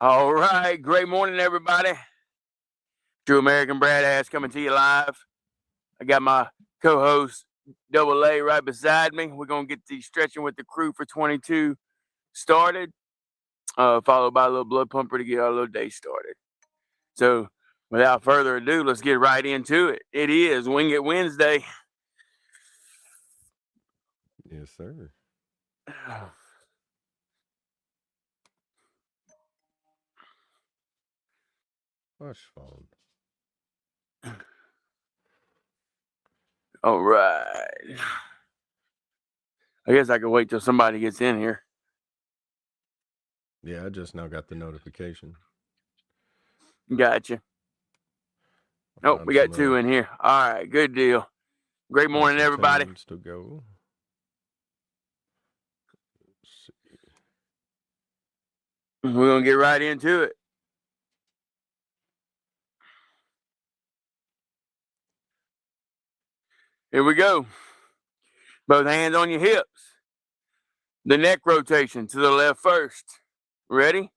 All right. Great morning, everybody. True American Brad Ass coming to you live. I got my co-host Double A right beside me. We're going to get the stretching with the crew for 22 started, followed by a little blood pumper to get our little day started. So without further ado, let's get right into it. It is Wing It Wednesday. Yes, sir. Watch phone. All right. I guess I can wait till somebody gets in here. Yeah, I just now got the notification. Gotcha. Oh, we got two in here. All right, good deal. Great morning, everybody. To go. We're going to get right into it. Here we go. Both hands on your hips. The neck rotation to the left first. Ready?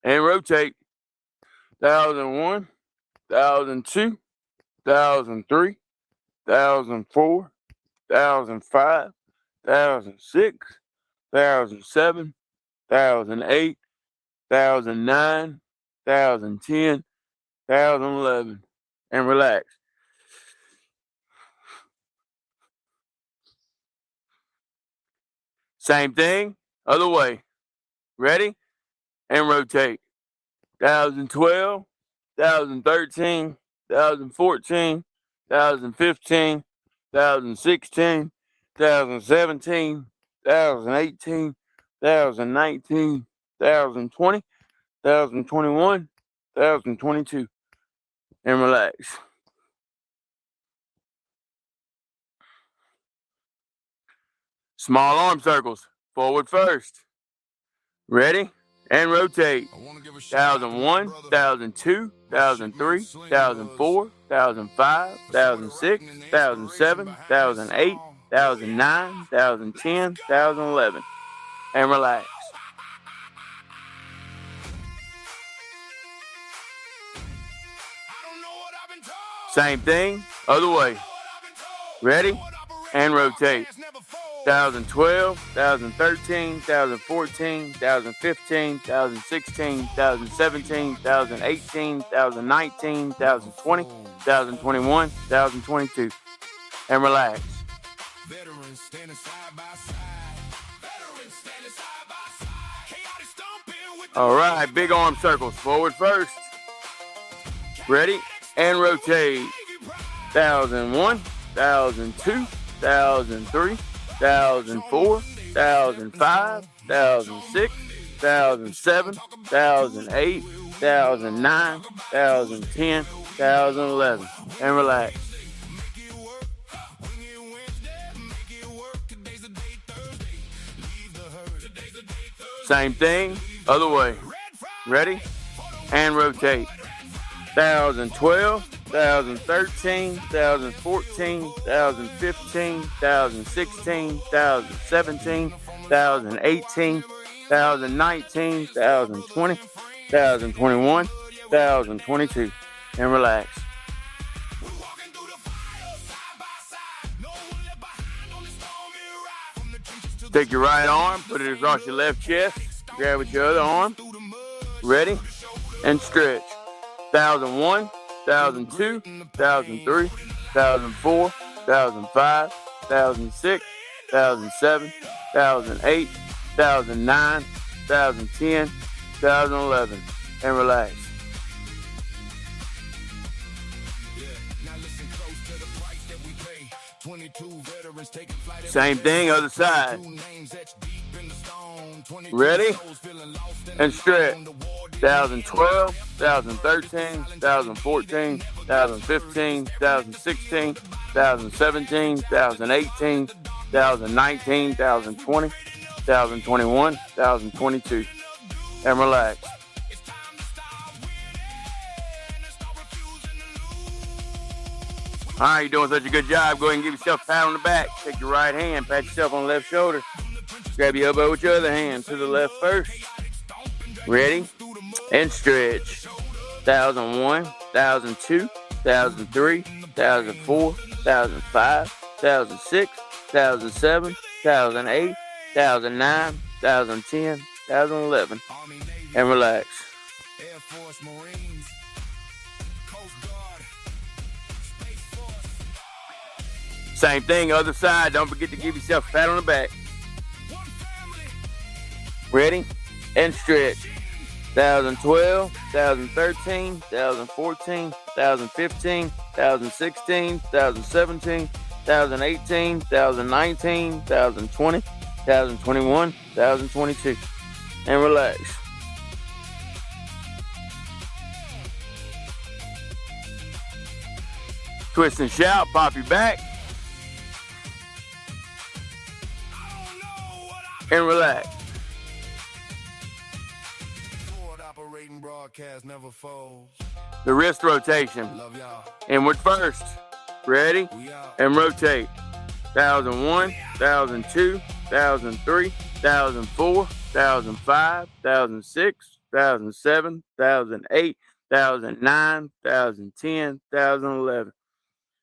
And rotate. 1001, 1002, 1003, 1004, 1005, 1006, 1007, 1008, 1009, 1010, 1011. And relax. Same thing, other way. Ready? And rotate. 1012, 1013, 1014, 1015, 1016, 1017, 1018, 1019, 1020, 1021, 1022. And relax. Small arm circles. Forward first. Ready? And rotate. 1001, 1002, 1003, 1004, 1005, 1006, 1007, 1008, 1009, 1010, 1011. And relax. Same thing, other way. Ready? And rotate. 1012, 1013, 1014, 1015, 1016, 1017, 2018, 2019, 2020, 2021, 2022. And relax. All right, big arm circles. Forward first. Ready? And rotate. 1001, 1002, 1003, 1004, 1005, 1006, 1007, 1008, 1009, 1010, 2011. And relax. Same thing, other way. Ready? And rotate. 1012, 2013, 2014, 2015, 2016, 2017, 2018, 2019, 2020, 2021, 2022. And relax. Take your right arm, put it across your left chest, grab with your other arm. Ready? And stretch. 1001, 1002, 1003, 1004, 1005, 1006, 2007, 2008, 2009, 2010, 2011. And relax. Same thing, other side. Ready? And stretch. 2012, 2013, 2014, 2015, 2016, 2017, 2018, 2019, 2020, 2021, 2022. And relax. All right, you're doing such a good job. Go ahead and give yourself a pat on the back. Take your right hand, pat yourself on the left shoulder. Grab your elbow with your other hand to the left first. Ready? and stretch. 1001, 1002, 1003, 1004, 1005, 1006, 1007, 1008, 1009, 1010, 1011, and relax. Air Force, Marines, Coast Guard, Space Force. Same thing, other side. Don't forget to give yourself a pat on the back. One family. Ready? And stretch. 1012, 1013, 1014, 1015, 1016, 1017, 1018, 1019, 1020, 1021, 1022. And relax. Twist and shout, pop your back. And relax. Forward operating broadcast never folds. The wrist rotation. Love y'all. Inward first. Ready? We out. And rotate. 1001, 1002, 1003, 1004, 1005, 1006, 1007, 1008, 1009, 1010, 1011.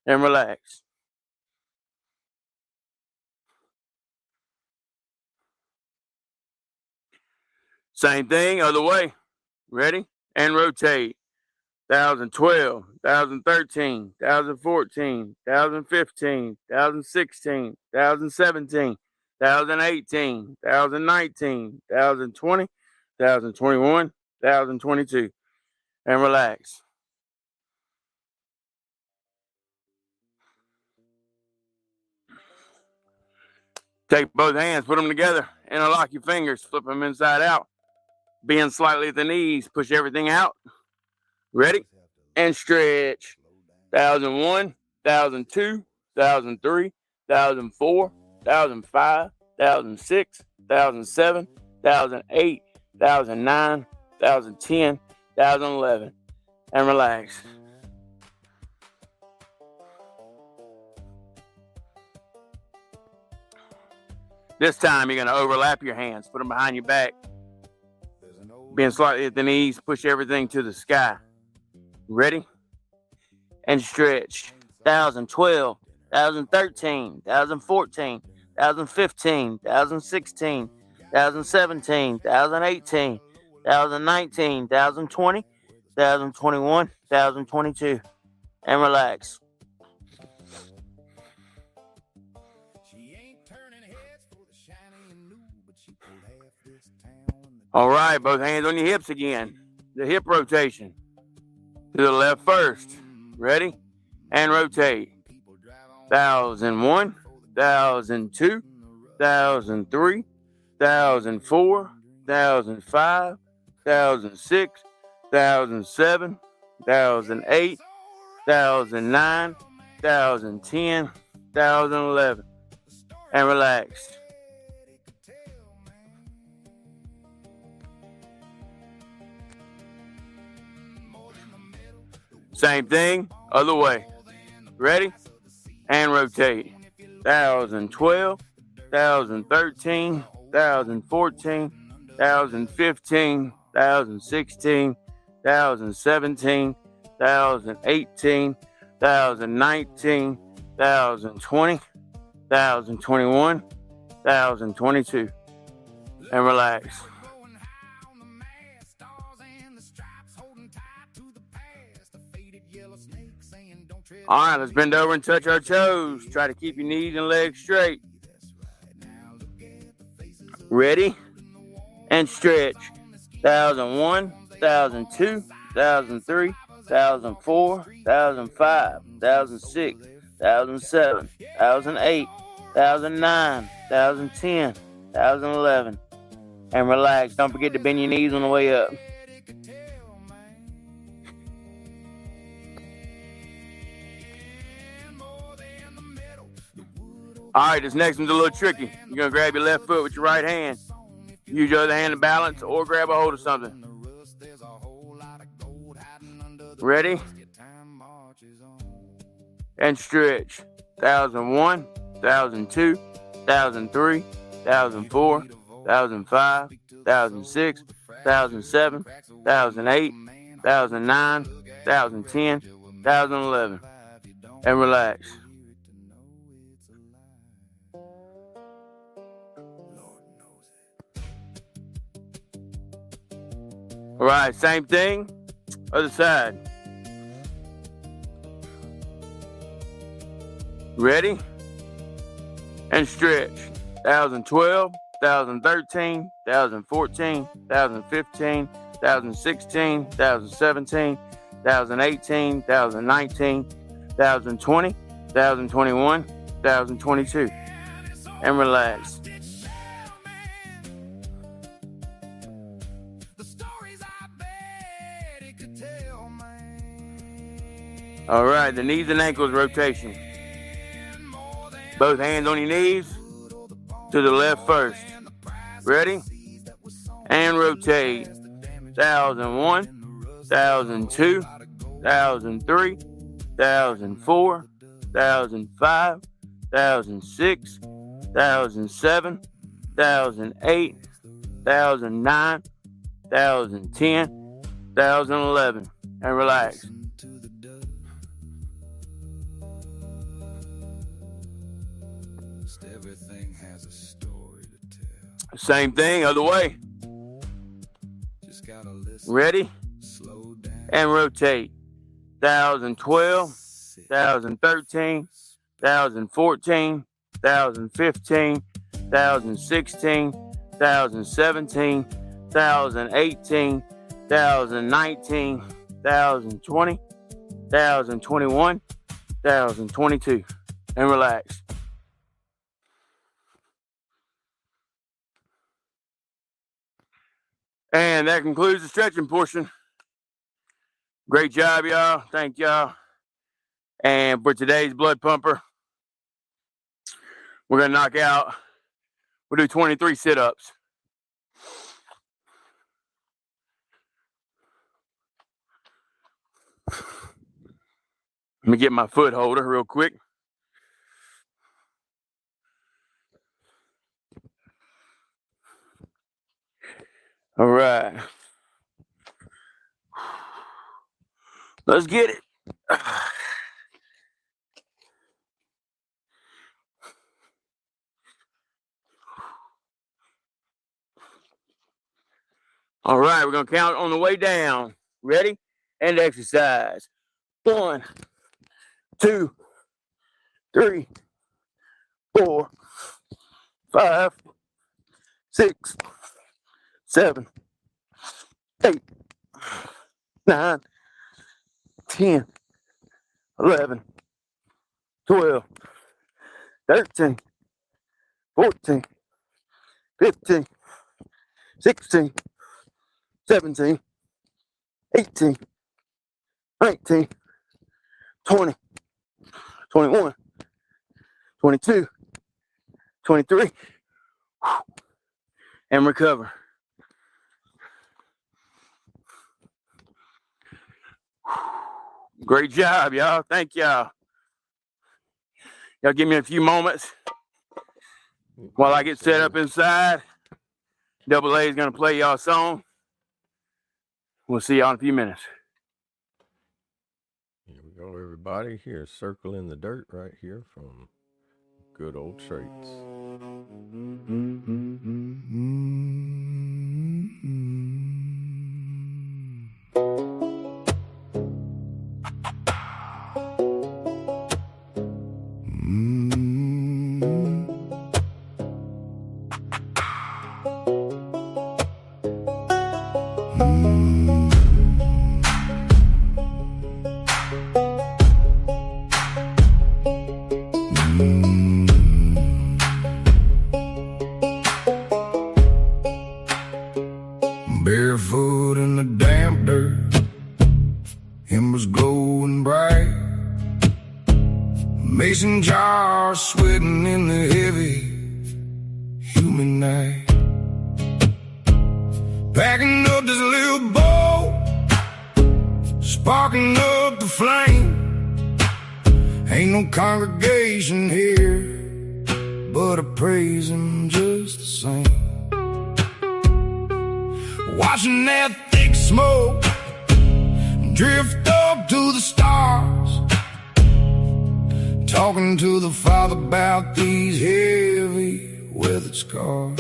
And relax. Same thing, other way. Ready? And rotate. 1012, 1013, 1014, 1015, 1016, 1017, 1018, 1019, 1020, 1021, 1022. And relax. Take both hands, put them together, interlock your fingers, flip them inside out. Bend slightly at the knees, push everything out. Ready? And stretch. 1001, 1002, 1003, 1004, 1005, 1006, 1007, 1008, 1009, 1010, 1011. And relax. This time you're going to overlap your hands, put them behind your back. Bend slightly at the knees, push everything to the sky. Ready? And stretch. 1012, 1013, 1014, 1015, 1016, 1017, 1018, 1019, 1020, 1021, 1022. And relax. All right, both hands on your hips again. The hip rotation. To the left first. Ready? And rotate. 1001, 1002, 1003, 1004, 1005, 1006, 1007, 1008, 1009, 1010, 1011. And relax. Same thing, other way. Ready? And rotate. 1012, 1013, 1014, 1015, 1016, 1017, 1018, 1019, 1020, 1021, 1022. And relax. All right, let's bend over and touch our toes. Try to keep your knees and legs straight. Ready? And stretch. 1001, 1002, 1003, 1004, 1005, 1006, 1007, 1008, 1009, 1010, 1011. And relax. Don't forget to bend your knees on the way up. All right, this next one's a little tricky. You're going to grab your left foot with your right hand. Use your other hand to balance or grab a hold of something. Ready? And stretch. 1001, 1002, 1003, 1004, 1005, 1006, 2007, 2008, 2009, 2010, 2011. And relax. All right, same thing, other side. Ready? And stretch. 2012, 2013, 2014, 2015, 2016, 2017, 2018, 2019, 2020, 2021, 2022. And relax. All right, the knees and ankles rotation. Both hands on your knees to the left first. Ready? And rotate. 2001, 2002, 2003, 2004, 2005, 2006, 2007, 2008, 2009, 2010, 2011. And relax. Everything has a story to tell. Same thing, other way. Just gotta listen. Ready? Slow down. And rotate. 2012, 2013, 2014, 2015, 2016, 2017, 2018, 2019, 2020, 2021, 2022. And relax. And that concludes the stretching portion. Great job, y'all. Thank y'all. And for today's blood pumper, we're going to knock out, we'll do 23 sit-ups. Let me get my foot holder real quick. All right. Let's get it. All right, we're going to count on the way down. Ready? And exercise. 1, 2, 3, 4, 5, 6, 7, 8, 9, 10, 11, 12, 13, 14, 15, 16, 17, 18, 19, 20, 21, 22, 23, and recover. Great job, y'all. Thank y'all. Y'all give me a few moments while I get set up inside. Double A is going to play y'all a song. We'll see y'all in a few minutes. Here we go, everybody. Here, Circle in the Dirt right here from Good Old Traits. Barefoot in the damp dirt, embers glowing bright, mason jars sweating in the heavy, humid night. Packing up this little boat, sparking up the flame. Ain't no congregation here, but I praise him just the same. watching that thick smoke drift up to the stars, talking to the Father about these heavy weathered scars.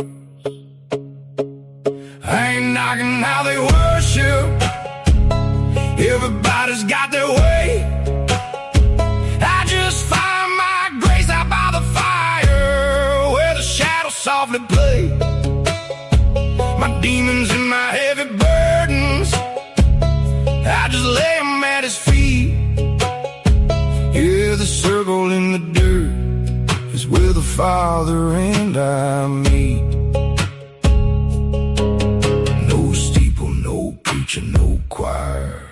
I ain't knocking how they worship, everybody's got their way. I just find my grace out by the fire, where the shadows softly play. My demons and my heavy burdens, I just lay them at his feet. Yeah, the circle in the dirt is where the Father and I meet. No steeple, no preacher, no choir,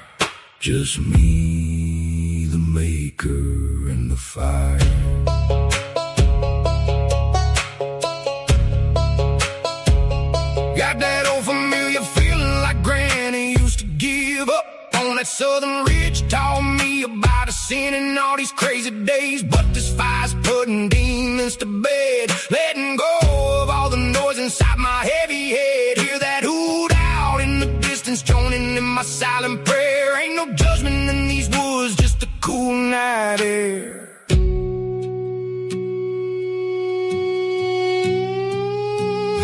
just me, the maker, and the fire. Got that old familiar feeling like Granny used to give up on that southern ridge. Taught me about a sin and all these crazy days, but this fire's putting demons to bed, letting go of all the noise inside my heavy head. Hear that hoot out in the distance, joining in my silent prayer. Ain't no judgment in these woods, just a cool night air.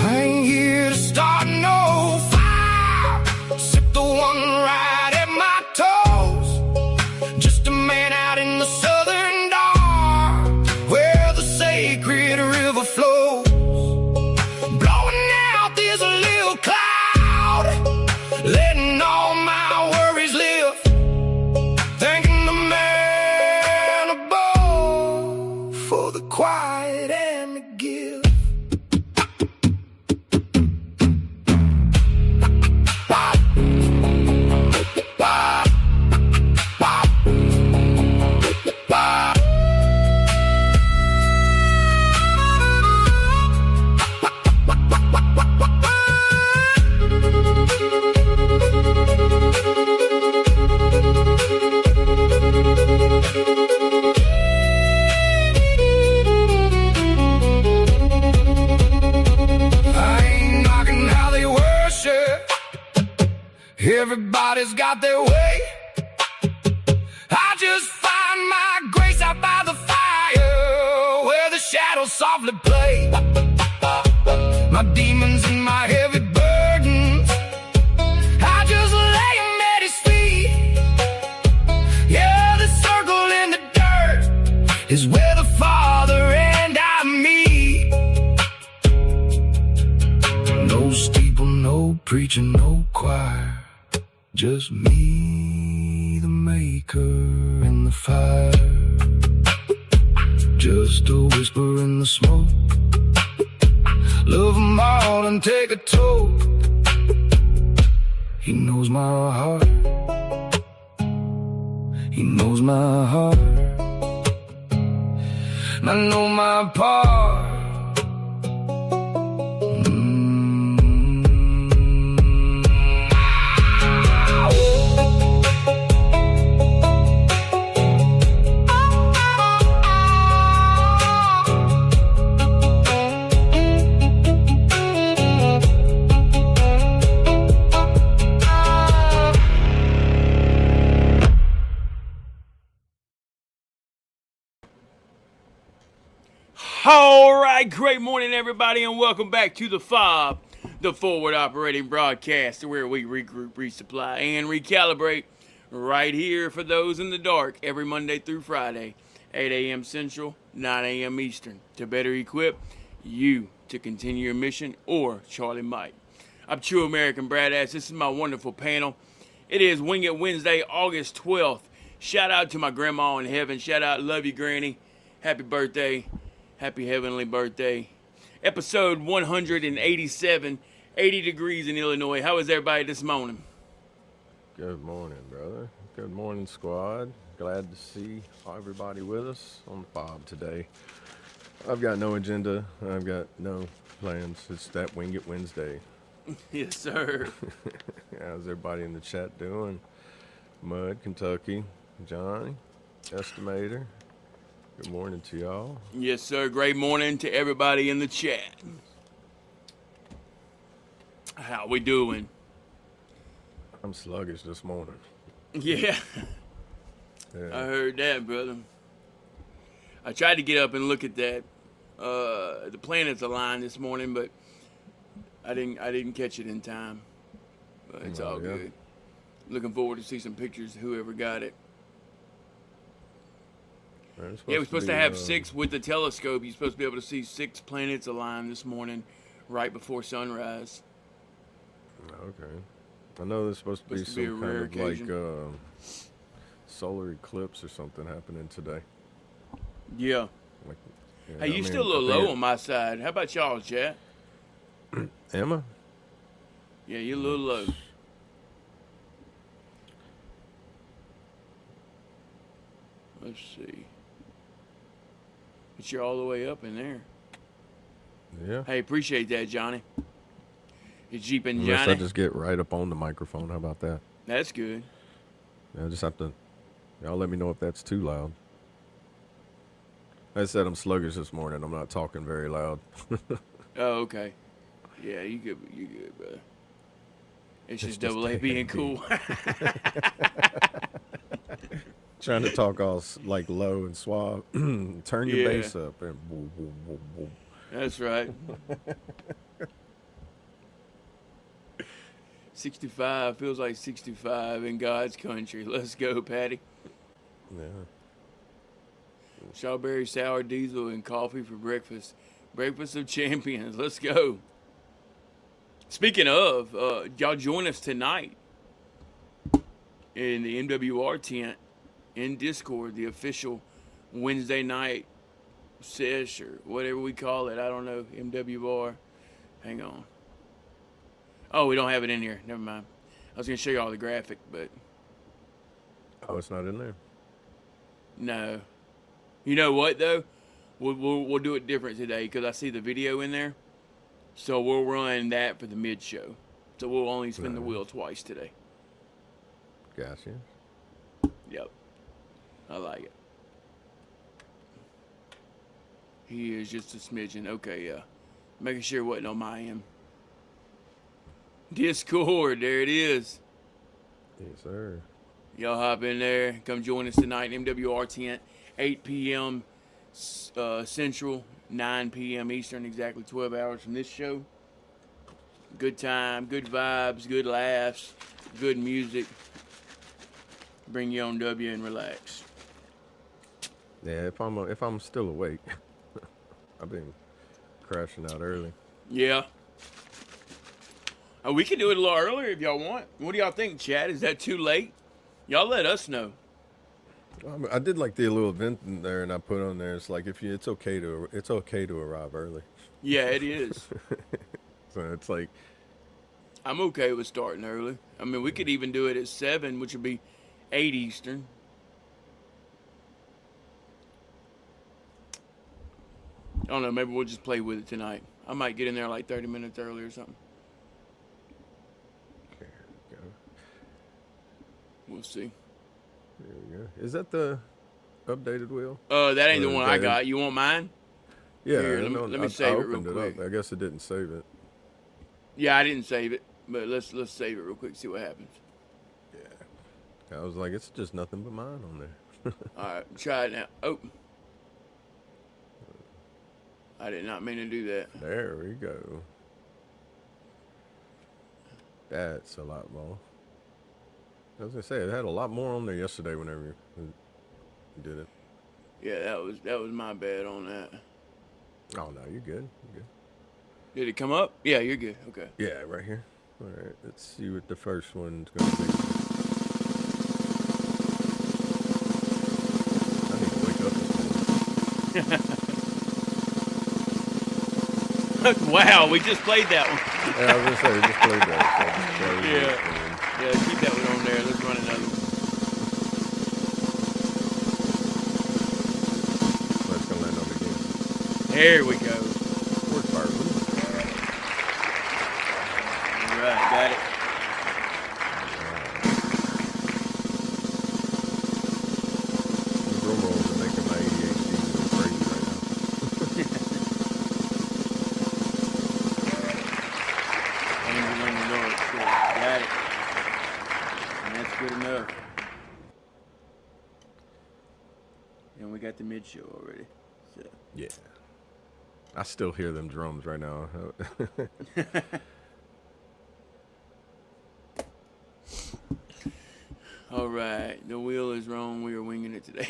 I ain't here to start no fire, sip the one right at my toes. Just a man out in the southern dark, where the sacred river flows, blowing out this little cloud, letting all my worries live, thanking the man above for the quiet and the gift. Everybody's got their way. I just find my grace out by the fire, where the shadows softly play. My demons and my heavy burdens, I just lay them at his feet. Yeah, the circle in the dirt is where the Father and I meet. No steeple, no preacher, no choir, just me, the maker, and the fire. Just a whisper in the smoke, love them all and take a toke. He knows my heart, he knows my heart, and I know my part. All right, great morning, everybody, and welcome back to the F.O.B, the Forward Operating Broadcast, where we regroup, resupply, and recalibrate right here for those in the dark every Monday through Friday, 8 a.m. Central, 9 a.m. Eastern, to better equip you to continue your mission, or Charlie might. I'm True American Bradass. This is my wonderful panel. It is Wing It Wednesday, August 12th. Shout out to my grandma in heaven. Shout out, love you, Granny. Happy birthday. Happy heavenly birthday. Episode 187, 80 degrees in Illinois. How is everybody this morning? Good morning, brother. Good morning, squad. Glad to see everybody with us on the F.O.B today. I've got no agenda. I've got no plans. It's that Wing It Wednesday. Yes, sir. How's everybody in the chat doing? Mud, Kentucky, Johnny, Estimator. Good morning to y'all. Yes, sir. Great morning to everybody in the chat. How we doing? I'm sluggish this morning. Yeah. Yeah. I heard that, brother. I tried to get up and look at that, the planets aligned this morning, but I didn't catch it in time. But it's all yeah. good. Looking forward to see some pictures of whoever got it. Yeah, we're supposed to have 6 with the telescope. You're supposed to be able to see 6 planets aligned this morning, right before sunrise. Okay. I know there's supposed to be some kind of like solar eclipse or something happening today. Yeah. Like, yeah, Hey, you still a little low on my side. How about y'all, chat? Emma? Yeah, you're a little low. Let's see. But you're all the way up in there. Yeah. Hey, appreciate that, Johnny. You Jeeping Unless Johnny? I just get right up on the microphone. How about that? That's good. I just have to. Y'all let me know if that's too loud. I said I'm sluggish this morning. I'm not talking very loud. Oh, okay. Yeah, you good, brother. It's just double A being cool. Trying to talk all like low and suave. Turn your bass up and woo, woo, woo, woo. That's right. 65 feels like 65 in God's country. Let's go, Patty. Yeah. Strawberry sour diesel and coffee for breakfast. Breakfast of champions. Let's go. Speaking of, y'all join us tonight in the MWR tent in Discord, the official Wednesday night sesh or whatever we call it. I don't know. MWR. Hang on. Oh, we don't have it in here. Never mind. I was going to show you all the graphic, but Oh, it's not in there. no. You know what though? We'll do it different today because I see the video in there. So we'll run that for the mid show. So we'll only spin the wheel twice today. Gotcha. Yep. I like it. He is just a smidgen. Okay, yeah. Making sure it wasn't on my end. Discord, there it is. Yes, sir. Y'all hop in there. Come join us tonight. MWR tent, 8 p.m. Central, 9 p.m. Eastern, exactly 12 hours from this show. Good time, good vibes, good laughs, good music. Bring you on W and relax. Yeah, if I'm still awake. I've been crashing out early. Yeah. We can do it a little earlier if y'all want. What do y'all think, Chad? Is that too late? Y'all let us know. I did like the little event in there, and I put on there. It's like it's okay to arrive early. Yeah, it is. So it's like I'm okay with starting early. I mean, we could even do it at 7, which would be 8 Eastern. I don't know. Maybe we'll just play with it tonight. I might get in there like 30 minutes early or something. there we go. We'll see. There we go. Is that the updated wheel? That ain't the Or one I got. You want mine? Yeah. Here, let me save I it real opened quick. it up. I guess it didn't save it. Yeah, I didn't save it, but let's save it real quick. See what happens. Yeah. I was like, it's just nothing but mine on there. All right, try it now. Oh, I did not mean to do that. There we go. That's a lot more. I was gonna say it had a lot more on there yesterday whenever you did it. Yeah, that was my bad on that. Oh no, you're good. You're good. Did it come up? Yeah, you're good. Okay. Yeah, right here. All right, let's see what the first one's gonna be. I need to wake up. Wow, we just played that one. Yeah, I was gonna say we just played that. So I just played it, and Yeah, keep that one on there. Let's run another one. that's gonna land on the game. There we go. Work part. All right, got it. The drum rolls are making my ADHD go crazy right now. Angel on the North. Cool. Got it. That's good enough. And we got the mid show already. So. Yeah. I still hear them drums right now. All right. The wheel is wrong. We are winging it today.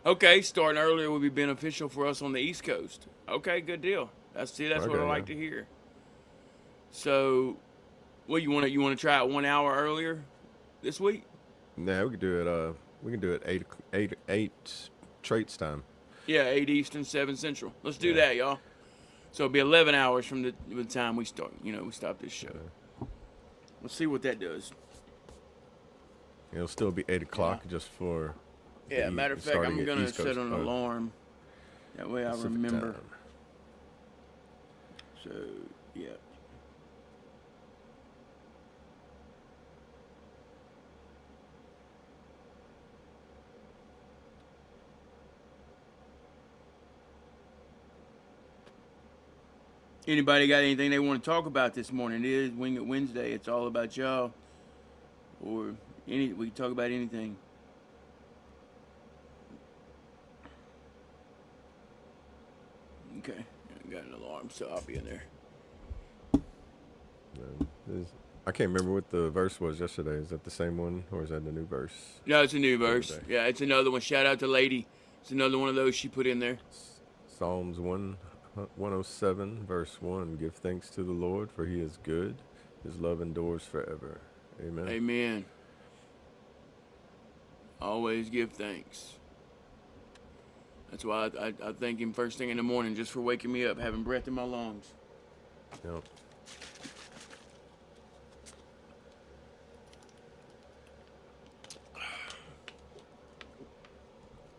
Okay, starting earlier would be beneficial for us on the East Coast. Okay, good deal. That's what I like to hear. So, what you want to try it 1 hour earlier this week? Yeah, we could do it. We can do it eight traits time. Yeah, 8 Eastern, 7 Central. Let's do that, y'all. So it'll be 11 hours from the time we start. We stop this show. Let's see what that does. It'll still be 8 o'clock just for. Yeah, matter of fact, I'm gonna set an alarm. That way I remember. Time. So yeah. Anybody got anything they want to talk about this morning? It is Wing It Wednesday. It's all about y'all. Or we can talk about anything. Okay, I got an alarm, so I'll be in there. I can't remember what the verse was yesterday. Is that the same one, or is that the new verse? No, it's a new verse. Yeah, it's another one. Shout out to Lady. It's another one of those she put in there. Psalms 107, verse 1. Give thanks to the Lord, for he is good. His love endures forever. Amen. Amen. Always give thanks. That's why I thank him first thing in the morning just for waking me up, having breath in my lungs. Yep.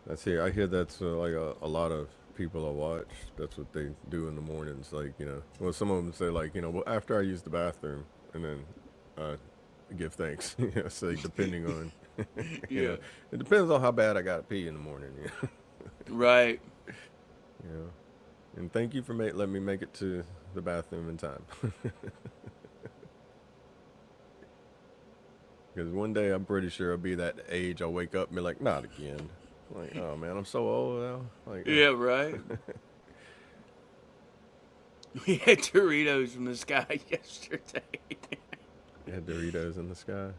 I hear that's like a lot of people I watch. That's what they do in the mornings. Like, well, some of them say like, well, after I use the bathroom and then give thanks. So depending on, Yeah. It depends on how bad I got to pee in the morning. Right. And thank you for letting me make it to the bathroom in time. Because one day I'm pretty sure I'll be that age. I'll wake up and be like, not again. Like, oh man, I'm so old now. Like, yeah, right. We had Doritos from the sky yesterday. You had Doritos in the sky.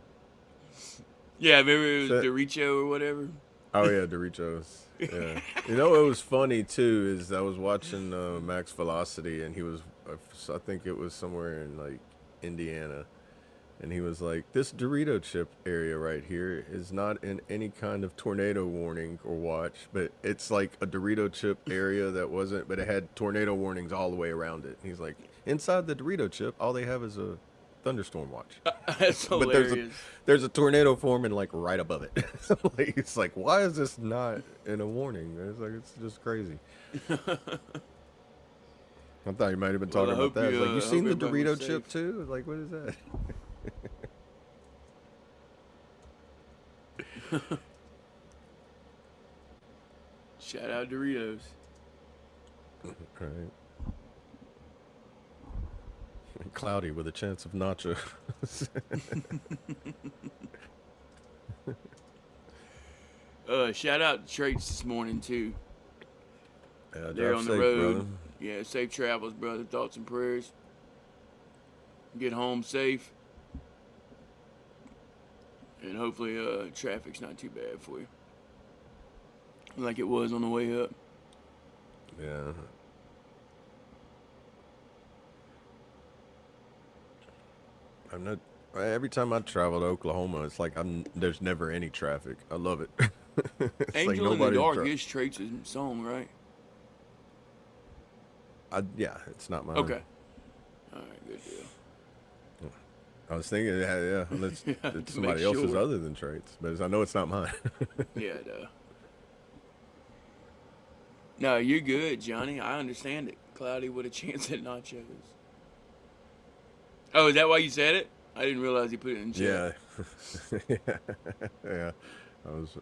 Yeah, remember it was Doricho or whatever. Oh yeah, Doritos. Yeah. What was funny too is I was watching Max Velocity, and he was, I think it was somewhere in like Indiana, and he was like, this Dorito chip area right here is not in any kind of tornado warning or watch, but it's like a Dorito chip area but it had tornado warnings all the way around it. And he's like, inside the Dorito chip, all they have is a thunderstorm watch. That's hilarious. But there's a tornado forming like right above it. It's like, why is this not in a warning? It's just crazy. I thought you might have been talking about that. Like, you seen the Dorito chip too? Like, what is that? Shout out Doritos. Right. Cloudy with a chance of nachos. Shout out to Traits this morning too. Yeah, they're on the road. Brother. Yeah, safe travels, brother. Thoughts and prayers. Get home safe. And hopefully traffic's not too bad for you. Like it was on the way up. Yeah. I'm not. Every time I travel to Oklahoma, it's like there's never any traffic. I love it. Angel in the Dark is Traits' song, right? Yeah, it's not mine. Okay. All right, good deal. I was thinking, yeah, it's somebody else's other than Traits, but I know it's not mine. Yeah, duh. No, you're good, Johnny. I understand it. Cloudy with a chance at nachos. Oh, is that why you said it? I didn't realize you put it in chat. Yeah. Yeah. I was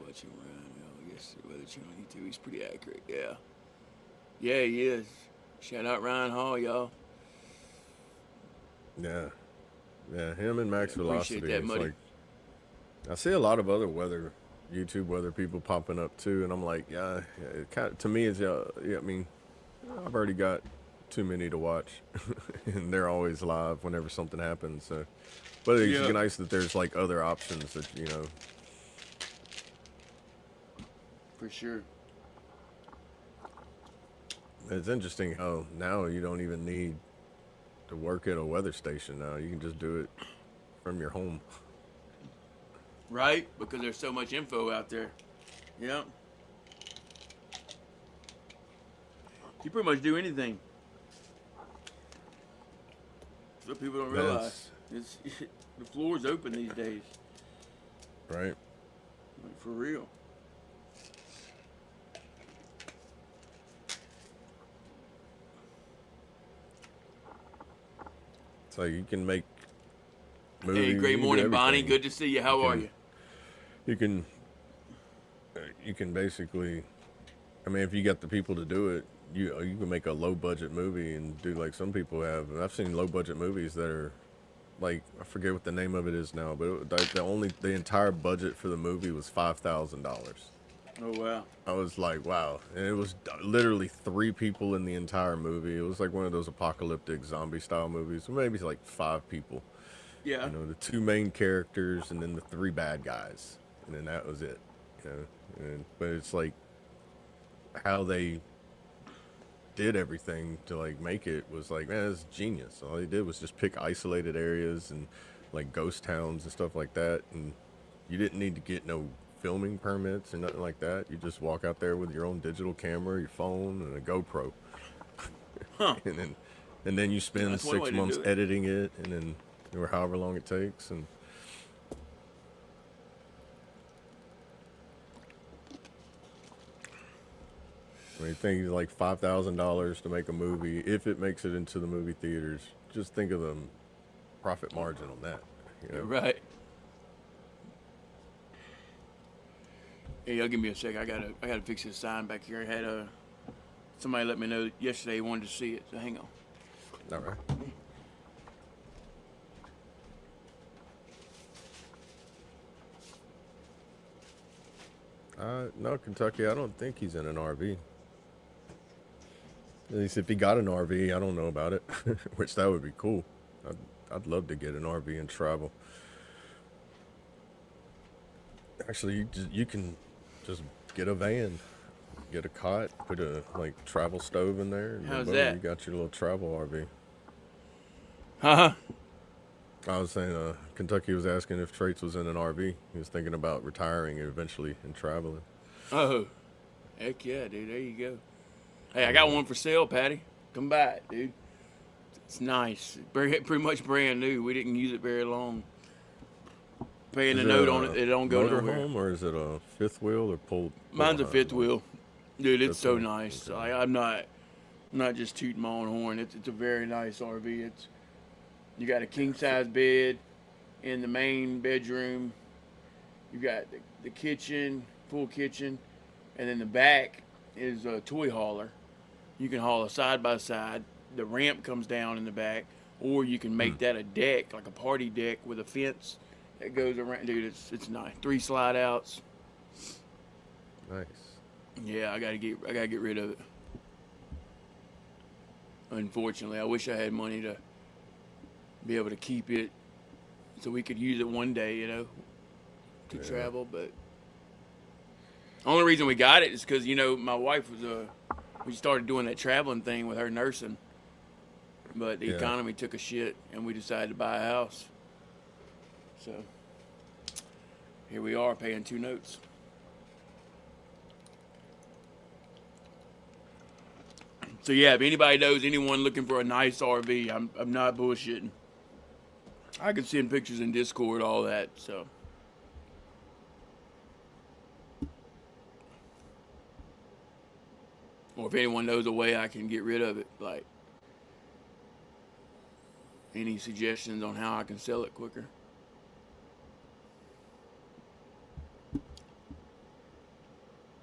watching Ryan yesterday. Weather Channel YouTube. He's pretty accurate. Yeah. Yeah, he is. Shout out Ryan Hall, y'all. Yeah. Yeah, him and Max Yeah, appreciate Velocity. that, It's Muddy. like I see a lot of other YouTube weather people popping up too, and I'm like, yeah, it kind of, to me it's yeah. I mean, I've already got too many to watch, and they're always live whenever something happens. So, but it's Yeah. nice that there's like other options that For sure. It's interesting how now you don't even need to work at a weather station now. You can just do it from your home. Right? Because there's so much info out there. Yeah. You pretty much do anything. So people don't realize. It's the floor's open these days. Right. Like, for real. So you can make movies. Hey, great morning, Bonnie. Good to see you. How are you? You can basically, I mean, if you got the people to do it, you can make a low budget movie and do like some people have. I've seen low budget movies that are like, I forget what the name of it is now, but the entire budget for the movie was $5,000. Oh, wow. I was like, wow. And it was literally 3 people in the entire movie. It was like one of those apocalyptic zombie style movies. Maybe like 5 people. Yeah. You know, the 2 main characters and then the 3 bad guys. And then that was it. You know, but it's like how they did everything to like make it was like, man, it's genius. All they did was just pick isolated areas and like ghost towns and stuff like that. And you didn't need to get no filming permits or nothing like that. You just walk out there with your own digital camera, your phone, and a GoPro. Huh. and then you spend That's one way 6 to months do it. editing it, and then or however long it takes. And I mean, think like $5,000 to make a movie. If it makes it into the movie theaters, just think of the profit margin on that. You know? Right. Hey, y'all give me a sec. I gotta fix this sign back here. I had somebody let me know yesterday he wanted to see it. So hang on. All right. No, Kentucky, I don't think he's in an RV. At least if he got an RV, I don't know about it, which that would be cool. I'd love to get an RV and travel. Actually, you can just get a van, get a cot, put a like travel stove in there, and then How's boom, that? you got your little travel RV. Huh? I was saying, Kentucky was asking if Traits was in an RV. He was thinking about retiring eventually and traveling. Oh, heck yeah, dude. There you go. Hey, I got one for sale, Patty. Come by it, dude. It's nice. Pretty much brand new. We didn't use it very long. Paying Is a it note a on it, it don't go nowhere. motorhome, or is it a fifth wheel or pull? Mine's a behind? fifth wheel. Dude, it's Fifth so wheel? nice. Okay. I'm not just tooting my own horn. It's a very nice RV. You got a king size bed in the main bedroom. You got the kitchen, full kitchen, and then the back is a toy hauler. You can haul a side by side. The ramp comes down in the back, or you can make that a deck, like a party deck with a fence that goes around. Dude, it's nice. 3 slide outs. Nice. Yeah, I gotta get rid of it. Unfortunately, I wish I had money to be able to keep it so we could use it one day, you know, to travel. But only reason we got it is because, you know, my wife was we started doing that traveling thing with her nursing, but the economy took a shit and we decided to buy a house. So here we are paying 2 notes. So yeah, if anybody knows anyone looking for a nice RV, I'm not bullshitting. I can send pictures in Discord, all that. So or if anyone knows a way I can get rid of it, like any suggestions on how I can sell it quicker.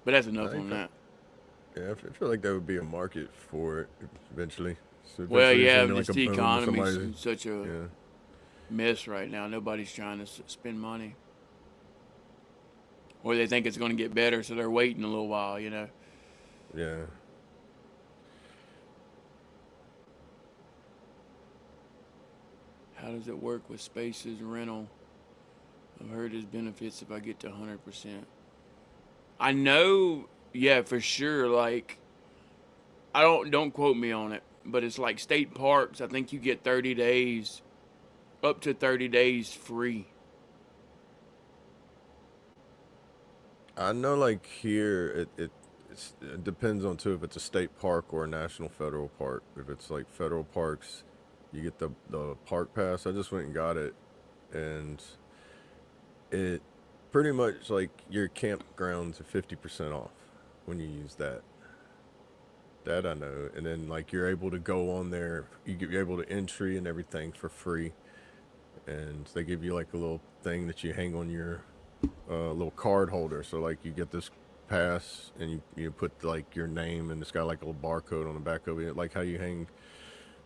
But that's enough on that. Yeah, I feel like there would be a market for it eventually. So Well, eventually yeah, it's gonna be just like the a boom, economy's somebody- in such a Yeah. mess right now. Nobody's trying to spend money. Or they think it's going to get better, so they're waiting a little while, you know. Yeah. How does it work with spaces rental? I've heard there's benefits if I get to 100%. I know, yeah, for sure. Like, don't quote me on it, but it's like state parks. I think you get 30 days, up to 30 days free. I know, like here, it depends on too if it's a state park or a national federal park. If it's like federal parks, you get the park pass. I just went and got it, and it pretty much like your campgrounds are 50% off when you use that. That I know, and then like you're able to go on there. You're able to entry and everything for free, and they give you like a little thing that you hang on your little card holder. So like you get this pass and you put like your name and it's got like a little barcode on the back of it, like how you hang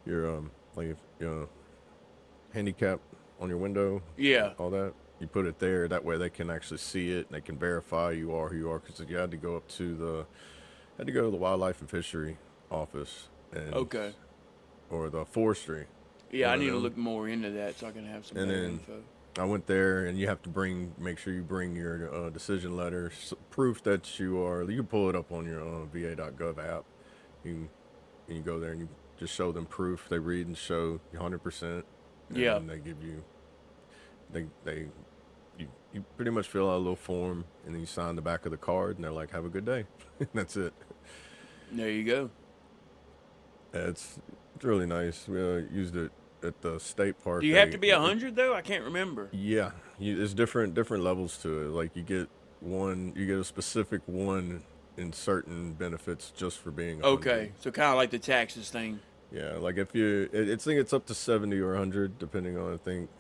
your like handicap on your window. Yeah. All that. You put it there. That way they can actually see it and they can verify you are who you are. Because you had to go up to the wildlife and fishery office and Okay. or the forestry. Yeah, I need to look more into that so I can have some And better then info. I went there, and you have to make sure you bring your decision letter, proof that you are. You can pull it up on your VA.gov app. You go there and you just show them proof. They read and show 100%. Yeah. And they give you, you pretty much fill out a little form, and then you sign the back of the card, and they're like, "Have a good day." That's it. There you go. It's really nice. We used it at the state park. Do you have to be 100 though? I can't remember. Yeah, there's different levels to it. Like you get a specific one in certain benefits just for being 100. Okay, so kind of like the taxes thing. Yeah, like if I think it's up to 70 or 100 depending on I think,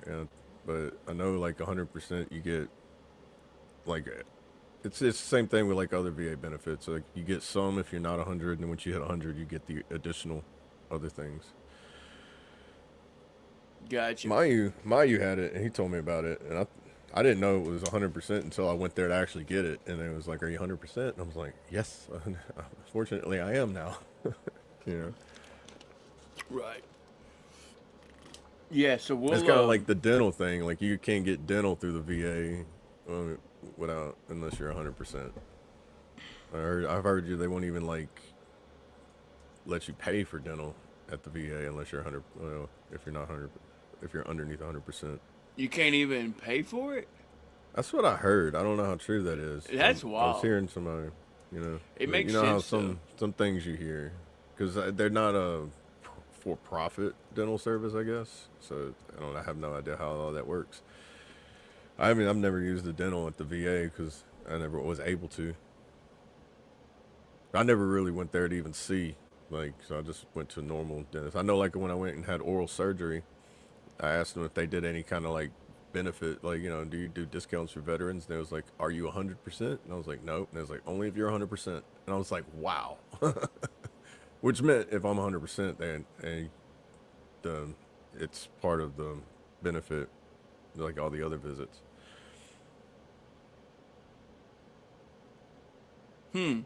but I know like 100% you get like it's the same thing with like other VA benefits. Like you get some if you're not 100, and once you hit 100, you get the additional other things. Gotcha. Mayu had it, and he told me about it, and I didn't know it was 100% until I went there to actually get it, and it was like, "Are you 100%?" And I was like, "Yes, fortunately I am now." You know, Right. Yeah, so we'll. it's kind of like the dental thing. Like you can't get dental through the VA unless you're 100%. I've heard they won't even like let you pay for dental at the VA unless you're 100. Well, if you're not 100. If you're underneath 100%. You can't even pay for it? That's what I heard. I don't know how true that is. That's I wild. was hearing somebody, It makes how sense, some things you hear, because they're not a for-profit dental service, I guess. So I have no idea how all that works. I've never used the dental at the VA because I never was able to. I never really went there to even see, so I just went to a normal dentist. I know, like when I went and had oral surgery, I asked them if they did any kind of like benefit, do you do discounts for veterans? And they was like, "Are you 100%?" And I was like, "Nope." And they was like, "Only if you're 100%." And I was like, "Wow," which meant if I'm 100%, then it's part of the benefit, like all the other visits. Yeah.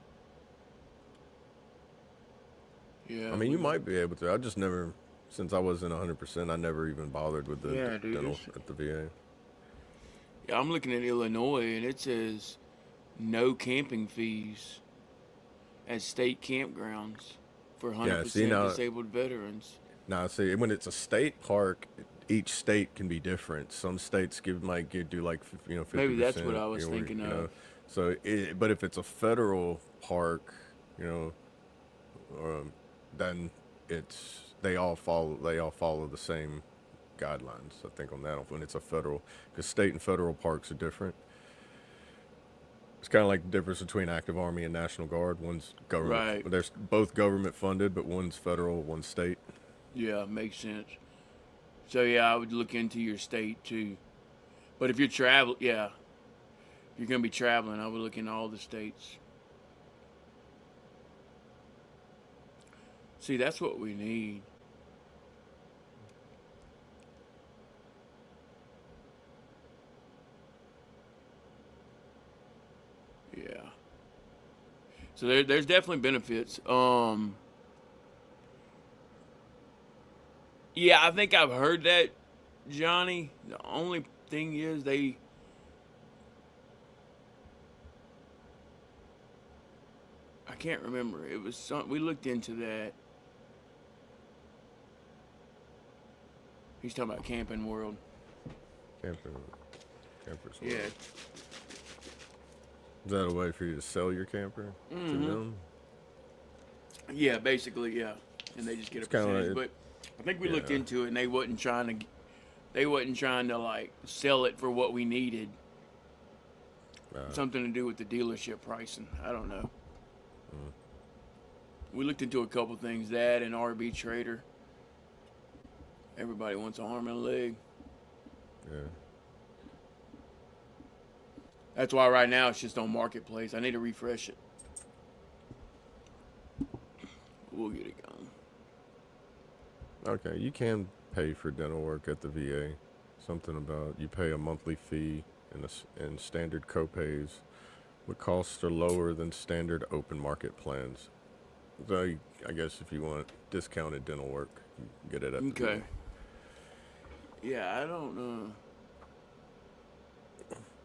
You might be able to. I just never, since I wasn't 100%, I never even bothered with the dental at the VA. Yeah, I'm looking at Illinois, and it says no camping fees at state campgrounds for 100% disabled veterans. Now, see, when it's a state park, each state can be different. Some states might do like 50%. Maybe that's what I was thinking of. So, but if it's a federal park, then they all follow the same guidelines. I think on that when it's a federal, because state and federal parks are different. It's kind of like the difference between active Army and National Guard. One's government. Right. They're both government funded, but one's federal, one's state. Yeah, makes sense. So yeah, I would look into your state too. But if you're if you're gonna be traveling, I would look into all the states. See, that's what we need. So there's definitely benefits. Yeah, I think I've heard that, Johnny. The only thing is I can't remember. It was we looked into that. He's talking about Camping World. Campers. Yeah. Is that a way for you to sell your camper to them? Yeah, basically, yeah. And they just get It's a kinda percentage. like- But I think we looked Yeah. into it, and they wasn't trying to like sell it for what we needed. Something to do with the dealership pricing. I don't know. We looked into a couple things, that and RB Trader. Everybody wants an arm and a leg. Yeah. That's why right now it's just on Marketplace. I need to refresh it. We'll get it going. Okay, you can pay for dental work at the VA. Something about you pay a monthly fee and standard copays, but costs are lower than standard open market plans. So I guess if you want discounted dental work, you can get it at the Okay. VA. Yeah, I don't know.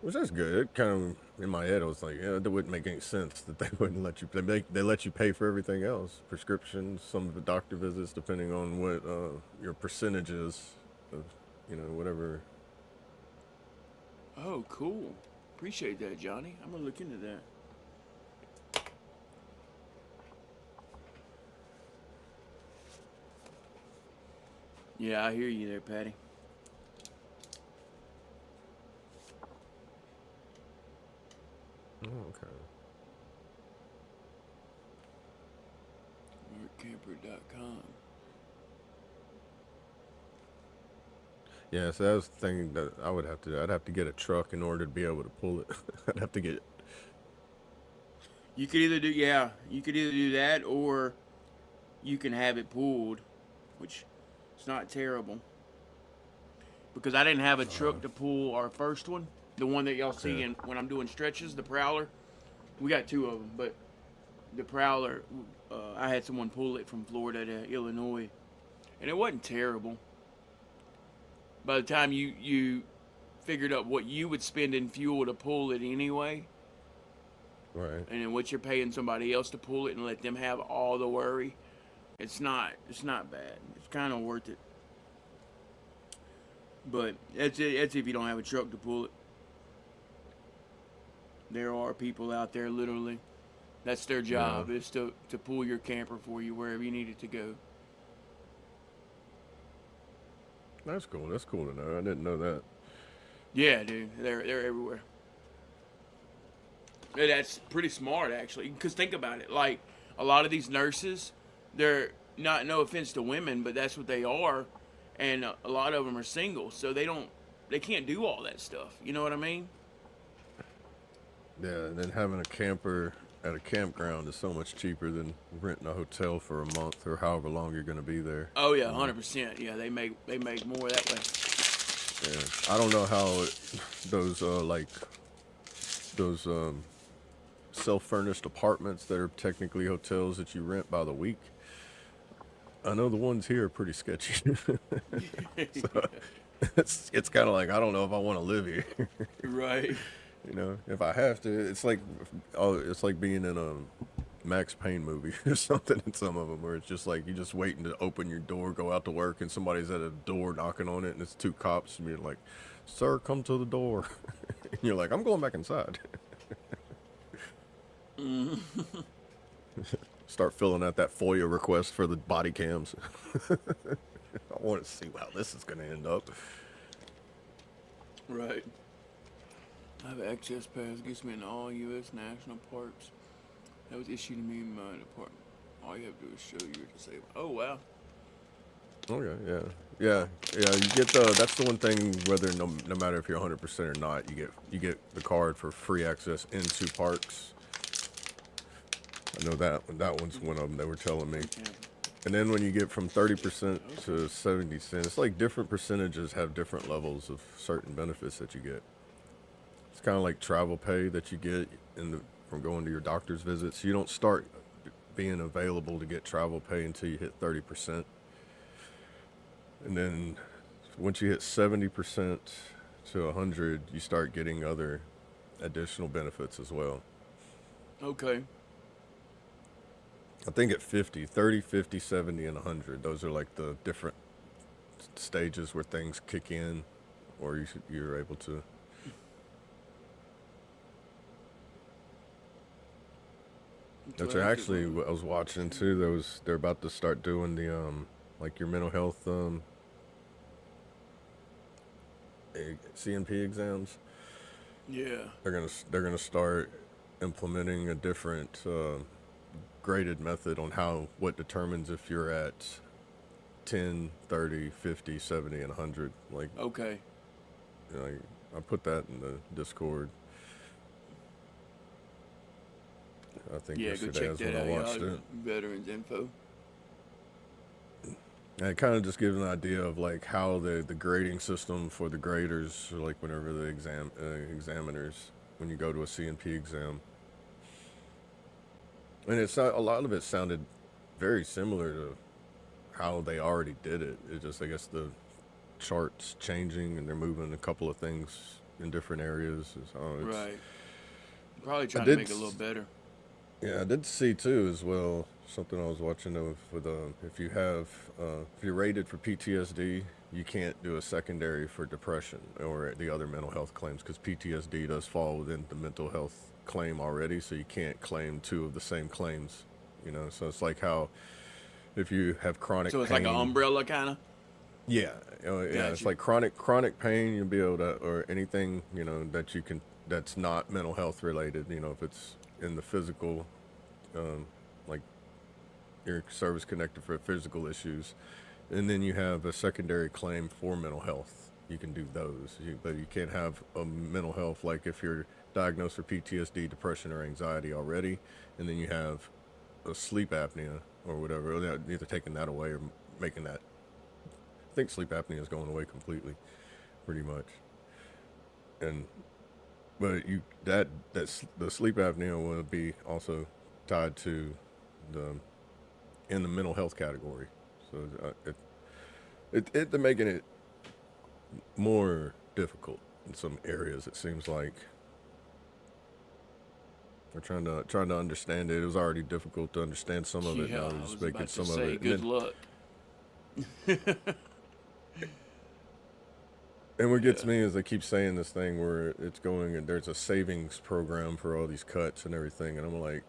Which is good. It kind of, in my head, I was like, yeah, that wouldn't make any sense that they wouldn't let you. They let you pay for everything else, prescriptions, some of the doctor visits, depending on what your percentage is of, whatever. Oh, cool. Appreciate that, Johnny. I'm gonna look into that. Yeah, I hear you there, Patty. Oh, okay. Workcamper.com. Yeah, so that was the thing that I'd have to get a truck in order to be able to pull it. I'd have to get. You could either do that, or you can have it pulled, which is not terrible. Because I didn't have a truck to pull our first one, the one that y'all see when I'm doing stretches, the Prowler. We got two of them, but the Prowler, I had someone pull it from Florida to Illinois, and it wasn't terrible. By the time you figured out what you would spend in fuel to pull it anyway, Right. and then what you're paying somebody else to pull it and let them have all the worry, it's not bad. It's kind of worth it. But that's if you don't have a truck to pull it. There are people out there, literally, that's their job, is to pull your camper for you wherever you need it to go. That's cool. That's cool to know. I didn't know that. Yeah, dude, they're everywhere. And that's pretty smart, actually, because think about it. Like, a lot of these nurses, they're not, no offense to women, but that's what they are, and a lot of them are single, so they can't do all that stuff. You know what I mean? Yeah, and then having a camper at a campground is so much cheaper than renting a hotel for a month or however long you're going to be there. Oh yeah, 100%. Yeah, they make more that way. Yeah, I don't know how those self-furnished apartments that are technically hotels that you rent by the week. I know the ones here are pretty sketchy. So it's kind of like, I don't know if I want to live here. Right. If I have to, it's like being in a Max Payne movie or something in some of them, where it's just like you're just waiting to open your door, go out to work, and somebody's at a door knocking on it, and it's two cops, and you're like, "Sir, come to the door." And you're like, "I'm going back inside." Start filling out that FOIA request for the body cams. I want to see how this is going to end up. Right. I have access pass, gets me in all U.S. national parks. That was issued to me in my department. All you have to do is show you're disabled. Oh, wow. Okay, yeah. You get that's the one thing, whether no matter if you're 100% or not, you get the card for free access into parks. I know that one's one of them they were telling me. Yeah. And then when you get from 30% to 70%, it's like different percentages have different levels of certain benefits that you get. It's kind of like travel pay that you get from going to your doctor's visits. You don't start being available to get travel pay until you hit 30%. And then once you hit 70% to 100, you start getting other additional benefits as well. Okay. I think at 50, 30, 50, 70, and 100, those are like the different stages where things kick in, or you're able to. Which actually, I was watching too. They're about to start doing the like your mental health CNP exams. Yeah. They're gonna start implementing a different graded method on what determines if you're at 10, 30, 50, 70, and 100. Like, okay. You know, I put that in the Discord. I think yesterday is when I watched it. Veterans info. And it kind of just gives an idea of like how the grading system for the graders, like whenever the examiners, when you go to a CNP exam, and it's not, a lot of it sounded very similar to how they already did it. It just, I guess the chart's changing and they're moving a couple of things in different areas. Right. Probably trying to make it a little better. Yeah, I did see too as well, something I was watching of with if you're rated for PTSD, you can't do a secondary for depression or the other mental health claims, because PTSD does fall within the mental health claim already, so you can't claim two of the same claims, you know. So it's like how if you have chronic pain, like an umbrella kind of. Yeah, it's like chronic pain, you'll be able to, or anything, you know, that you can, that's not mental health related, you know, if it's in the physical, like you're service connected for physical issues, and then you have a secondary claim for mental health, you can do those, but you can't have a mental health, like if you're diagnosed for PTSD, depression, or anxiety already, and then you have a sleep apnea or whatever, either taking that away or making that, I think sleep apnea is going away completely, pretty much. But the sleep apnea will be also tied to in the mental health category. So they're making it more difficult in some areas. It seems like they're trying to understand it. It was already difficult to understand some of it. Now they're just making some of it. Good luck. And what gets me is they keep saying this thing where it's going and there's a savings program for all these cuts and everything. And I'm like,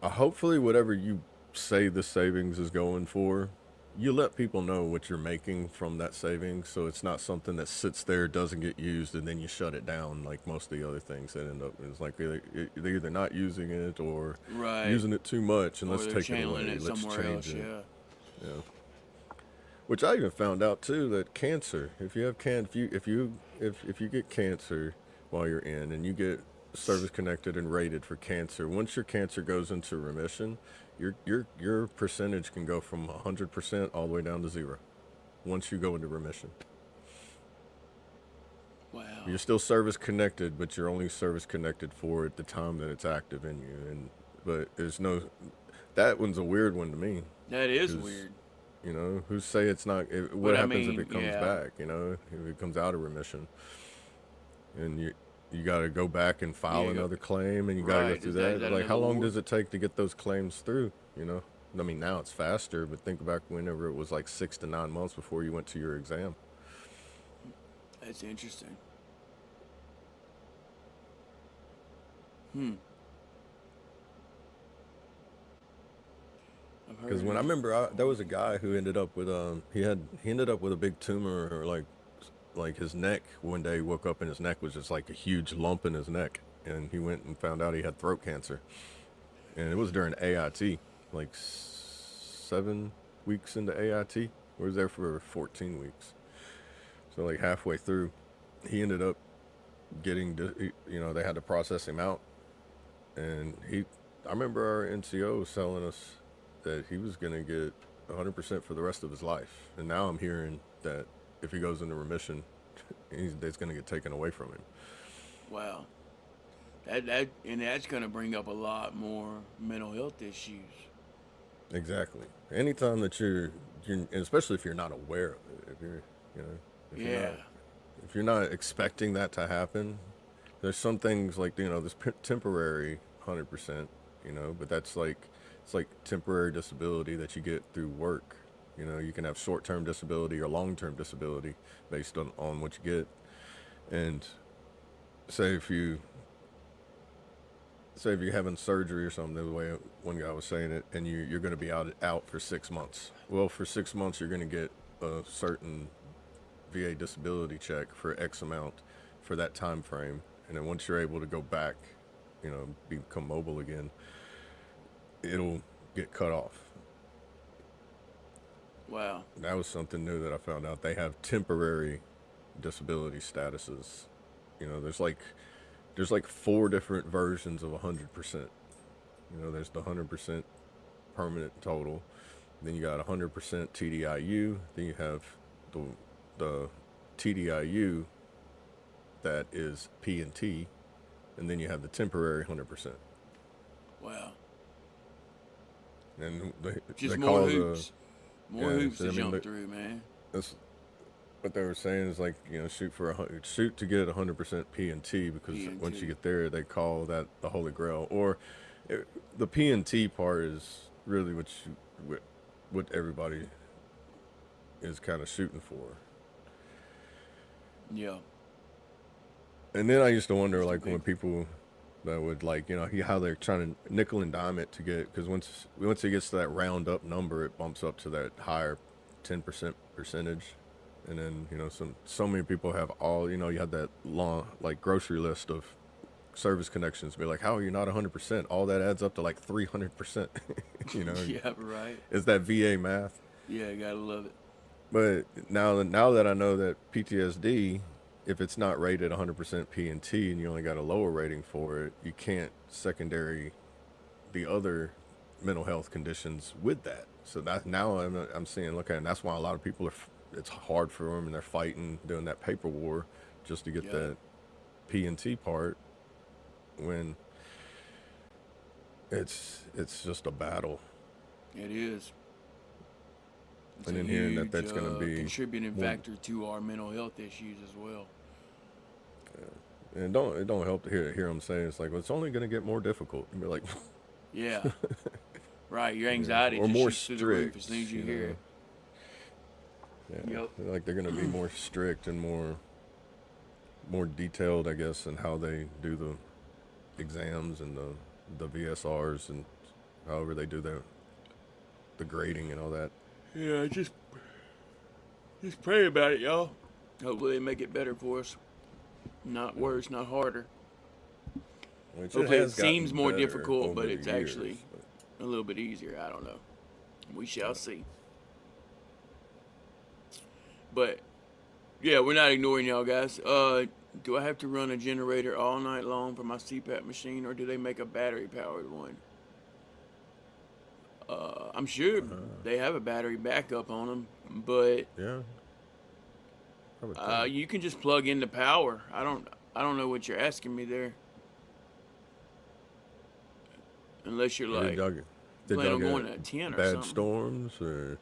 hopefully whatever you say the savings is going for, you let people know what you're making from that savings. So it's not something that sits there, doesn't get used, and then you shut it down like most of the other things that end up. It's like they're either not using it or using it too much, and let's take it away. Let's change it. Yeah. Which I even found out too, that cancer, if you get cancer while you're in and you get service connected and rated for cancer, once your cancer goes into remission, your percentage can go from 100% all the way down to 0 once you go into remission. Wow. You're still service connected, but you're only service connected for at the time that it's active in you. But there's that one's a weird one to me. That is weird. You know, who say it's not? What happens if it comes back? You know, if it comes out of remission, and you got to go back and file another claim, and you got to go through that. Like, how long does it take to get those claims through? You know, I mean, now it's faster, but think back whenever it was like 6 to 9 months before you went to your exam. That's interesting. Because when I remember, there was a guy who ended up with he ended up with a big tumor, or like his neck. One day he woke up and his neck was just like a huge lump in his neck, and he went and found out he had throat cancer, and it was during AIT, like 7 weeks into AIT. We were there for 14 weeks, so like halfway through, he ended up getting, you know, they had to process him out, and I remember our NCO was telling us that he was going to get 100% for the rest of his life. And now I'm hearing that if he goes into remission, it's going to get taken away from him. Wow. And that's gonna bring up a lot more mental health issues. Exactly. Anytime that you're especially if you're not aware of it, if you're, you know, if you're Yeah. not if you're not expecting that to happen, there's some things like, this temporary 100%, but that's like it's like temporary disability that you get through work. You can have short-term disability or long-term disability based on what you get. And say if you say if you're having surgery or something, the way one guy was saying it, and you're going to be out for 6 months. Well, for 6 months, you're going to get a certain VA disability check for X amount for that time frame, and then once you're able to go back, become mobile again, it'll get cut off. Wow. That was something new that I found out. They have temporary disability statuses. There's like 4 different versions of 100%. There's the 100% permanent total. Then you got 100% TDIU. Then you have the TDIU that is P&T, and then you have the temporary 100%. Wow. And Just they more call hoops. More hoops so, to jump through, man. That's what they were saying is like, shoot to get 100% P&T, because P&T. once you get there, they call that the Holy Grail. Or the P&T part is really what everybody is kind of shooting for. Yeah. And then I used to wonder, like, when people that would, like, how they're trying to nickel and dime it to get, because once it gets to that round up number, it bumps up to that higher 10% percentage. And then, so many people have all, you had that long, like, grocery list of service connections. Be like, how are you not 100%? All that adds up to like 300%. Yeah, right. It's that VA math. Yeah, you gotta love it. But now that I know that PTSD, if it's not rated 100% P&T and you only got a lower rating for it, you can't secondary the other mental health conditions with that. So that now I'm seeing, and that's why a lot of people it's hard for them, and they're fighting, doing that paper war just to get that P&T part, when it's just a battle. It is. It's and a then huge, hearing that that's going to be contributing factor to our mental health issues as well. And it don't help to hear them say it's like, well, it's only going to get more difficult. And be like, yeah, right. Your anxiety or just more shoots through the roof strict, as soon as you hear it. Yeah, Yep. like they're going to be more strict and more detailed, I guess, in how they do the exams and the VSRs and however they do the grading and all that. Yeah, just pray about it, y'all. Hopefully they make it better for us. Not worse, not harder. Hopefully it seems more difficult, but it's actually a little bit easier. I don't know. We shall see. But, yeah, we're not ignoring y'all, guys. Do I have to run a generator all night long for my CPAP machine, or do they make a battery-powered one? I'm sure they have a battery backup on them, but you can just plug in the power. I don't know what you're asking me there. Unless you're like planning on going to 10 or something. Bad storms or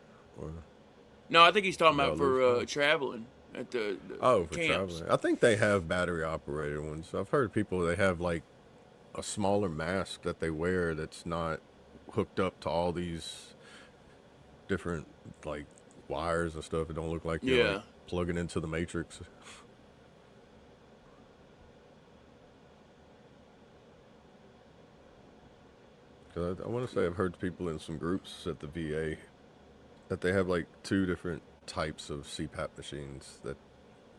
no, I think he's talking about for traveling at the for camps. Traveling. I think they have battery operated ones. I've heard people, they have like a smaller mask that they wear that's not hooked up to all these different like wires and stuff. It don't look like you're like plugging into the Matrix. Cause I want to say I've heard people in some groups at the VA that they have like 2 different types of CPAP machines that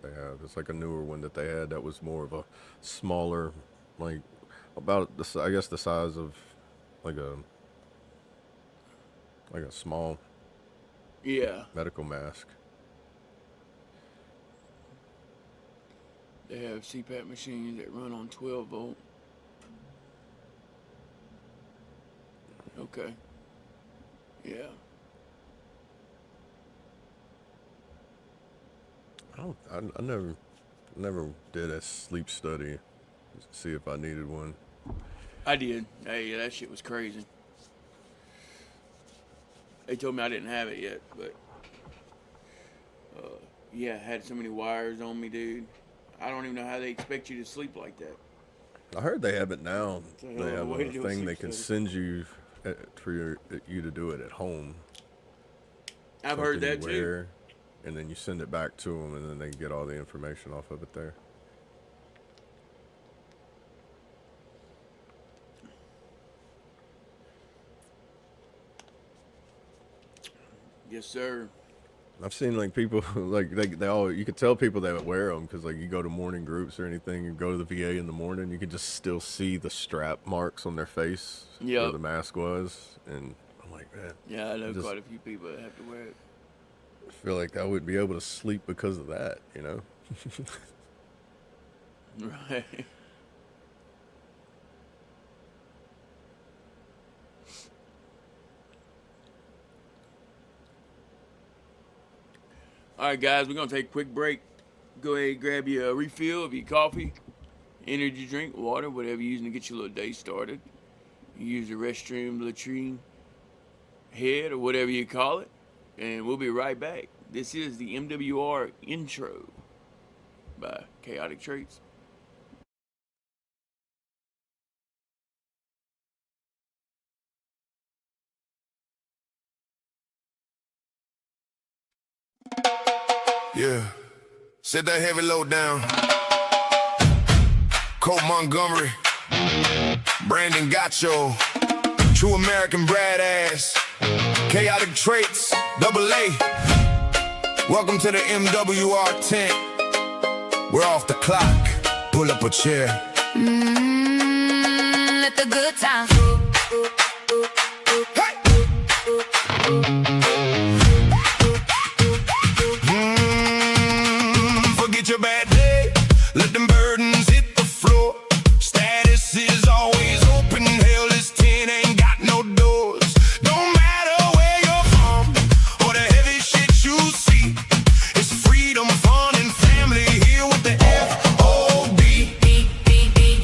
they have. It's like a newer one that they had that was more of a smaller, like about I guess the size of like a small medical mask. They have CPAP machines that run on 12 volt. Okay. Yeah. I never did a sleep study. see if I needed one. I did. Hey, that shit was crazy. They told me I didn't have it yet, but yeah, I had so many wires on me, dude. I don't even know how they expect you to sleep like that. I heard they have it now. It's They have way a to do a thing they 6 can footer. send you for you to do it at home. I've heard Something that you too. wear, and then you send it back to them, and then they get all the information off of it there. Yes, sir. I've seen like people like they all you could tell people that wear them because like you go to morning groups or anything, you go to the VA in the morning, you can just still see the strap marks on their face where Yep. the mask was, and I'm like, man, Yeah, I know Just- quite a few people that have to wear it. I feel like I would be able to sleep because of that, you know? Right. All right, guys, we're going to take a quick break. Go ahead and grab you a refill of your coffee, energy drink, water, whatever you're using to get your little day started. You use the restroom, latrine, head, or whatever you call it. And we'll be right back. This is the MWR intro by Chaotic Traits. Yeah. Set that heavy load down. Colt Montgomery. Brandon Gacho. True American badass. Chaotic Traits. AA. Welcome to the MWR tent. We're off the clock. Pull up a chair. Let the good times. Hey! Forget your bad day. Let them burdens hit the floor. Status is always open. Hell is 10, ain't got no doors. Don't matter where you're from or the heavy shit you see. It's freedom, fun, and family here with the F.O.B.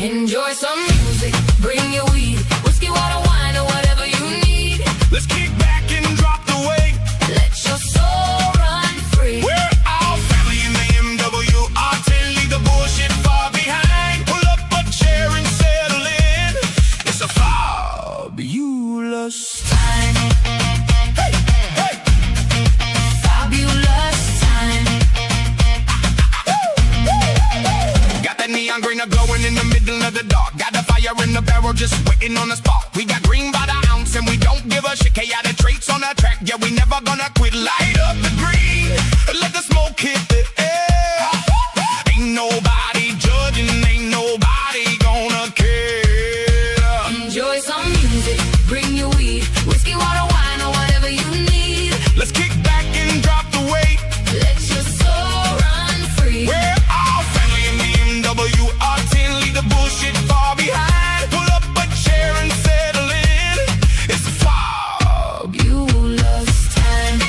Enjoy some music, bring your weed, whiskey, water, wine, or whatever you need. Let's kick back and drop the weight. Let your soul run free. We're all family in the MWR10. Leave the bullshit far behind. Pull up a chair and settle in. It's a fabulous time. Hey, hey. Fabulous time. Got that neon green glowing in the middle of the dark. Got the fire in the barrel just waiting on the spark. We got green by the ounce and we don't give a shit. Chaotic traits on the track, yeah, we never gonna quit. Light up the green, let the smoke hit the air. Ain't nobody judging, ain't nobody gonna care. Enjoy some music, bring your weed, whiskey, water, wine, or whatever you need. Let's kick back and drop the weight. Let your soul run free. We're all family in the MWR10. Leave the bullshit far behind. Pull up a chair and settle in. It's a Fabulous time.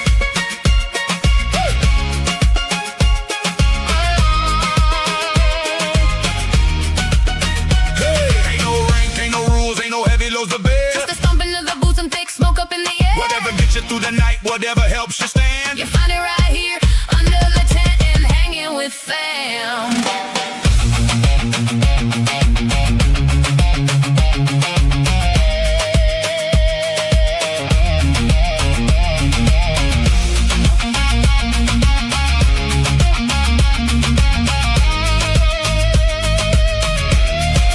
hey, ain't no rank, ain't no rules, ain't no heavy loads of bed. Just the stomping of the boots and thick smoke up in the air. Whatever gets you through the night, whatever helps you stand. You find it right here under the tent and hanging with fam.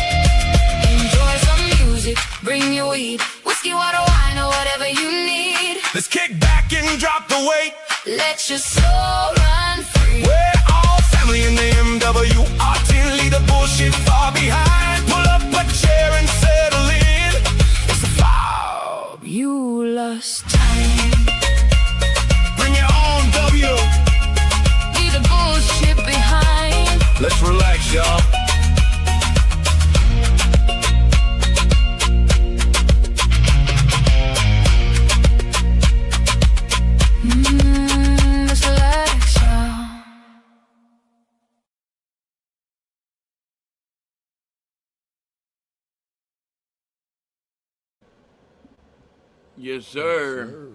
Enjoy some music, bring your weed, whiskey, water, wine, or whatever you need. Let's kick back and drop the weight. Let your soul run free. We're all family in the MWR10. Leave the bullshit far behind. Pull up a chair and settle in. It's a Fabulous time. bring your own W. Leave the bullshit behind. Let's relax, y'all. Yes, sir.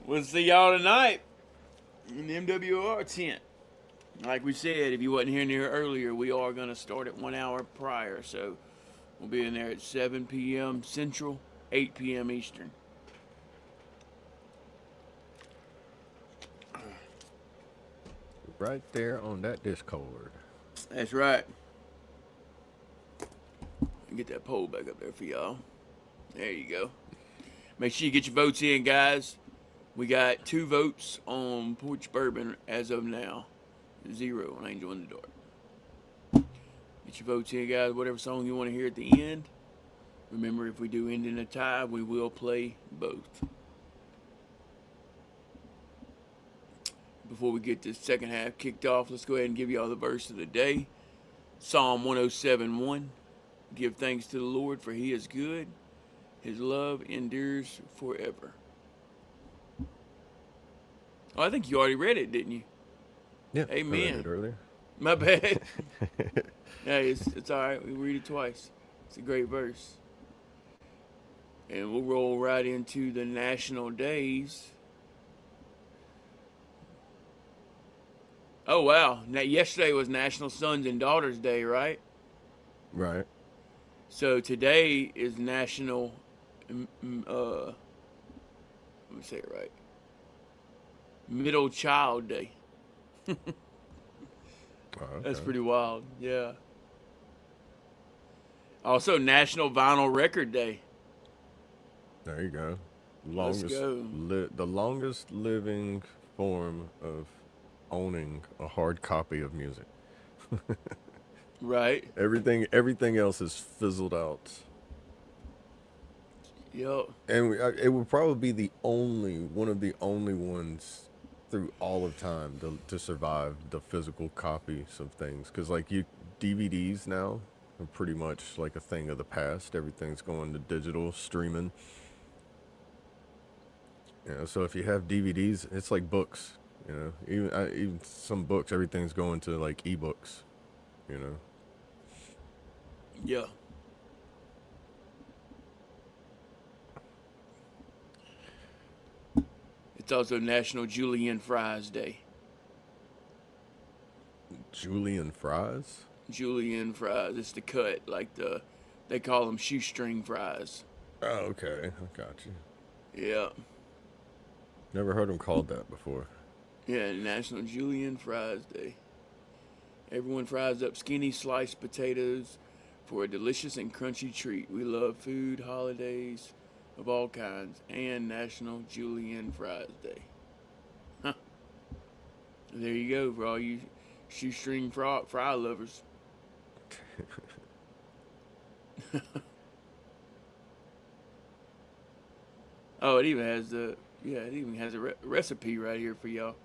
We'll see y'all tonight in the MWR tent. Like we said, if you wasn't here near earlier, we are going to start at 1 hour prior. So we'll be in there at 7 p.m. Central, 8 p.m. Eastern. Right there on that Discord. That's right. Get that poll back up there for y'all. There you go. Make sure you get your votes in, guys. We got 2 votes on Porch Bourbon as of now. 0 on Angel in the Dark. Get your votes in, guys. Whatever song you want to hear at the end. Remember, if we do end in a tie, we will play both. Before we get this second half kicked off, let's go ahead and give y'all the verse of the day. Psalm 107:1. Give thanks to the Lord, for he is good. His love endures forever. Oh, I think you already read it, didn't you? Yeah. Amen. I read it earlier. My bad. Yeah, it's all right. We read it twice. It's a great verse. And we'll roll right into the national days. Oh, wow. Now, yesterday was National Sons and Daughters Day, right? Right. So today is National, let me say it right, Middle Child Day. Oh, okay. That's pretty wild, yeah. Also, National Vinyl Record Day. There you go. Let's go. The longest living form of owning a hard copy of music. Right. Everything else is fizzled out. Yup. And it would probably be one of the only ones through all of time to survive the physical copies of things. Because like DVDs now are pretty much like a thing of the past. Everything's going to digital streaming. You know, so if you have DVDs, it's like books. You know, even some books, everything's going to like ebooks. You know. Yeah. It's also National Julienne Fries Day. Julienne fries? Julienne fries. It's the cut, like they call them shoestring fries. Oh, okay. I got you. Yeah. Never heard them called that before. Yeah, National Julienne Fries Day. Everyone fries up skinny sliced potatoes for a delicious and crunchy treat. We love food, holidays of all kinds, and National Julienne Fries Day. Huh. There you go for all you shoestring fry lovers. Oh, it even has a recipe right here for y'all.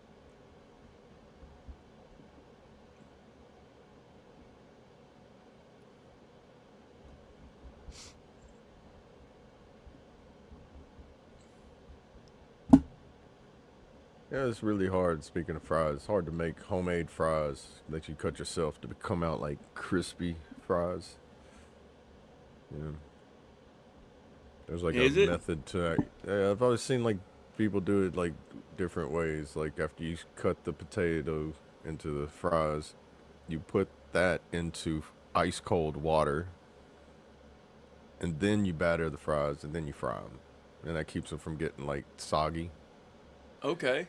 Yeah, it's really hard. Speaking of fries, it's hard to make homemade fries that you cut yourself to come out like crispy fries. Yeah. There's like Is a it? method to that. Yeah, I've always seen like people do it like different ways. Like after you cut the potato into the fries, you put that into ice cold water, and then you batter the fries, and then you fry them, and that keeps them from getting like soggy. Okay.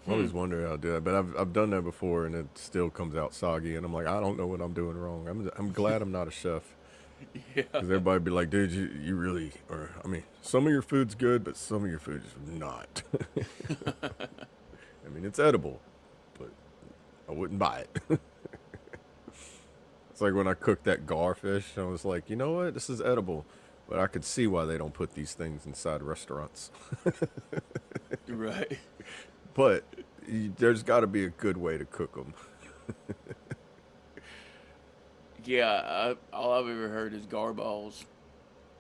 I always wonder how to do that, but I've done that before, and it still comes out soggy, and I'm like, I don't know what I'm doing wrong. I'm glad I'm not a chef. Yeah. Because everybody be like, dude, you really, or I mean, some of your food's good, but some of your food is not. I mean, it's edible, but I wouldn't buy it. It's like when I cooked that garfish, I was like, you know what, this is edible, but I could see why they don't put these things inside restaurants. Right. But there's got to be a good way to cook them. Yeah, all I've ever heard is garballs.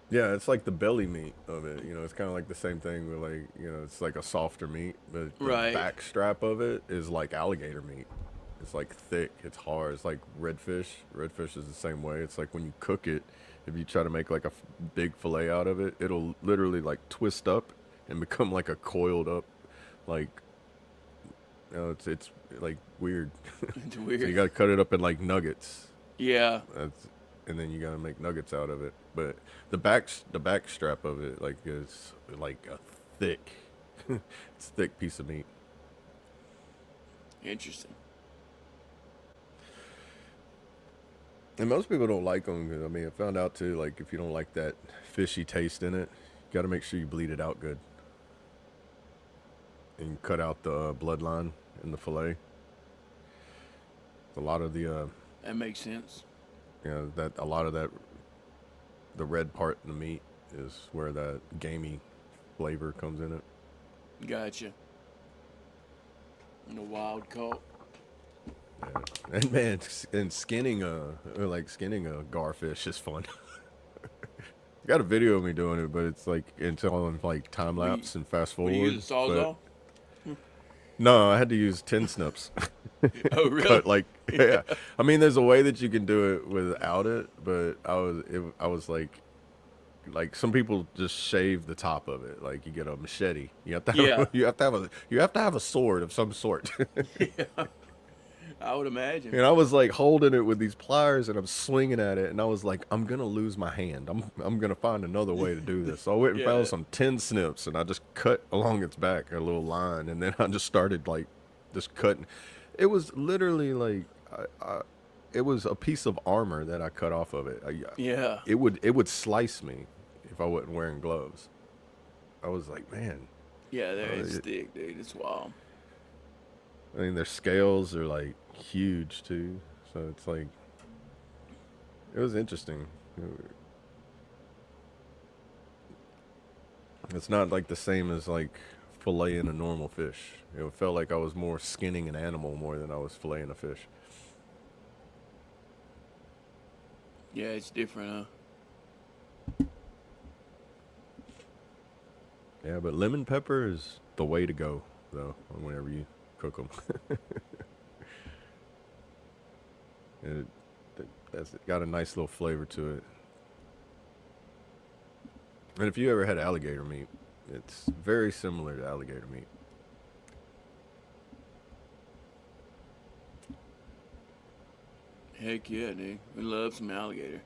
Yeah, it's like the belly meat of it. You know, it's kind of like the same thing with like, you know, it's like a softer meat, but the Right. back strap of it is like alligator meat. It's like thick. It's hard. It's like redfish. Redfish is the same way. It's like when you cook it, if you try to make like a big fillet out of it, it'll literally like twist up and become like a coiled up, like, it's like weird. It's So weird. you got to cut it up in like nuggets. Yeah. And then you got to make nuggets out of it. But the back strap of it like is like a thick, it's a thick piece of meat. Interesting. And most people don't like them. I mean, I found out too, like if you don't like that fishy taste in it, you got to make sure you bleed it out good. And cut out the bloodline in the fillet. A lot of the, That makes sense. a lot of that, the red part in the meat is where that gamey flavor comes in it. Gotcha. And a wild caught. Yeah. And man, and skinning a garfish is fun. Got a video of me doing it, but it's like it's on like time lapse and fast forward. Will you use a sawzall? No, I had to use 10 snips. Oh, really? Cut like, yeah. I mean, there's a way that you can do it without it, but I was like some people just shave the top of it. Like you get a machete. You have to have, you have to have a sword of some sort. Yeah. I would imagine. And I was like holding it with these pliers and I'm swinging at it, and I was like, I'm gonna lose my hand. I'm gonna find another way to do this. So I went and found some 10 snips and I just cut along its back a little line, and then I just started like just cutting. It was literally like it was a piece of armor that I cut off of it. Yeah. It would slice me if I wasn't wearing gloves. I was like, man. Yeah, it's thick, dude. It's wild. I mean, their scales are like huge too, so it's like it was interesting. It's not like the same as like filleting a normal fish. It felt like I was more skinning an animal more than I was filleting a fish. Yeah, it's different, huh? Yeah, but lemon pepper is the way to go, though, whenever you cook them. That's got a nice little flavor to it. And if you ever had alligator meat, it's very similar to alligator meat. Heck yeah, dude. We love some alligator.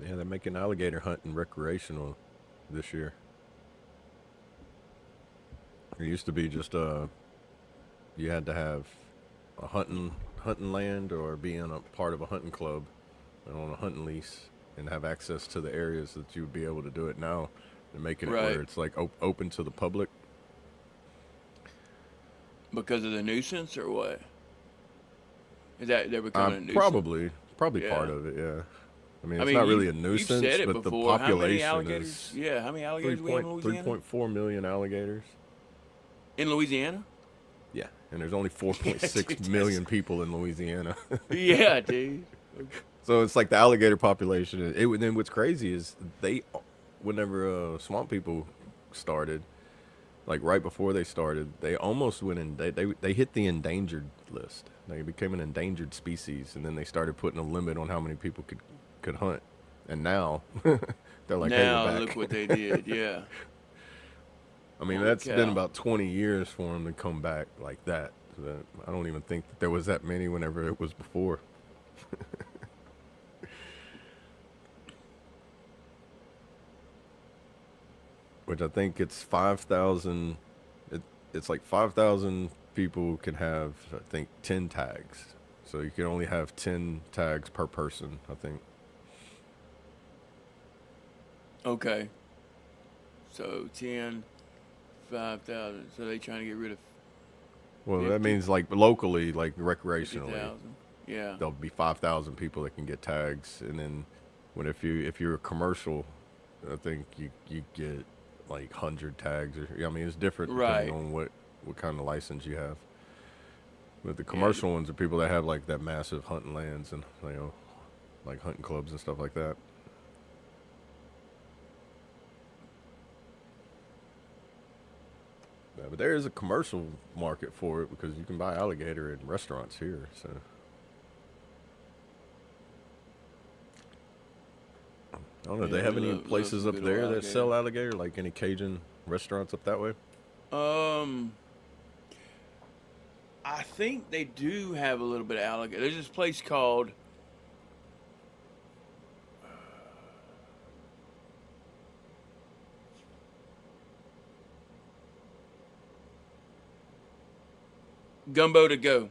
Yeah, they're making alligator hunting recreational this year. It used to be just you had to have a hunting land or be in a part of a hunting club and on a hunting lease and have access to the areas that you would be able to do it. Now they're making it where it's like open to the public. Because of the nuisance or what? Is that they're becoming a nuisance? Probably Yeah. part of it, yeah. I mean, I it's mean, not really a you've nuisance, said it but the before. How many population alligators? is Yeah, how many alligators we have in Louisiana? 3.4 million alligators. In Louisiana? Yeah, and there's only 4.6 million people in Louisiana. Yeah, dude. So it's like the alligator population. Then what's crazy is whenever swamp people started, like right before they started, they almost went in. They hit the endangered list. They became an endangered species, and then they started putting a limit on how many people could hunt. And now they're like, hey, Now we're back. look what they did. Yeah. I mean, Holy that's cow. been about 20 years for them to come back like that. So I don't even think that there was that many whenever it was before. Which I think it's 5,000. It's like 5,000 people can have, I think, 10 tags. So you can only have 10 tags per person, I think. Okay. So 10, 5,000. So they trying to get rid of Well, 50. that means like locally, like recreationally. 50,000. Yeah. There'll be 5,000 people that can get tags, and then if you're a commercial, I think you get like 100 tags, or I mean it's different depending on what kind of license you have. But the commercial ones are people that have like that massive hunting lands and like hunting clubs and stuff like that. Yeah, but there is a commercial market for it because you can buy alligator in restaurants here. So I don't know. Yeah, Do they have we any love places some up good there old that sell alligator, like any Cajun restaurants up that way? I think they do have a little bit of alligator. There's this place called Gumbo to Go.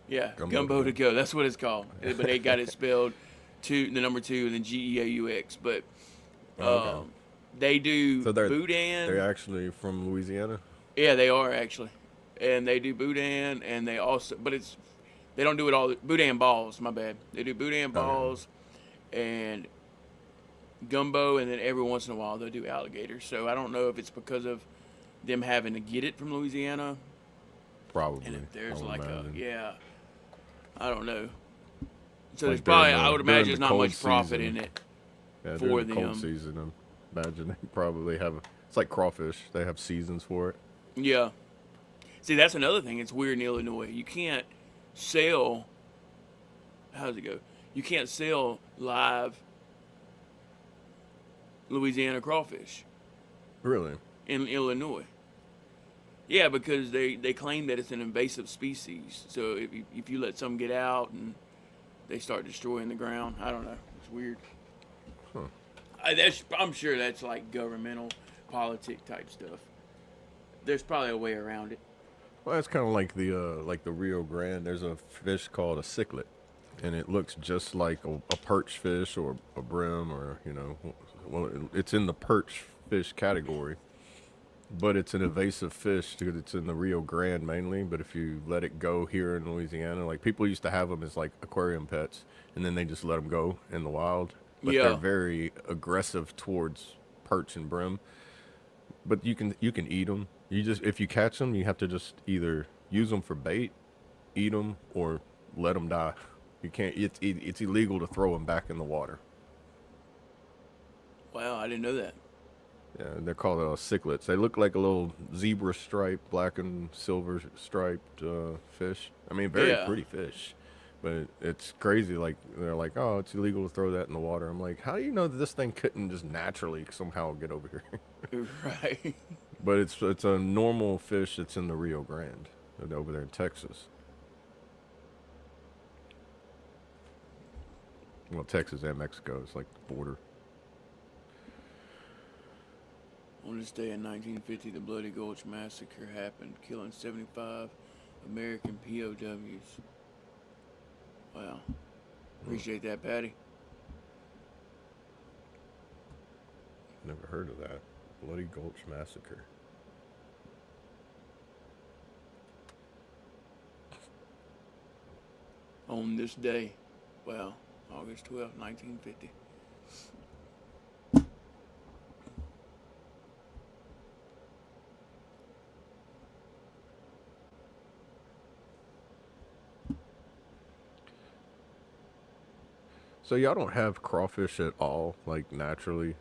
Yeah, Gumbo to Go. That's what it's called. But they got it spelled the number 2 and then Geaux. But Okay. they do So they're boudin. actually from Louisiana. Yeah, they are actually, and they do boudin, and they also, but they don't do it all. Boudin balls, my bad. They do boudin balls, and gumbo, and then every once in a while they'll do alligator. So I don't know if it's because of them having to get it from Louisiana, Probably. and if there's I would like imagine. I don't know. So Like there's probably, during I would during imagine, the there's not cold much profit season. in it Yeah, for during the them. cold season, I imagine they probably have. It's like crawfish. They have seasons for it. Yeah. See, that's another thing. It's weird in Illinois. You can't sell. How does it go? You can't sell live Louisiana crawfish Really? in Illinois. Yeah, because they claim that it's an invasive species. So if you let some get out and they start destroying the ground, I don't know. It's weird. Huh. I'm sure that's like governmental politic type stuff. There's probably a way around it. Well, it's kind of like the Rio Grande. There's a fish called a cichlid, and it looks just like a perch fish or a brim, or well, it's in the perch fish category, but it's an invasive fish because it's in the Rio Grande mainly. But if you let it go here in Louisiana, like people used to have them as like aquarium pets, and then they just let them go in the wild. But they're Yeah. very aggressive towards perch and brim. But you can eat them. If you catch them, you have to just either use them for bait, eat them, or let them die. You can't. It's illegal to throw them back in the water. Wow, I didn't know that. Yeah, they're called cichlids. They look like a little zebra striped, black and silver striped fish. I mean, very pretty fish. But it's crazy. Like they're like, oh, it's illegal to throw that in the water. I'm like, how do you know that this thing couldn't just naturally somehow get over here? Right. But it's a normal fish that's in the Rio Grande, over there in Texas. Well, Texas and Mexico. It's like the border. On this day in 1950, the Bloody Gulch Massacre happened, killing 75 American POWs. Wow. Appreciate that, Patty. Never heard of that. Bloody Gulch Massacre. On this day, wow, August 12, 1950. So y'all don't have crawfish at all, like naturally,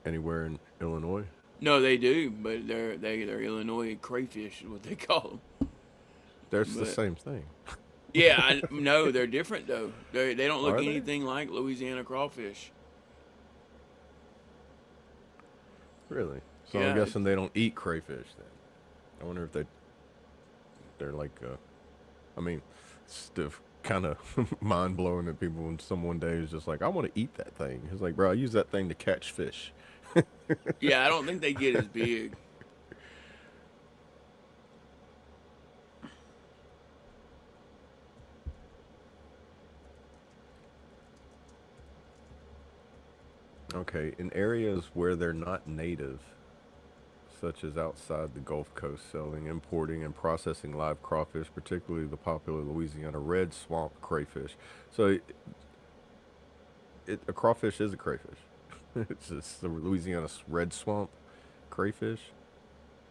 anywhere in Illinois? No, they do, but they're Illinois crayfish is what they call them. There's the But same thing. yeah, no, they're different though. They don't look Are they? anything like Louisiana crawfish. Really? So Yeah. I'm guessing they don't eat crayfish then. I wonder if they're like, I mean, it's kind of mind blowing that people when someone day is just like, I want to eat that thing. It's like, bro, I use that thing to catch fish. Yeah, I don't think they get as big. Okay, in areas where they're not native, such as outside the Gulf Coast, selling, importing, and processing live crawfish, particularly the popular Louisiana red swamp crayfish. So, a crawfish is a crayfish. It's the Louisiana red swamp crayfish.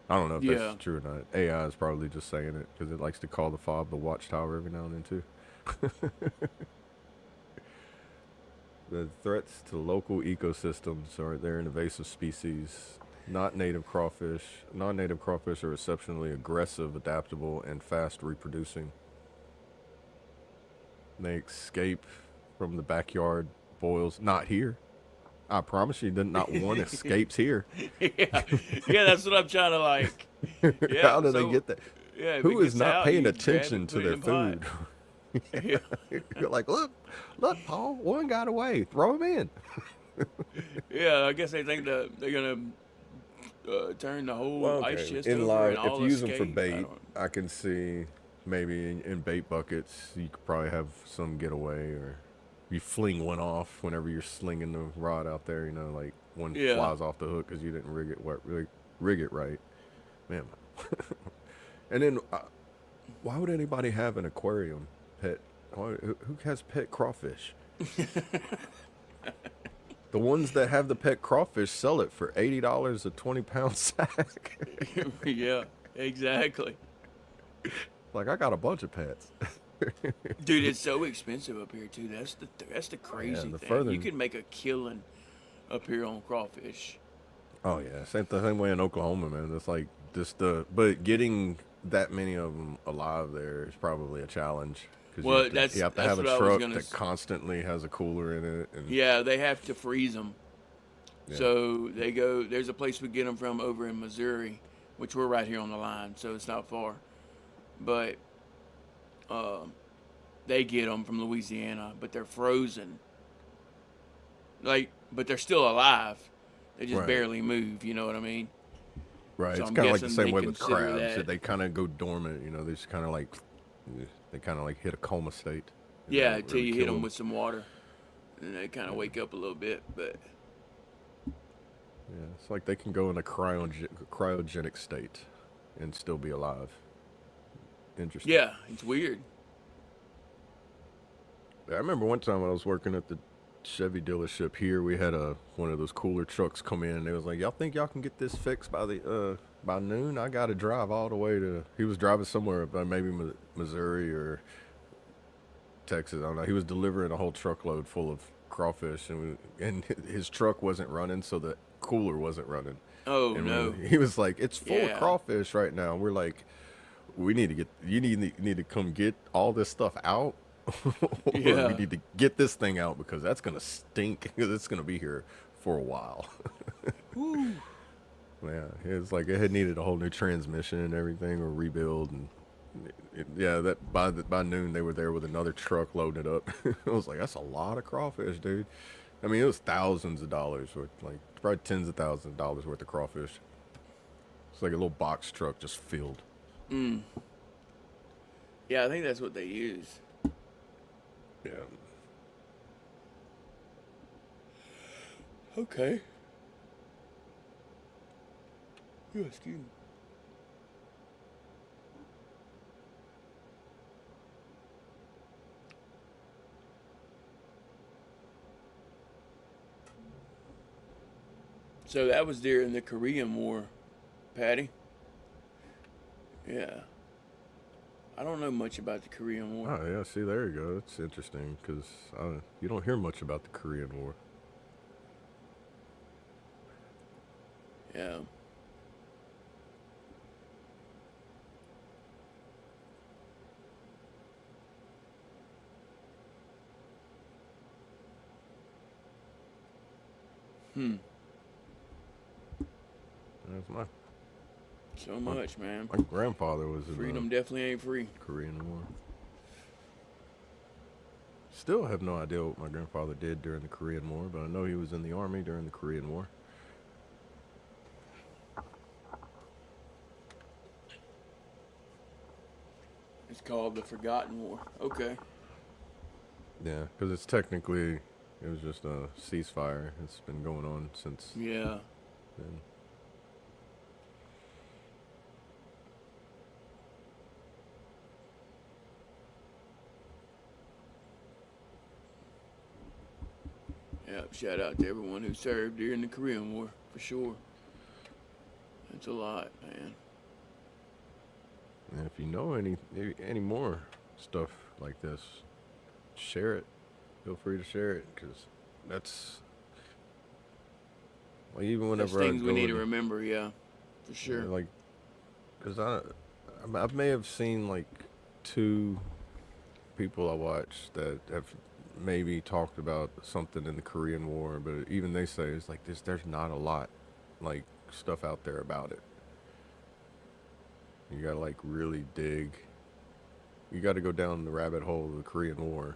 I don't know if Yeah. that's true or not. AI is probably just saying it because it likes to call the F.O.B the watchtower every now and then too. The threats to local ecosystems are they're an invasive species, not native crawfish. Non-native crawfish are exceptionally aggressive, adaptable, and fast reproducing. They escape from the backyard boils. Not here. I promise you, not one escapes here. Yeah, yeah, that's what I'm trying to like. Yeah, How do they so, get that? Yeah, if Who it is gets not out, paying you grab attention it, to put it their in the pot. food? Yeah, You're like, look, Paul, one got away. Throw him in. yeah. I guess they think that they're gonna turn the whole ice chest In over live, and if all you use them for escape. bait, I can see maybe in bait buckets you could probably have some get away, or you fling one off whenever you're slinging the rod out there. You know, like one Yeah. flies off the hook because you didn't rig it right, man. And then, why would anybody have an aquarium pet? Who has pet crawfish? The ones that have the pet crawfish sell it for $80 a 20-pound sack. Yeah, exactly. Like, I got a bunch of pets. Dude, it's so expensive up here too. That's the crazy the thing. further- You can make a killing up here on crawfish. Oh yeah, same way in Oklahoma, man. It's like but getting that many of them alive there is probably a challenge. 'Cause Well, you that's have to have a what I was truck gonna that constantly has a cooler in it. And Yeah, they have to freeze them. Yeah. So they go. There's a place we get them from over in Missouri, which we're right here on the line, so it's not far. But they get them from Louisiana, but they're frozen. But they're still alive. They just Right. barely move. You know what I mean? Right, So it's I'm kind of like the guessing same they way with consider crabs. that- They kind of go dormant. You know, they just kind of like hit a coma state. and Yeah, they until really you kill hit them with some water, and they kind of wake up a little bit. But Yeah, it's like they can go in a cryogenic state and still be alive. Interesting. yeah, it's weird. I remember one time when I was working at the Chevy dealership here, we had one of those cooler trucks come in, and they was like, "Y'all think y'all can get this fixed by noon? I got to drive all the way to." He was driving somewhere, maybe Missouri or Texas. I don't know. He was delivering a whole truckload full of crawfish, and his truck wasn't running, so the cooler wasn't running. Oh And no. he was like, "It's full Yeah. of crawfish right now." We're like, "We need to you need to come get all this stuff out." Or Yeah. we need to get this thing out because that's gonna stink because it's gonna be here for a while. Yeah, it's like it had needed a whole new transmission and everything, or rebuild, and that by noon they were there with another truck loading it up. I was like, that's a lot of crawfish, dude. I mean, it was thousands of dollars worth, like probably tens of thousands of dollars worth of crawfish. It's like a little box truck just filled. Yeah, I think that's what they use. Yeah. Okay. Yeah, excuse me. So that was during the Korean War, Patty. Yeah. I don't know much about the Korean War. Oh yeah, see, there you go. It's interesting because you don't hear much about the Korean War. Yeah. That's my So much, man. my grandfather was in Freedom the definitely ain't free. Korean War. Still have no idea what my grandfather did during the Korean War, but I know he was in the army during the Korean War. It's called the Forgotten War. Okay. Yeah, because it was just a ceasefire. It's been going on since Yeah. then. Yeah. Shout out to everyone who served during the Korean War, for sure. That's a lot, man. And if you know any more stuff like this, share it. Feel free to share it because that's like even That's whenever I things we go need to to, remember. Yeah, for sure. like, because I may have seen like two people I watched that have maybe talked about something in the Korean War, but even they say it's like there's not a lot like stuff out there about it. You gotta like really dig. You gotta go down the rabbit hole of the Korean War,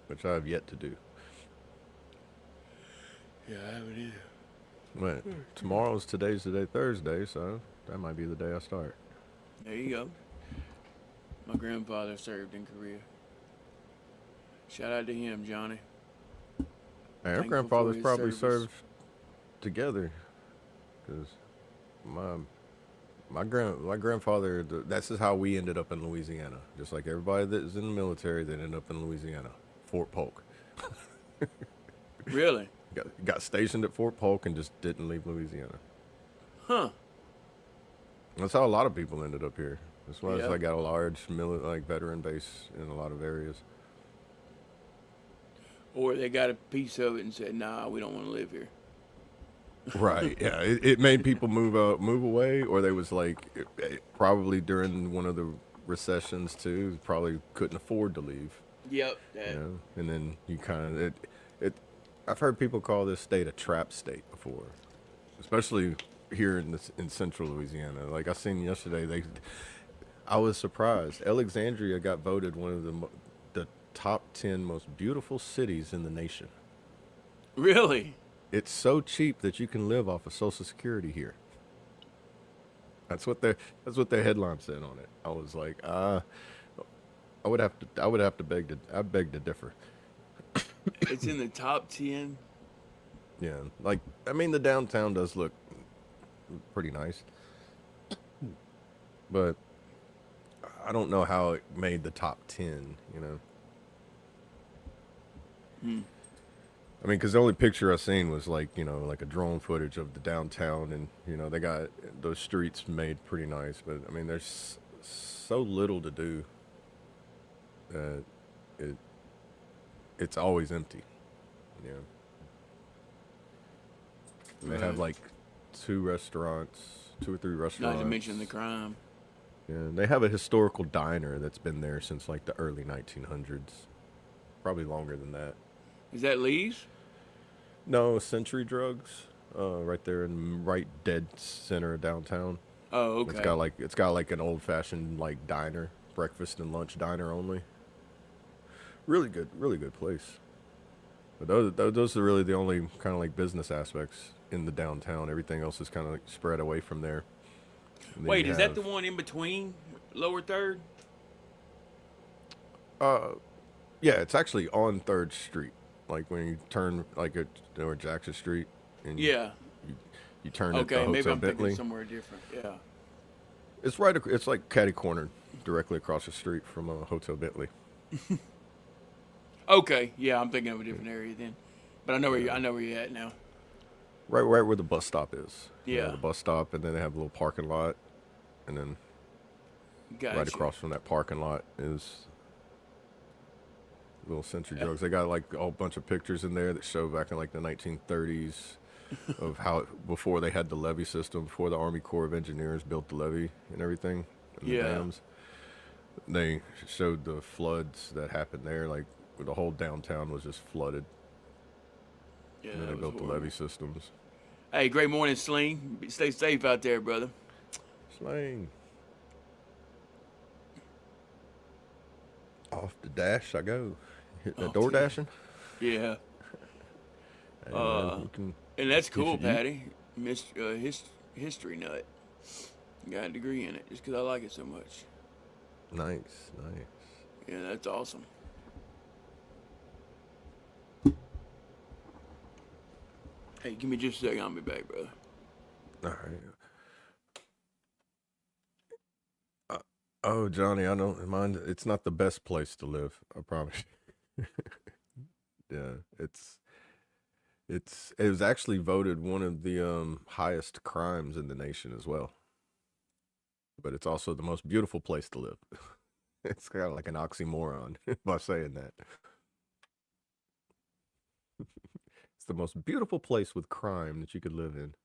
which I have yet to do. Yeah, I haven't either. But today's the day, Thursday, so that might be the day I start. There you go. My grandfather served in Korea. Shout out to him, Johnny. Hey, our Thankful grandfathers for his probably service. served together, because my grandfather. That's just how we ended up in Louisiana. Just like everybody that is in the military, that ended up in Louisiana, Fort Polk. Really? Got stationed at Fort Polk and just didn't leave Louisiana. Huh. That's how a lot of people ended up here. That's why Yeah. I got a large veteran base in a lot of areas. Or they got a piece of it and said, "Nah, we don't want to live here." Right. Yeah. It made people move away, or they was like probably during one of the recessions too. Probably couldn't afford to leave. Yep. You know? And then you kind of it. I've heard people call this state a trap state before, especially here in central Louisiana. Like I seen yesterday, I was surprised. Alexandria got voted one of the top 10 most beautiful cities in the nation. Really? It's so cheap that you can live off of Social Security here. That's what their headline said on it. I was like, I would have to beg to differ. It's in the top 10. Yeah, like I mean, the downtown does look pretty nice, but I don't know how it made the top 10. You know. I mean, because the only picture I seen was like, like a drone footage of the downtown, and they got those streets made pretty nice. But I mean, there's so little to do that it's always empty. Yeah. And they have like two or three restaurants. Not to mention the crime. Yeah, and they have a historical diner that's been there since like the early 1900s, probably longer than that. Is that Lee's? No, Century Drugs, right there right dead center of downtown. Oh, okay. It's got like an old fashioned like diner, breakfast and lunch diner only. Really good place. But those are really the only kind of like business aspects in the downtown. Everything else is kind of like spread away from there. Wait, is that the one in between Lower Third? Yeah, it's actually on 3rd Street. Like when you turn like at Jackson Street, and Yeah. you turn at the Okay, Hotel maybe I'm Bentley. thinking somewhere different. Yeah. It's right. It's like catty cornered, directly across the street from Hotel Bentley. Okay, yeah, I'm thinking of a different area then. But I know where you're at now. Right where the bus stop is. Yeah. The bus stop, and then they have a little parking lot, and then Gotcha. right across from that parking lot is little Century Drugs. They got like a whole bunch of pictures in there that show back in like the 1930s of how before they had the levee system, before the Army Corps of Engineers built the levee and everything, and the dams. They showed the floods that happened there, like the whole downtown was just flooded. Yeah, And then they built the levee systems. Hey, great morning, Sling. Stay safe out there, brother. Slang. Off the dash I go. Hit that door dashing. Yeah. Hey, man, you can, And that's cool, you- Patty. History nut. Got a degree in it just because I like it so much. nice. Yeah, that's awesome. Hey, give me just a second. I'll be back, brother. All right. Oh, Johnny, I don't mind. It's not the best place to live. I promise. Yeah, it was actually voted one of the highest crimes in the nation as well. But it's also the most beautiful place to live. It's kind of like an oxymoron by saying that. It's the most beautiful place with crime that you could live in.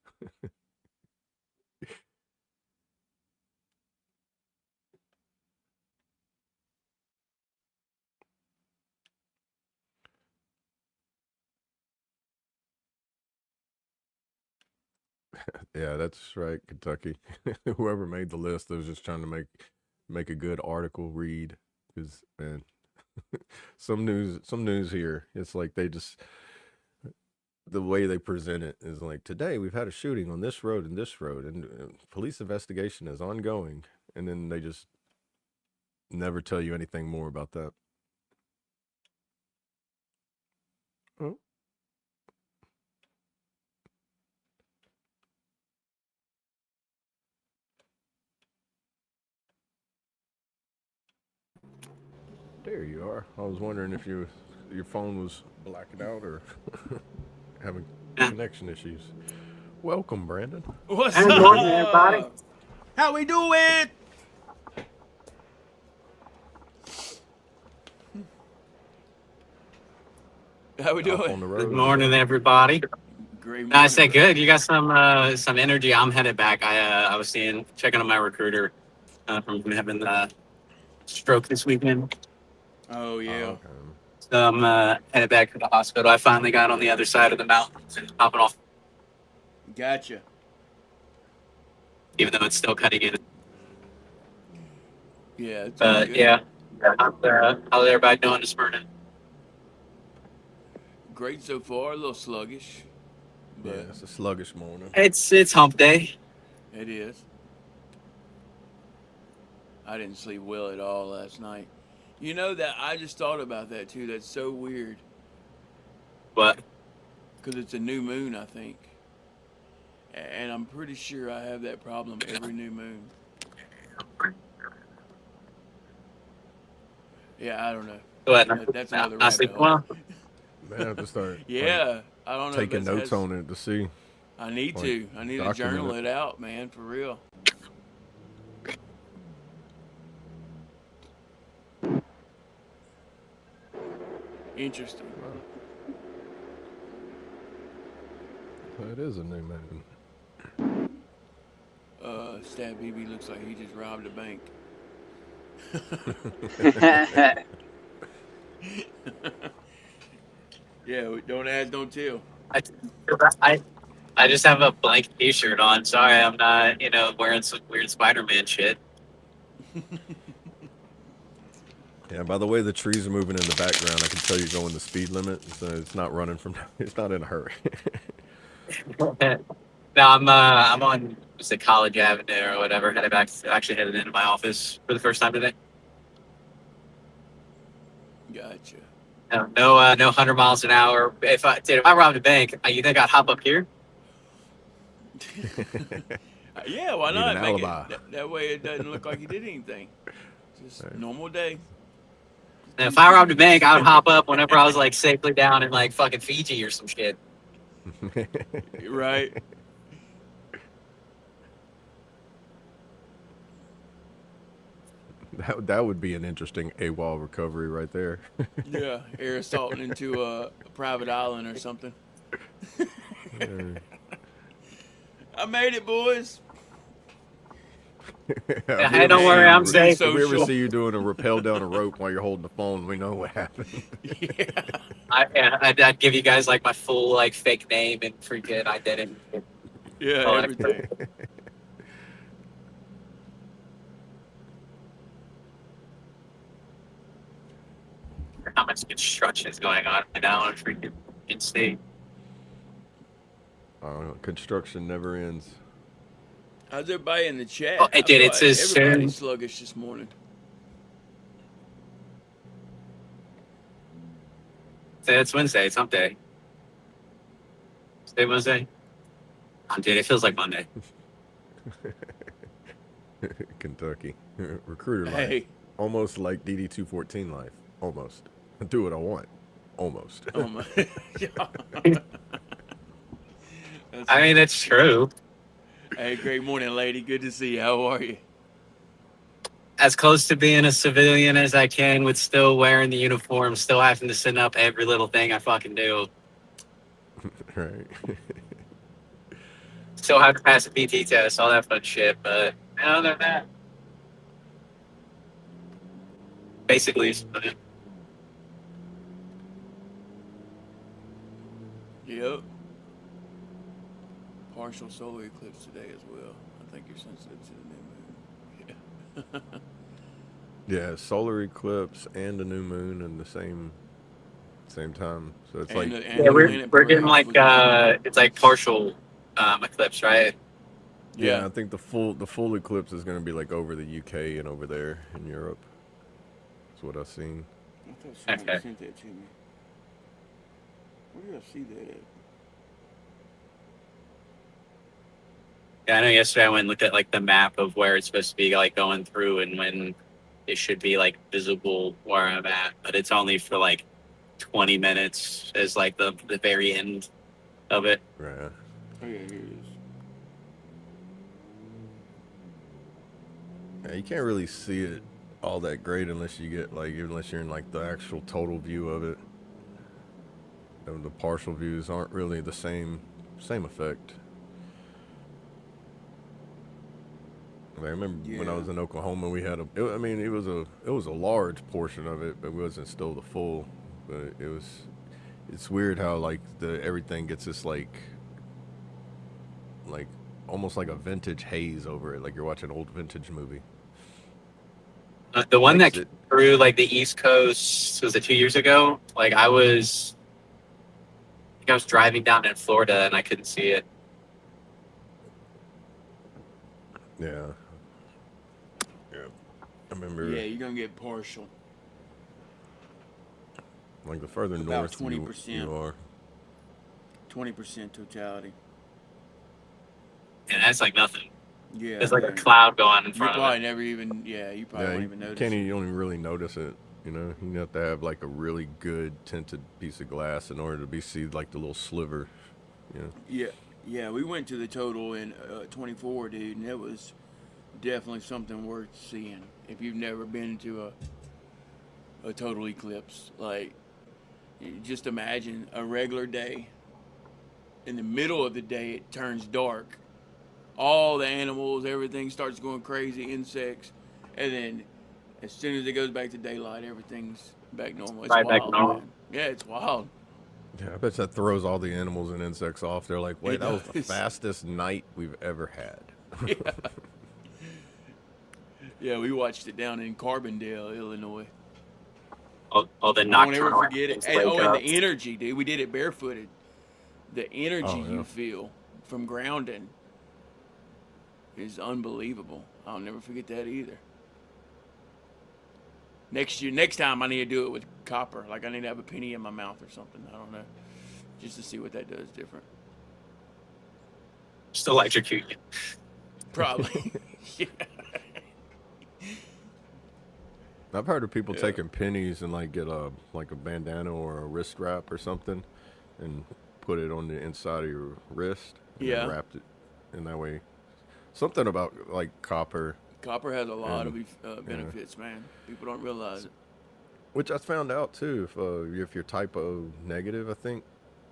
Yeah, that's right, Kentucky. Whoever made the list, they was just trying to make a good article read. Because man, some news here, it's like they just the way they present it is like today we've had a shooting on this road and this road, and police investigation is ongoing, and then they just never tell you anything more about that. Oh. There you are. I was wondering if your phone was blacking out or having connection issues. Welcome, Brandon. What's Good up? morning, everybody. How we doing? How we Off on doing? the road. Good morning, everybody. Great morning. I say good. You got some energy. I'm headed back. I was checking on my recruiter from having the stroke this weekend. Oh yeah. Okay. So I'm headed back to the hospital. I finally got on the other side of the mountains and hopping off, Gotcha. even though it's still cutting in. Yeah. It's all good. Yeah. How's everybody doing this morning? Great so far. A little sluggish, Yeah, but it's a sluggish morning. It's hump day. it is. I didn't sleep well at all last night. You know that I just thought about that too. That's so weird But because it's a new moon, I think, and I'm pretty sure I have that problem every new moon. Yeah, I don't know. That's another I rabbit sleep hole. well. Man, I have to start Yeah, I don't know. if taking that's- notes on it to see. I need like, to. I need to document journal it. it out, man, for real. Interesting. It is a new moon. Stab BB looks like he just robbed a bank. Yeah, don't ask, don't tell. I just have a blank T-shirt on. Sorry, I'm not wearing some weird Spider-Man shit. Yeah, by the way the trees are moving in the background, I can tell you're going the speed limit, so it's not running from. It's not in a hurry. No, I'm on College Avenue or whatever. Actually headed into my office for the first time today. Gotcha. No 100 miles an hour. If I robbed a bank, you think I'd hop up here? Yeah, why Need not? an Make alibi. it that way it doesn't look like you did anything. Just Right. normal day. And if I robbed a bank, I would hop up whenever I was like safely down in like fucking Fiji or some shit. Right. That would be an interesting AWOL recovery right there. Yeah, air assaulting into a private island or something. I made it, boys. Hey, don't worry, I'm safe. If we ever Social. see you doing a rappel down a rope while you're holding the phone, we know what happened. Yeah. I'd give you guys like my full like fake name and freaking identity. Yeah, Oh, everything. How much construction is going on right now in freaking state? Construction never ends. How's everybody in the chat? Oh, it did. I It feel says like everybody's soon. sluggish this morning. It's Wednesday. It's hump day. Today Wednesday. Dude, it feels like Monday. Kentucky. Recruiter life. Hey, Almost like DD214 life. Almost. Do what I want. Almost. oh my. I mean, it's true. Hey, great morning, lady. Good to see you. How are you? As close to being a civilian as I can with still wearing the uniform, still having to send up every little thing I fucking do. Right. Still have to pass a PT test, all that fun shit. But other than that, basically, it's fun. Yep. Partial solar eclipse today as well. I think you're sensitive to the new moon. Yeah. Yeah, solar eclipse and a new moon in the same time. So it's like Yeah, we're getting like it's like partial eclipse, right? yeah, I think the full eclipse is going to be like over the UK and over there in Europe. That's what I've seen. I thought somebody Okay. sent that to me. Where did I see that at? Yeah, I know yesterday I went and looked at like the map of where it's supposed to be like going through and when it should be like visible where I'm at, but it's only for like 20 minutes is like the very end of it. Right. Oh yeah, here it is. Yeah, you can't really see it all that great unless you're in like the actual total view of it. The partial views aren't really the same effect. I remember when I was in Oklahoma, we had it was a large portion of it, but it wasn't still the full. But it's weird how like everything gets this like almost like a vintage haze over it, like you're watching an old vintage movie. The one that came through like the East Coast, was it 2 years ago? Like I was driving down in Florida and I couldn't see it. Yeah. I remember. Yeah, you're gonna get partial. Like the further About north 20%. you are. 20% totality. And that's like nothing. Yeah. There's like a cloud going in You front of probably it. never even. Yeah, you probably won't even notice. You don't even really notice it. You know, you have to have like a really good tinted piece of glass in order to see like the little sliver. You know. Yeah. We went to the total in 24, dude, and it was definitely something worth seeing if you've never been to a total eclipse. Like, just imagine a regular day. In the middle of the day, it turns dark. All the animals, everything starts going crazy, insects, and then as soon as it goes back to daylight, everything's back normal. It's Right wild, back normal. man. Yeah, it's wild. Yeah, I bet that throws all the animals and insects off. They're like, wait, It that was the does. fastest night we've ever had. Yeah. Yeah, we watched it down in Carbondale, Illinois. All the I won't nocturnal. ever forget it. things And, wake and up. the energy, dude. We did it barefooted. The energy yeah. you feel from grounding is unbelievable. I'll never forget that either. Next time I need to do it with copper. Like I need to have a penny in my mouth or something. I don't know. Just to see what that does different. Just electrocute you. Probably. Yeah. I've heard of people taking pennies and like get a bandana or a wrist wrap or something and put it on the inside of your wrist and then wrapped it in that way. Something about like copper. Copper has a lot of benefits, man. People don't realize it. Which I found out too. If you're type O negative, I think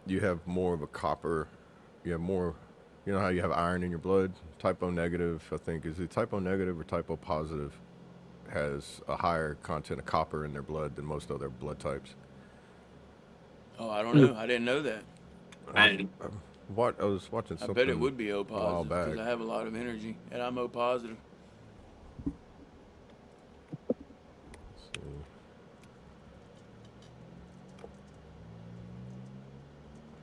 you have more of a copper. You have more. You know how you have iron in your blood. Type O negative, I think, is it type O negative or type O positive, has a higher content of copper in their blood than most other blood types. Oh, I don't know. I didn't know that. And I was watching something. I bet it would be O while positive because back. I have a lot of energy and I'm O positive.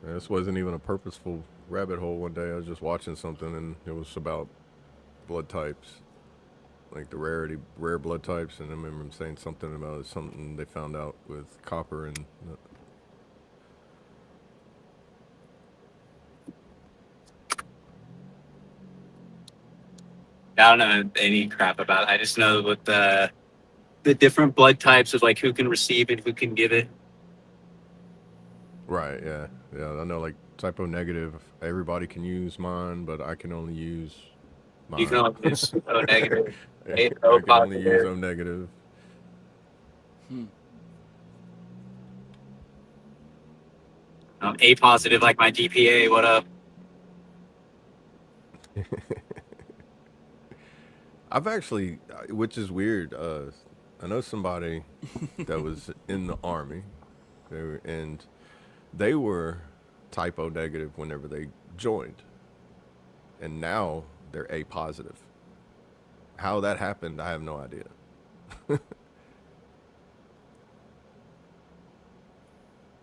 This wasn't even a purposeful rabbit hole. One day I was just watching something and it was about blood types, like the rare blood types, and I remember him saying something about something they found out with copper and. I don't know any crap about it. I just know what the different blood types of like who can receive it, who can give it. Right. Yeah. I know. Like type O negative, everybody can use mine, but I can only use mine. You can only use O negative. I O can only use positive. O negative. A positive, like my GPA. What up? I've actually, which is weird. I know somebody that was in the army, and they were typo negative whenever they joined, and now they're A positive. How that happened, I have no idea.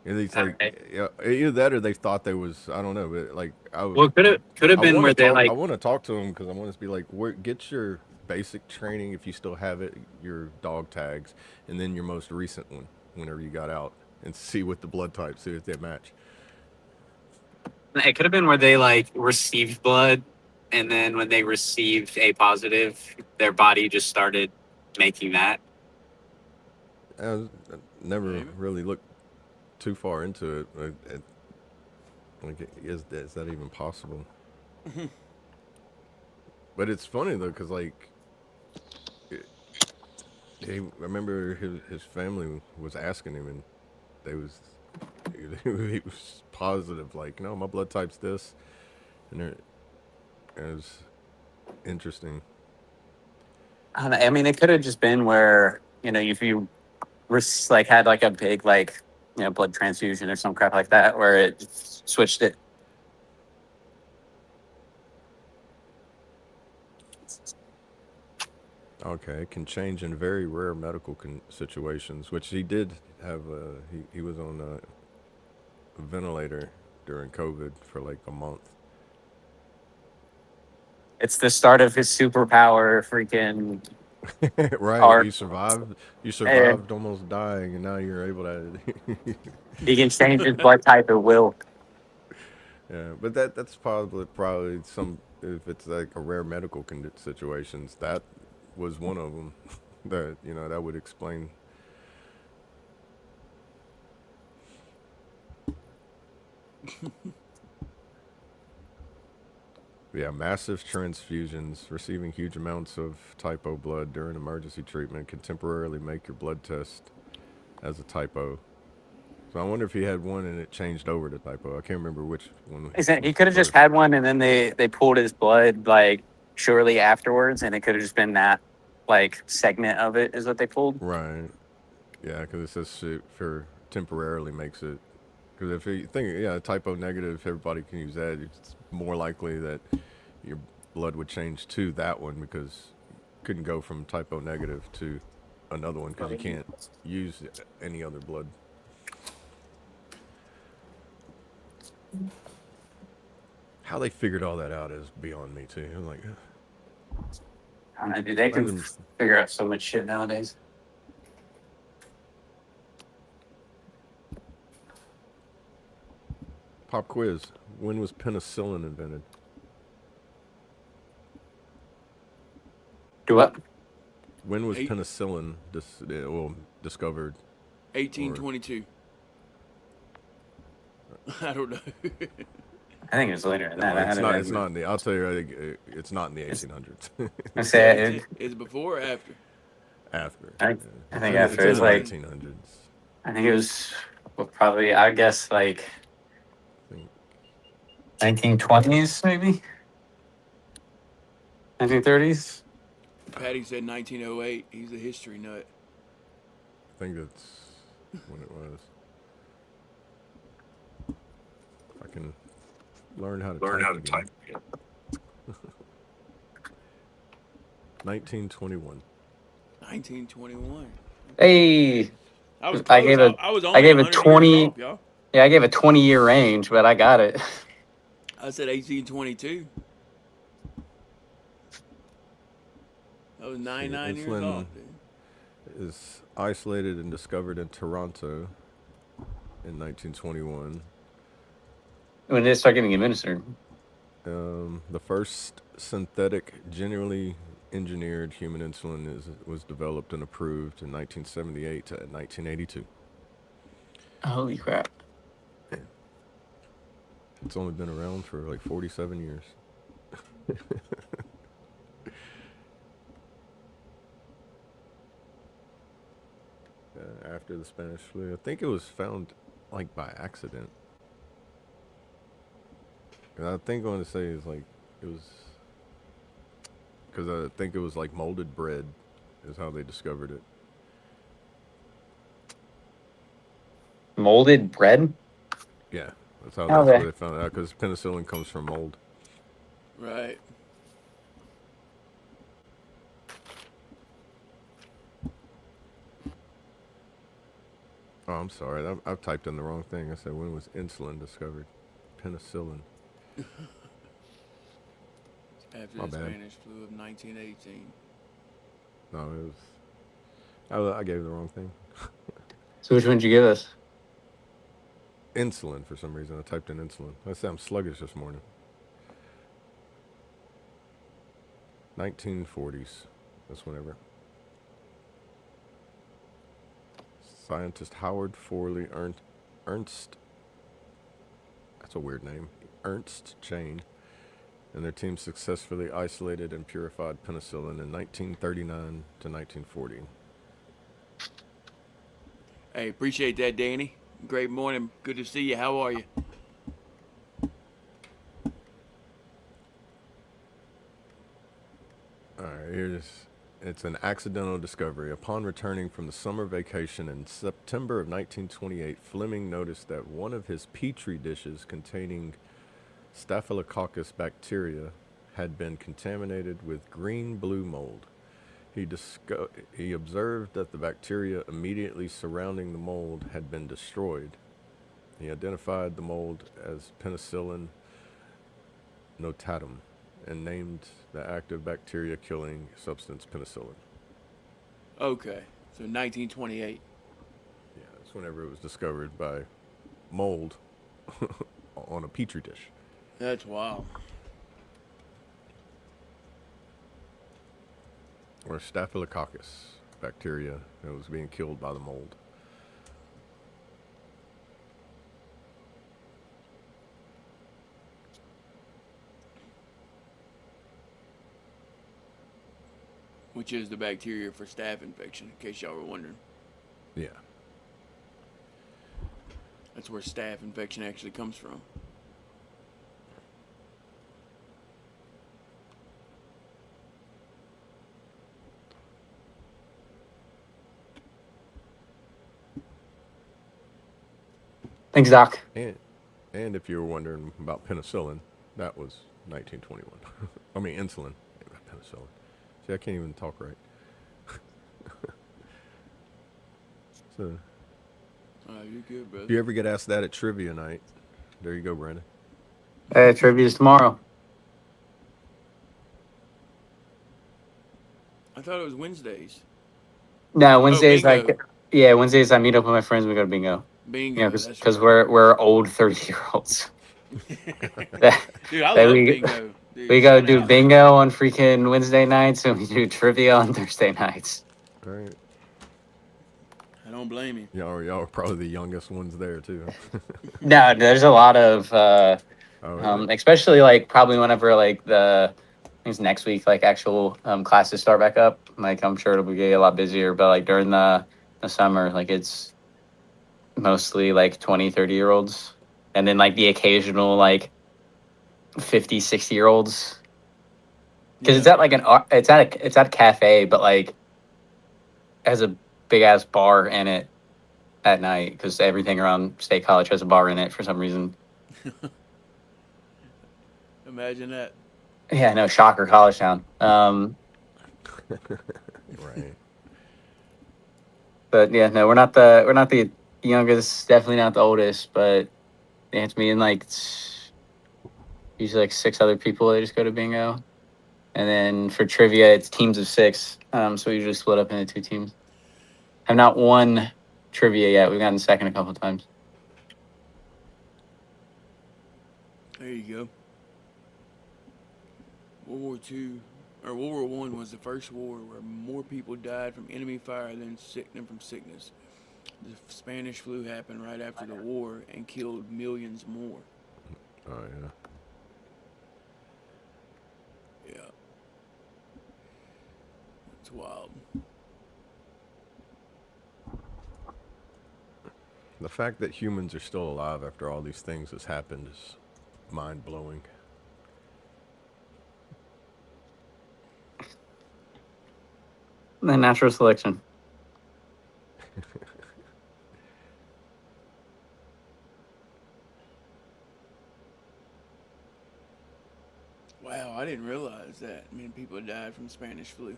And it's like, Okay. yeah, either that or they thought there was, I don't know, but like Well, could have I been want where to they talk. I like. want to talk to them because I want to be like, where get your basic training if you still have it, your dog tags, and then your most recent one whenever you got out, and see what the blood types, see if they match. It could have been where they like received blood, and then when they received A positive, their body just started making that. I never Maybe. really looked too far into it. Like, is that even possible? But it's funny though, because like, I remember his family was asking him, and they was he was positive, like, no, my blood type's this, and it was interesting. I don't know, I mean, it could have just been where if you like had like a big like blood transfusion or some crap like that, where it switched it. Okay, it can change in very rare medical situations, which he did have. He was on a ventilator during COVID for like a month. It's the start of his superpower, freaking. Right, Art. you survived. You And survived almost dying, and now you're able to. he can change his blood type at will. Yeah, but that's probably some, if it's like a rare medical situations, that was one of them. That that would explain. Yeah, massive transfusions, receiving huge amounts of typo blood during emergency treatment can temporarily make your blood test as a typo. So I wonder if he had one and it changed over to typo. I can't remember which one. He could have just had one, and then they pulled his blood like shortly afterwards, and it could have just been that like segment of it is what they pulled. Right. Yeah, because it says for temporarily makes it. Because if you think, yeah, typo negative, everybody can use that. It's more likely that your blood would change to that one because you couldn't go from typo negative to another one because you can't use any other blood. How they figured all that out is beyond me too. I'm like, I don't know, dude, they can figure out so much shit nowadays. pop quiz. When was penicillin invented? Do what? When was penicillin discovered? 1822. I don't know. I think it was later than that. It's not in the. I'll tell you, I think it's not in the 1800s. I say Is it before or after? After. I think after it's it's in like the 1900s. I think it was probably I guess like 1920s maybe 1930s. Patty said 1908. He's a history nut. I think that's when it was. I can learn how to type again. 1921. 1921. Hey, I was I close. gave a I was I only gave a 100 years 20. off, y'all. Yeah, I gave a 20-year range, but I got it. I said 1822. I was 99 years off, dude. Is isolated and discovered in Toronto in 1921. When did it start getting administered? The first synthetic, generally engineered human insulin was developed and approved in 1978 to 1982. Holy crap. It's only been around for like 47 years. After the Spanish flu. I think it was found like by accident. And I think I want to say is like it was because I think it was like molded bread is how they discovered it. Molded bread? Yeah, that's how How that's where the they found it out because penicillin comes from mold. Right. Oh, I'm sorry. I've typed in the wrong thing. I said when was insulin discovered? Penicillin. After My the bad. Spanish flu of 1918. No, it was. I gave the wrong thing. So which one did you give us? Insulin for some reason. I typed in insulin. I said I'm sluggish this morning. 1940s. That's whenever. Scientist Howard Forley Ernst. That's a weird name. Ernst Chain. And their team successfully isolated and purified penicillin in 1939 to 1940. Hey, appreciate that, Danny. Great morning. Good to see you. How are you? All right, it's an accidental discovery. Upon returning from the summer vacation in September of 1928, Fleming noticed that one of his petri dishes containing Staphylococcus bacteria had been contaminated with green-blue mold. He observed that the bacteria immediately surrounding the mold had been destroyed. He identified the mold as penicillin notatum and named the active bacteria killing substance penicillin. Okay. So 1928. Yeah, that's whenever it was discovered by mold on a petri dish. That's wild. Or Staphylococcus bacteria that was being killed by the mold. Which is the bacteria for staph infection, in case y'all were wondering. Yeah. That's where staph infection actually comes from. Thanks, Doc. And if you were wondering about penicillin, that was 1921. I mean insulin, not penicillin. See, I can't even talk right. So, You're good, brother. if you ever get asked that at trivia night, there you go, Brandon. Trivia's tomorrow. I thought it was Wednesdays. No, Wednesdays bingo. Wednesdays I meet up with my friends. We go to bingo. Bingo. Yeah, That's because right. we're old 30-year-olds. Dude, I That love we bingo. Dude, we go shout do out. bingo on freaking Wednesday nights, and we do trivia on Thursday nights. All right. I don't blame you. Y'all are probably the youngest ones there too. No, there's a lot of Oh, really? especially like probably whenever like I think it's next week, like actual classes start back up. Like I'm sure it'll be a lot busier, but like during the summer, like it's mostly like 20-30-year-olds, and then like the occasional like 50-60-year-olds, because it's Yeah. at like it's at a cafe, but like has a big ass bar in it at night, because everything around State College has a bar in it for some reason. Imagine that. Yeah, no, shocker, college town. Right. But yeah, no, we're not the youngest, definitely not the oldest, but yeah, it's me and like usually like 6 other people that just go to bingo. And then for trivia, it's teams of 6. So we usually split up into 2 teams. Have not won trivia yet. We've gotten second a couple of times. There you go. World War II, or World War I was the first war where more people died from enemy fire than from sickness. The Spanish flu happened right after the war and killed millions more. Oh, yeah. Yeah. It's wild. The fact that humans are still alive after all these things has happened is mind blowing. The natural selection. Wow, I didn't realize that many people died from Spanish flu.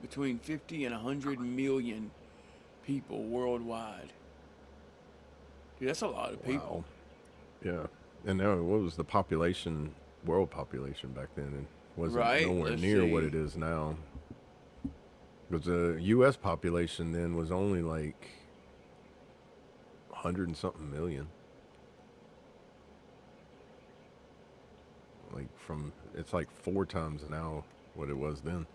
Between 50 and 100 million people worldwide. Dude, that's a lot of people. Wow. Yeah. And now, what was the population, world population back then? It wasn't Right, nowhere let's near what see. it is now. Because the U.S. population then was only like 100 and something million. Like it's like 4 times now what it was then.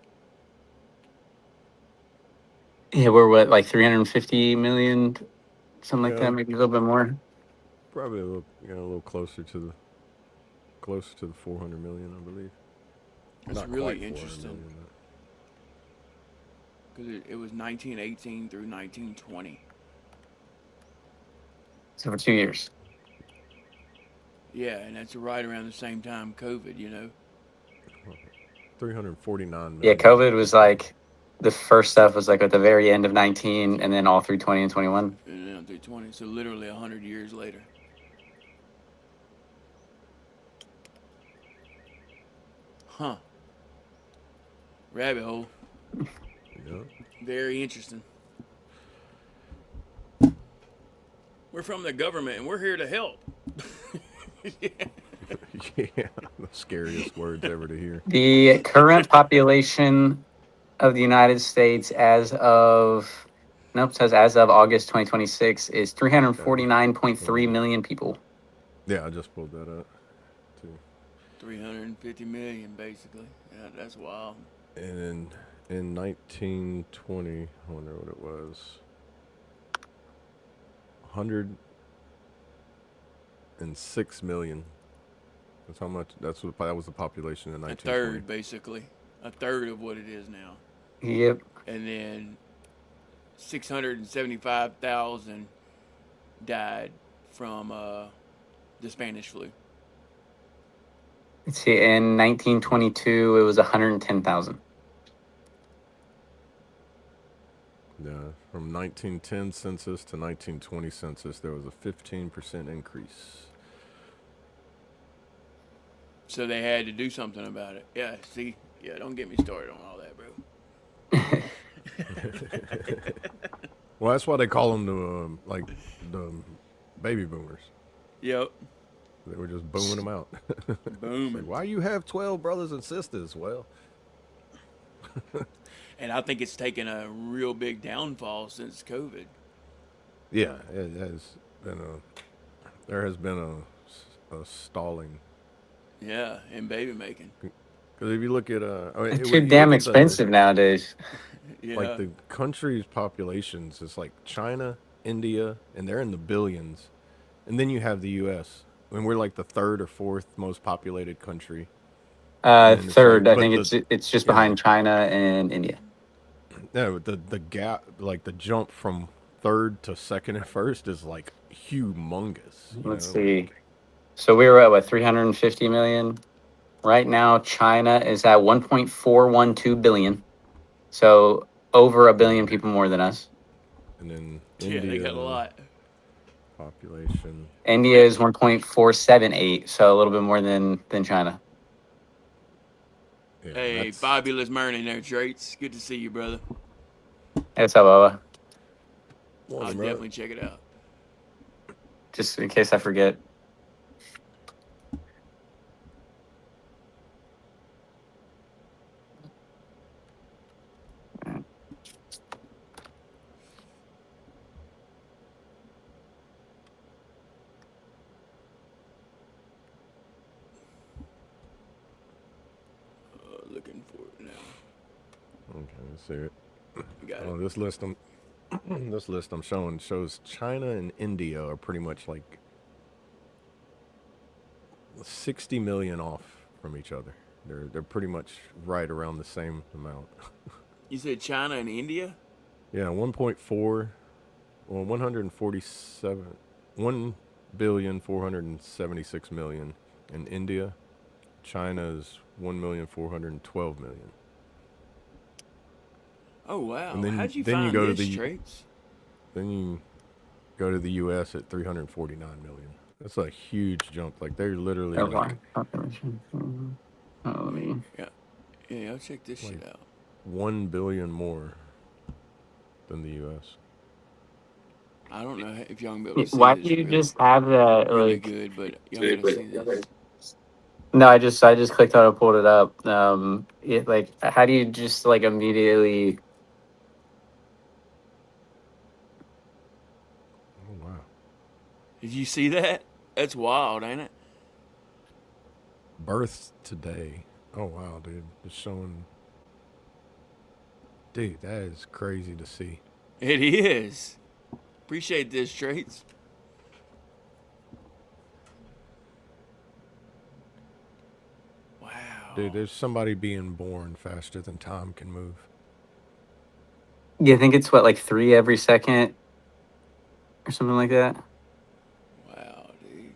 Yeah, we're what, like 350 million, something like Yeah. that, maybe a little bit more. Probably a little closer to the 400 million, I believe. That's Not really quite 400 interesting. million, Because it was 1918 through 1920. So for 2 years. Yeah, and that's right around the same time COVID, 349 million. Yeah, COVID was like, the first stuff was like at the very end of 19 and then all through 20 and 21. And then through 20. So literally 100 years later. Huh. Rabbit hole. Yeah. Very interesting. We're from the government and we're here to help. Yeah, the scariest words ever to hear. The current population of the United States as of August 2026 is 349.3 million people. Yeah, I just pulled that up too. 350 million, basically. Yeah, that's wild. And in 1920, I wonder what it was. 106 million. That's how much. That was the population in A 1920. third, basically. A third of what it is now. Yep. And then 675,000 died from the Spanish flu. Let's see, in 1922, it was 110,000. Yeah, from 1910 census to 1920 census, there was a 15% increase. So they had to do something about it. Yeah, see? Yeah, don't get me started on all that, bro. Well, that's why they call them the baby boomers. Yep. They were just booming them out. Boom. Like, why you have 12 brothers and sisters? Well, And I think it's taken a real big downfall since COVID. yeah, it has been there has been a stalling. Yeah, in baby making. Because if you look at It's too damn expensive nowadays. Yeah. like the country's populations, it's like China, India, and they're in the billions, and then you have the U.S. and we're like the 3rd or 4th most populated country. And it's Third, like- I think but it's just yeah. behind China and India. No, the gap, like the jump from 3rd to 2nd and 1st is like humongous. Let's see. So we were at what, 350 million? Right now, China is at 1.412 billion. So over a billion people more than us. And then Yeah, India, they got a lot. population. India is 1.478, so a little bit more than China. Yeah, Hey, that's- fabulous morning there, Traits. Good to see you, brother. What's up, Bubba? I'll Morning, bro. definitely check it out. Just in case I forget. Looking for it now. Okay, let's see it. We got Oh, it. this list I'm showing shows China and India are pretty much like 60 million off from each other. They're pretty much right around the same amount. You said China and India? Yeah, 1.4, well, 147, billion 476 million. In India, China's 1,412,000,000. Oh wow! And then How'd you then you find go to this, the Traits? then you go to the U.S. at 349 million. That's a huge jump. Like they're literally Oh, like population. Oh, let me. Yeah, I'll check this shit out. 1 billion more than the U.S. I don't know if y'all can be able to see Why this do you really, just have that? really Like, good, but y'all gotta see this. no, I just clicked on it, pulled it up. Like, how do you just like immediately? Oh wow. Did you see that? That's wild, ain't it? Births today. Oh wow, dude. It's showing. Dude, that is crazy to see. It is. Appreciate this, Traits. Wow. Dude, there's somebody being born faster than time can move. You think it's what, like 3 every second, or something like that? Wow, dude.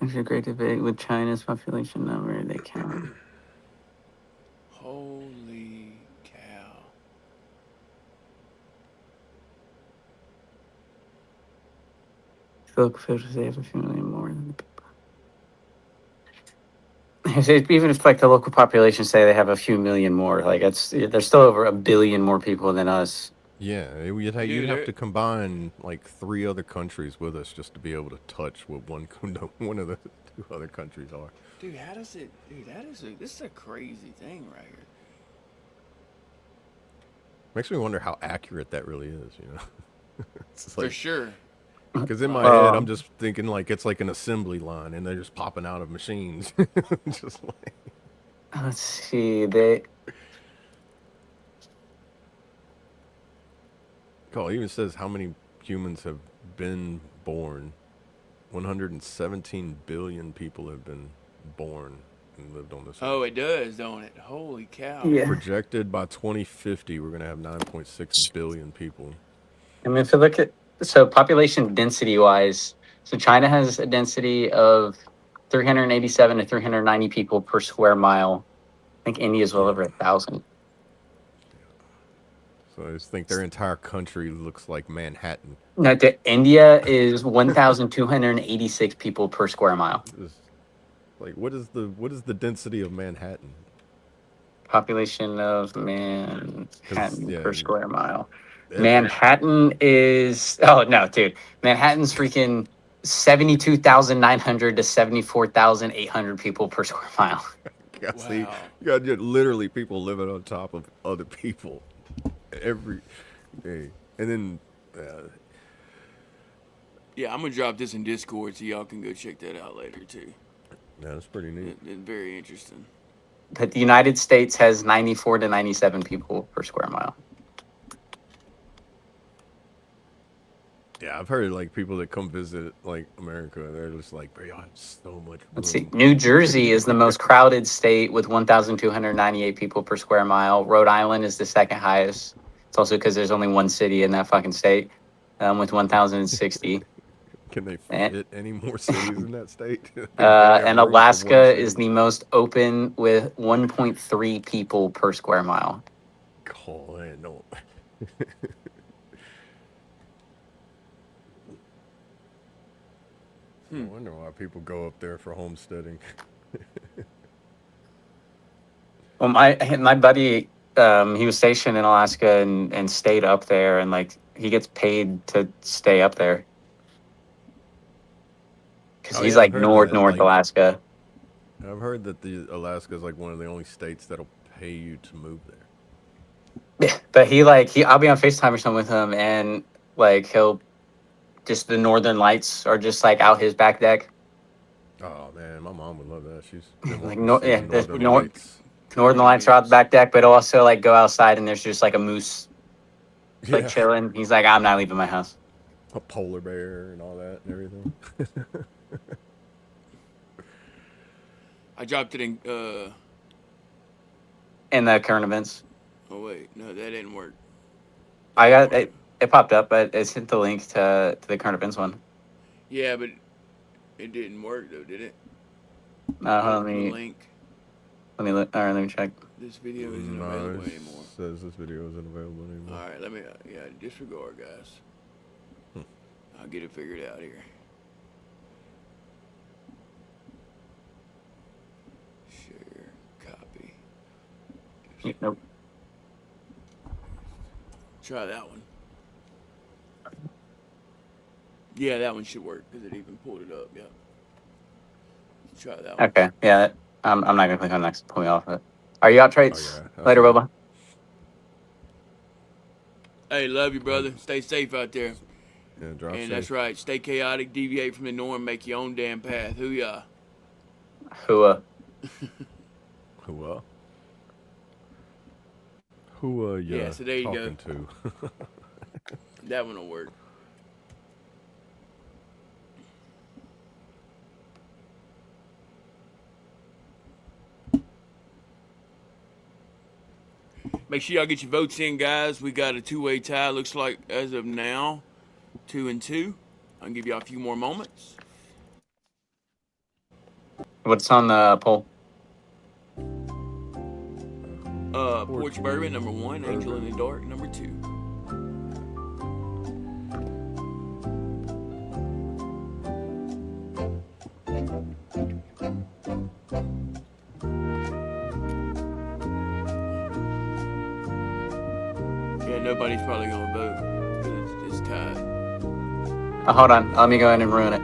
There's a great debate with China's population number. They count. Holy cow. The local officials say have a few million more than the people. Even if like the local population say they have a few million more, like there's still over 1 billion more people than us. Yeah, you'd Dude, have to combine like 3 other countries with us just to be able to touch what one of the 2 other countries are. Dude, how does it? Dude, this is a crazy thing right here. Makes me wonder how accurate that really is, you know? It's For like, sure. because in my head, I'm just thinking like it's like an assembly line and they're just popping out of machines. Just like, Let's see. They it even says how many humans have been born. 117 billion people have been born and lived on this earth. Oh, it does, don't it? Holy cow. Yeah. Projected by 2050, we're going to have 9.6 billion people. I mean, if you look at population density wise, so China has a density of 387 to 390 people per square mile. I think India is well over 1,000. So I just think their entire country looks like Manhattan. No, India is 1,286 people per square mile. Like, what is the density of Manhattan? Population of Manhattan per square mile. Everywhere. Manhattan is dude. Manhattan's freaking 72,900 to 74,800 people per square mile. See, Wow. you got literally people living on top of other people every day, and then Yeah, I'm gonna drop this in Discord so y'all can go check that out later too. yeah, that's pretty neat. It's very interesting. But the United States has 94 to 97 people per square mile. Yeah, I've heard like people that come visit like America, they're just like, bro, y'all have so much room. Let's see. New Jersey is the most crowded state with 1,298 people per square mile. Rhode Island is the second highest. It's also because there's only one city in that fucking state, with 1,060. Can they fit any more cities in that state? And Alaska is the most open with 1.3 people per square mile. Oh, man, no. I wonder why people go up there for homesteading. Well, my buddy, he was stationed in Alaska and stayed up there, and like he gets paid to stay up there because he's like north Alaska. I've heard that Alaska is like one of the only states that'll pay you to move there. But I'll be on FaceTime or something with him, and like he'll just the northern lights are just like out his back deck. Oh man, my mom would love that. She's like northern lights. Northern lights are out the back deck, but also like go outside and there's just like a moose like chilling. He's like, I'm not leaving my house. A polar bear and all that and everything. I dropped it in the current events. Oh wait, no, that didn't work. I got It popped up, but it sent the link to the current events one. Yeah, but it didn't work though, did it? Hold on, The link. let me look. All right, let me check. This video isn't No, available it anymore. says this video isn't available anymore. All right, let me. Yeah, disregard, guys. I'll get it figured out here. Share, copy. Nope. Try that one. Yeah, that one should work because it even pulled it up. Yeah. Try that one. Okay. Yeah. I'm not gonna click on next. Pull me off it. Are you out trades? yeah, Later, absolutely. Boba. Hey, love you, brother. Stay safe out there. Yeah, drop And safe. that's right. Stay chaotic, deviate from the norm, make your own damn path. Hoo-yah. Who? Who Who you Yeah, so there you go. talking to? That one will work. Make sure y'all get your votes in, guys. We got a two-way tie, looks like, as of now. 2-2. I'll give y'all a few more moments. What's on the poll? Porch Bourbon, number 1. Angel in the Dark, number 2. Yeah, nobody's probably gonna vote because it's tied. Oh, hold on. Let me go ahead and ruin it.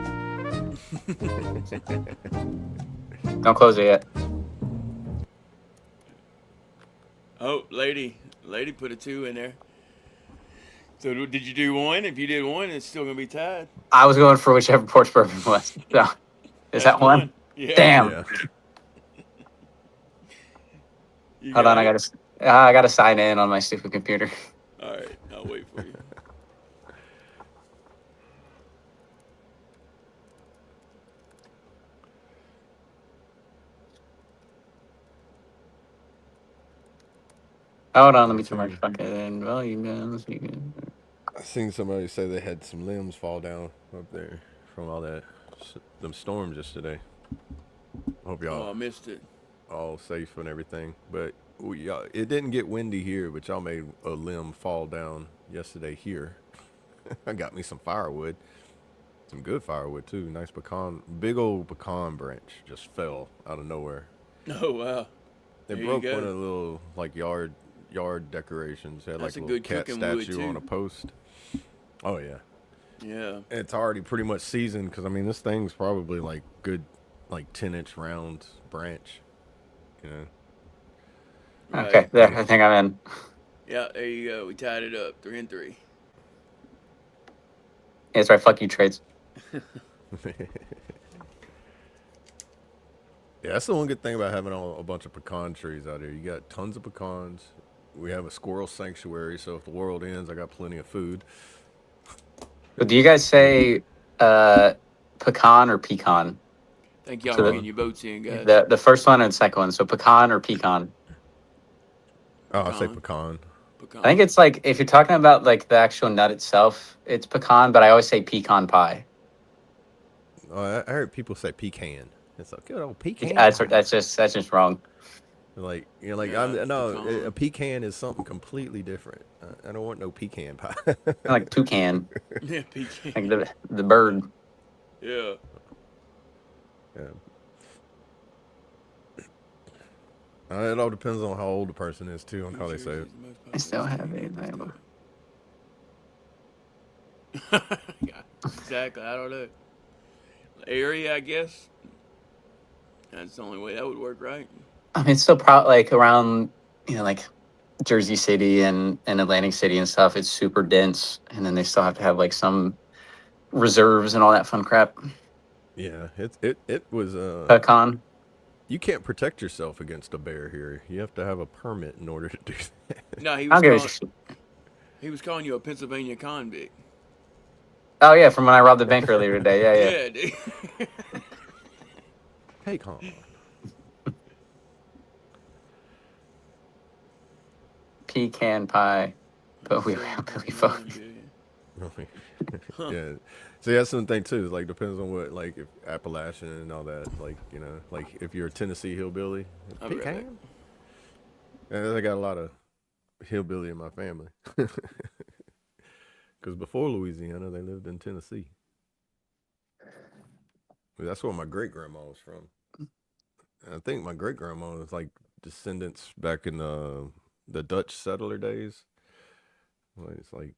Don't close it yet. Oh, lady put a 2 in there. So did you do 1? If you did 1, it's still gonna be tied. I was going for whichever porch bourbon was. So, is that one? Yeah. Damn. Yeah. You Hold got on. it? I gotta sign in on my stupid computer. All right, I'll wait for you. Hold on. Let me turn my fucking volume down. So you can... I seen somebody say they had some limbs fall down up there from all that them storms yesterday. Hope Oh, I y'all missed it. all safe and everything. But it didn't get windy here, but y'all made a limb fall down yesterday here. I got me some firewood, some good firewood too. Nice big old pecan branch just fell out of nowhere. Oh wow. It There you broke go. one of the little like yard decorations. It had That's like a a little good cat cooking wood, statue on too. a post. Oh yeah. Yeah. It's already pretty much seasoned because I mean this thing's probably like good, like 10-inch round branch, you know. Right. Okay. There. I think I'm in. Yeah, there you go. We tied it up. 3-3. Yeah, that's right. Fuck you, trades. Yeah, that's the one good thing about having a bunch of pecan trees out here. You got tons of pecans. We have a squirrel sanctuary, so if the world ends, I got plenty of food. But do you guys say pecan or pecan? Thank y'all So for the- getting your votes in, guys. The first one and second one. So pecan or pecan? Oh, I say Pecan. pecan. Pecan. I think it's like if you're talking about like the actual nut itself, it's pecan. But I always say pecan pie. Oh, I heard people say pecan. It's a good old pecan. That's just wrong. Like you know, like Yeah, no, pecan. a pecan is something completely different. I don't want no pecan pie. Like toucan, Yeah, pecan. like the bird. Yeah. Yeah. It all depends on how old the person is too, on how they say it. I still have it. Yeah, exactly. I don't know. Area, I guess. That's the only way that would work, right? I mean, it's still like around, like Jersey City and Atlantic City and stuff. It's super dense, and then they still have to have like some reserves and all that fun crap. Yeah, it was Pecan. you can't protect yourself against a bear here. You have to have a permit in order to do that. No, I'll give it. he was calling you a Pennsylvania convict. Oh yeah, from when I robbed the bank earlier today. Yeah. Yeah, dude. Hey, calm. Pecan pie. But we vote. Really? Huh. Yeah. See, that's the thing too. Like, depends on what, like, if Appalachian and all that. Like, like if you're a Tennessee hillbilly, I'll be right back. pecan. And I got a lot of hillbilly in my family. Because before Louisiana, they lived in Tennessee. That's where my great grandma was from. And I think my great grandma was like descendants back in the Dutch settler days. Like, it's like,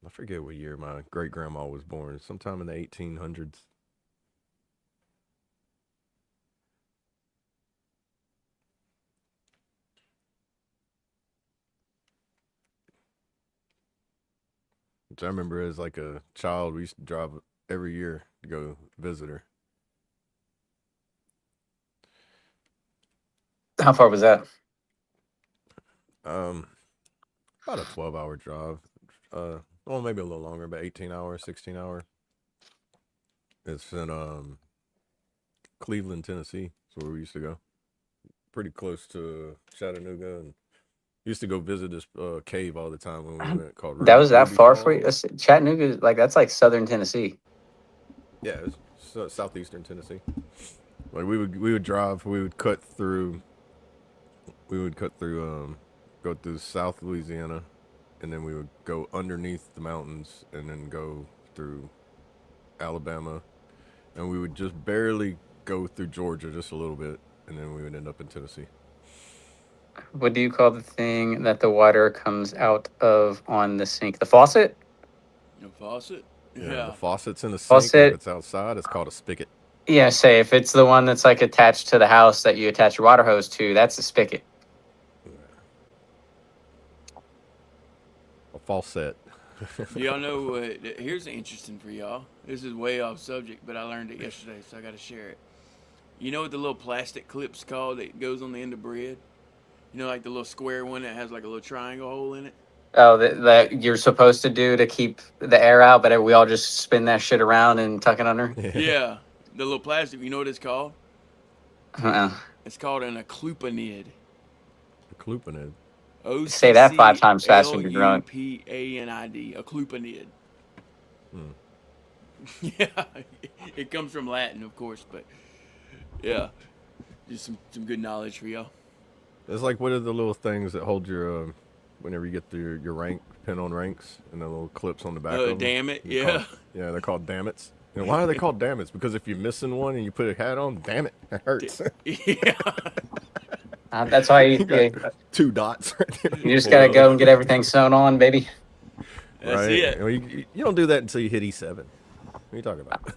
I forget what year my great grandma was born. Sometime in the 1800s. Which I remember as like a child, we used to drive every year to go visit her. How far was that? About a 12-hour drive. Well, maybe a little longer, about 18 hours, 16 hours. It's in Cleveland, Tennessee. That's where we used to go. Pretty close to Chattanooga, and used to go visit this cave all the time when we went called That was that Ruby far for you? Falls. Chattanooga, like that's like southern Tennessee. Yeah, it's southeastern Tennessee. Like we would drive, we would cut through, go through South Louisiana, and then we would go underneath the mountains, and then go through Alabama, and we would just barely go through Georgia just a little bit, and then we would end up in Tennessee. What do you call the thing that the water comes out of on the sink? The faucet? The faucet? Yeah, the faucet's in the sink. Faucet. If it's outside, it's called a spigot. Yeah, say if it's the one that's like attached to the house that you attach your water hose to, that's a spigot. A faucet. Y'all know, here's interesting for y'all. This is way off subject, but I learned it yesterday, so I got to share it. You know what the little plastic clip's called that goes on the end of bread? You know, like the little square one that has like a little triangle hole in it? Oh, that you're supposed to do to keep the air out, but we all just spin that shit around and tuck it under? Yeah. The little plastic, you know what it's called? Uh-uh. It's called an occlupanid. Occlupanid. Say that 5 times fast when you're drunk. Occlupanid. Occlupanid. Hmm. Yeah. It comes from Latin, of course, but yeah. Just some good knowledge for y'all. It's like, what are the little things that hold your, whenever you get through your rank, pin on ranks, and the little clips on the back of them? Damn it, yeah. They're called dammits. And why are they called dammits? Because if you're missing one and you put a hat on, damn it, it hurts. Yeah. That's why you got 2 dots right there. You just gotta go and get everything sewn on, baby. That's it. Well, you don't do that until you hit E7. What are you talking about?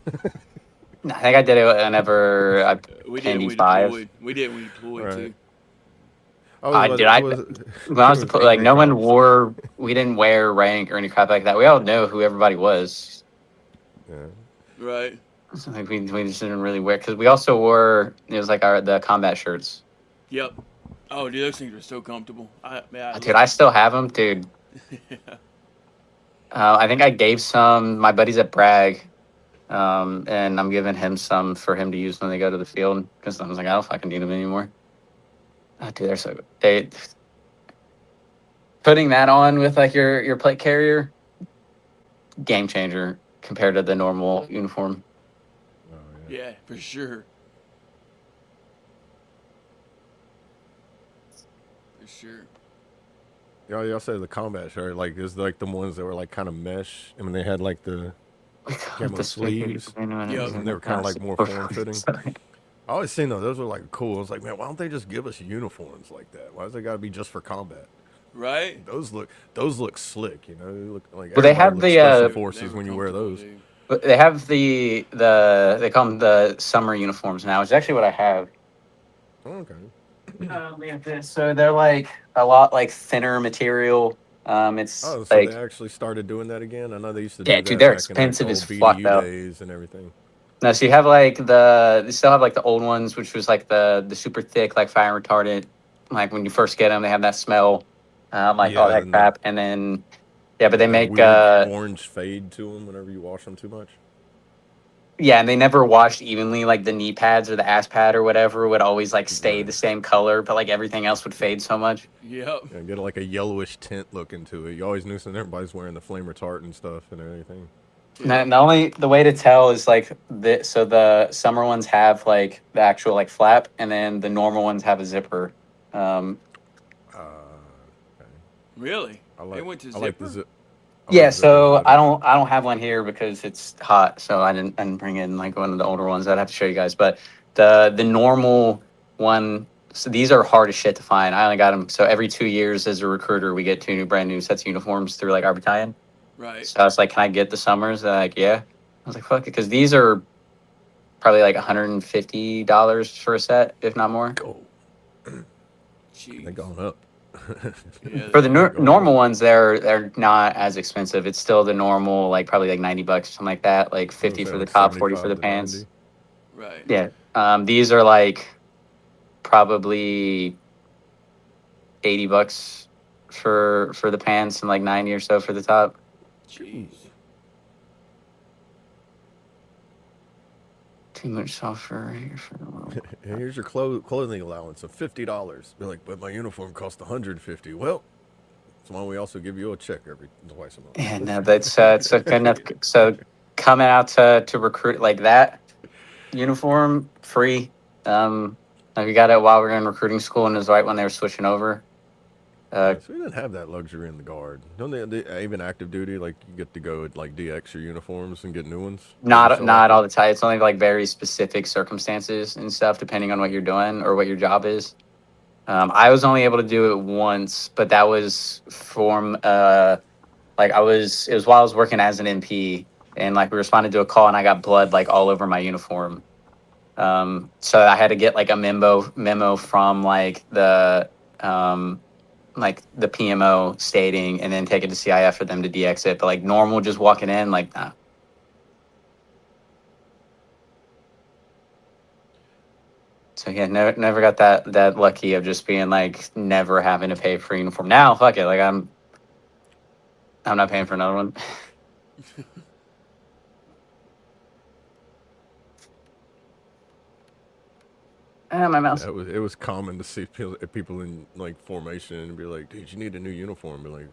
I think I did it whenever I pinned E5. We did when we deployed, Right. too. When I was like, no one wore, we didn't wear rank or any crap like that. We all know who everybody was. Yeah. Right. So like we just didn't really wear, because we also wore, it was like the combat shirts. Yep. Oh, dude, those things are so comfortable. Dude, I still have them, dude. I think I gave some my buddies at Bragg, and I'm giving him some for him to use when they go to the field, because I was like, I don't fucking need them anymore. Oh, dude, they're so good. Putting that on with like your plate carrier, game changer compared to the normal uniform. Oh, Yeah, for sure. For sure. Y'all say the combat shirt, like, is like the ones that were like kind of mesh. I mean, they had like the camo sleeves. Yeah. And they were kind of like more form fitting. I always seen those were like cool. I was like, man, why don't they just give us uniforms like that? Why does it got to be just for combat? Right? Those look slick, you know. They look like, well, they have the special forces when you wear those. Dude. But they have the they call them the summer uniforms now. It's actually what I have. Oh, okay. We have this. So they're like a lot like thinner material. It's So like, they actually started doing that again. I know they used to. Yeah, do dude, that they're back expensive in as like fuck, old though. BDU days and everything. no. So you have like they still have like the old ones, which was like the super thick, like fire retardant. Like when you first get them, they have that smell, like all Yeah, that and crap. And then but they that make weird orange fade to them whenever you wash them too much. Yeah, and they never washed evenly. Like the knee pads or the ass pad or whatever would always like stay the same color, but like everything else would fade so much. Yep. Yeah, get like a yellowish tint look into it. You always knew everybody's wearing the flame retardant and stuff and everything. Yeah. The way to tell is like so the summer ones have like the actual like flap, and then the normal ones have a zipper. Um, Okay. Really? I like. They went to I like the zipper? zip. I yeah, like zippers so better. I don't have one here because it's hot, so I didn't bring in like one of the older ones. I'd have to show you guys, but the normal one. So these are hard as shit to find. I only got them. So every 2 years as a recruiter, we get brand new sets of uniforms through like our battalion. Right. So I was like, "Can I get the summers?" They're like, "Yeah." I was like, "Fuck it," because these are probably like $150 for a set, if not more. Go. Jeez. They going up. Yeah, For the they are. normal ones, they're not as expensive. It's still the normal, like probably like $90 or something like that, like I was 50 gonna say, for the like top, 40 for 75 the to pants. 90. Right. Yeah. These are like probably $80 for the pants and like 90 or so for the top. Jeez. Too much software here for the little. Here's your clothing allowance of $50. Be like, but my uniform cost $150. Well, that's why we also give you a check every twice a month. Yeah, no, that's it's a good enough. So coming out to recruit like that uniform free. We got it while we were in recruiting school, and it was right when they were switching over. So we didn't have that luxury in the Guard. Don't they even active duty? Like you get to go and like DX your uniforms and get new ones. Not all the time. It's only like very specific circumstances and stuff, depending on what you're doing or what your job is. I was only able to do it once, but that was from like it was while I was working as an MP, and like we responded to a call, and I got blood like all over my uniform. So I had to get like a memo from like the PMO stating, and then take it to CIF for them to DX it. But like normal, just walking in, like nah. So yeah, never got that lucky of just being like never having to pay for a uniform. Now, fuck it, like I'm not paying for another one. My mouse. It was common to see people in like formation and be like, dude, you need a new uniform. Be like,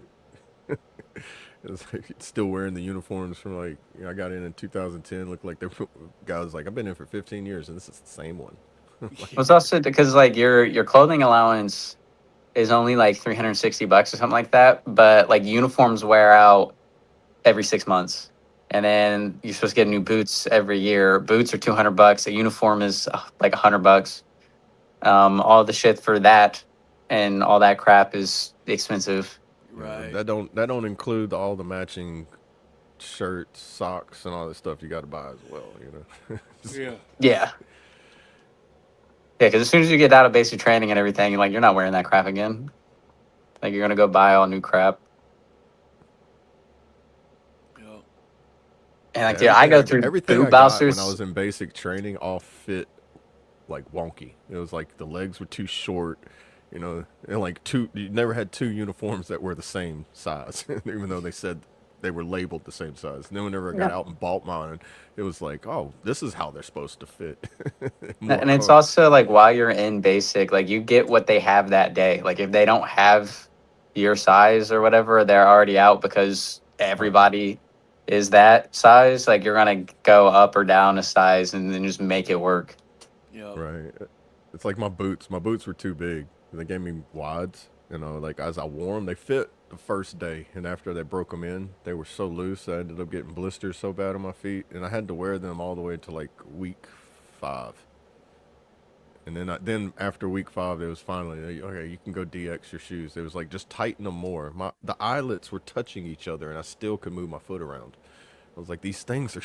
it's like still wearing the uniforms from like, I got in 2010. Looked like the guy was like, I've been in for 15 years and this is the same one. It's also because like your clothing allowance is only like $360 or something like that, but like uniforms wear out every 6 months, and then you're supposed to get new boots every year. Boots are $200. A uniform is like $100. All the shit for that and all that crap is expensive. Right. That don't include all the matching shirts, socks, and all that stuff you got to buy as well. Yeah. Yeah. Yeah, because as soon as you get out of basic training and everything, like you're not wearing that crap again. Like you're gonna go buy all new crap. Yep. And like, dude, I go through everything boot I got bounces. when I was in basic training all fit like wonky. It was like the legs were too short, and like you never had two uniforms that were the same size, even though they said they were labeled the same size. And then whenever I got out and bought mine, it was like, oh, this is how they're supposed to fit. And it's also like while you're in basic, like you get what they have that day. Like if they don't have your size or whatever, they're already out because everybody is that size. Like you're gonna go up or down a size and then just make it work. Yep. Right. It's like my boots. My boots were too big. And they gave me wides. Like as I wore them, they fit the first day. And after they broke them in, they were so loose, I ended up getting blisters so bad on my feet. And I had to wear them all the way to like week 5. And then after week 5, it was finally, like, okay, you can go DX your shoes. It was like, just tighten them more. The eyelets were touching each other, and I still could move my foot around. I was like, these things are...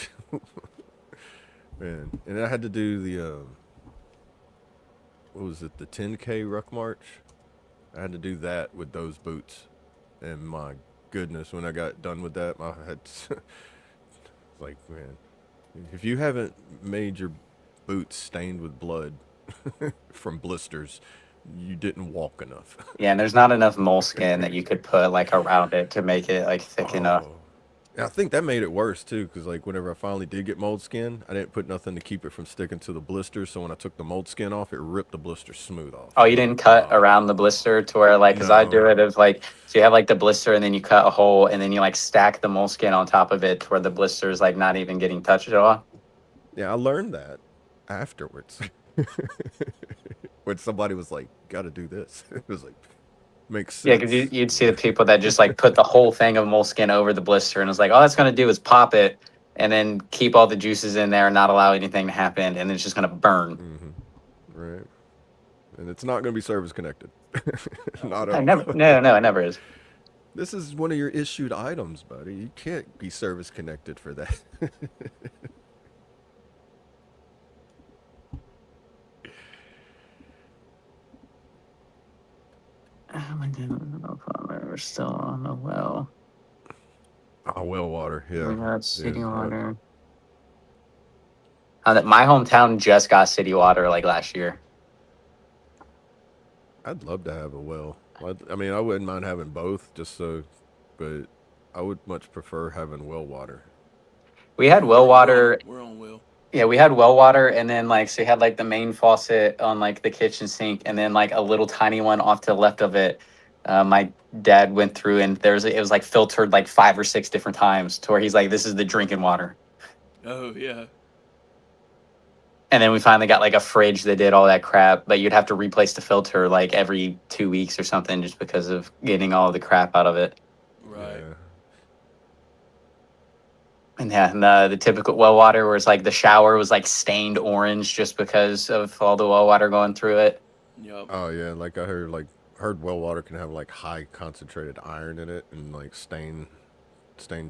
Man. And then I had to do the... what was it, the 10K ruck march? I had to do that with those boots, and my goodness, when I got done with that, I had like, man, if you haven't made your boots stained with blood from blisters, you didn't walk enough. Yeah, and there's not enough moleskin that you could put like around it to make it like thick enough. I think that made it worse too, because like whenever I finally did get mold skin, I didn't put nothing to keep it from sticking to the blister. So when I took the mold skin off, it ripped the blister smooth off. Oh, you didn't cut around the blister to where like, because I do No. it as like, so you have like the blister and then you cut a hole and then you like stack the moleskin on top of it to where the blister is like not even getting touched at all. Yeah, I learned that afterwards. When somebody was like, "Got to do this," it was like, makes sense. Yeah, because you'd see the people that just like put the whole thing of moleskin over the blister and it's like, all that's going to do is pop it and then keep all the juices in there and not allow anything to happen and it's just going to burn. Mm-hmm. Right. And it's not going to be service connected. Not at all. No, it never is. This is one of your issued items, buddy. You can't be service connected for that. We're still on the well. Oh, well water. Yeah. We got city Yeah, water. My hometown just got city water like last year. I'd love to have a well. I mean, I wouldn't mind having both, but I would much prefer having well water. We had well water. We're on well. Yeah, we had well water, and then like so you had like the main faucet on like the kitchen sink, and then like a little tiny one off to the left of it. My dad went through, and it was like filtered like 5 or 6 different times to where he's like, "This is the drinking water." Oh yeah. And then we finally got like a fridge that did all that crap, but you'd have to replace the filter like every 2 weeks or something just because of getting all the crap out of it. Right. Yeah. And yeah, and the typical well water where it's like the shower was like stained orange just because of all the well water going through it. Yep. Oh yeah, like I heard well water can have like high concentrated iron in it and like stain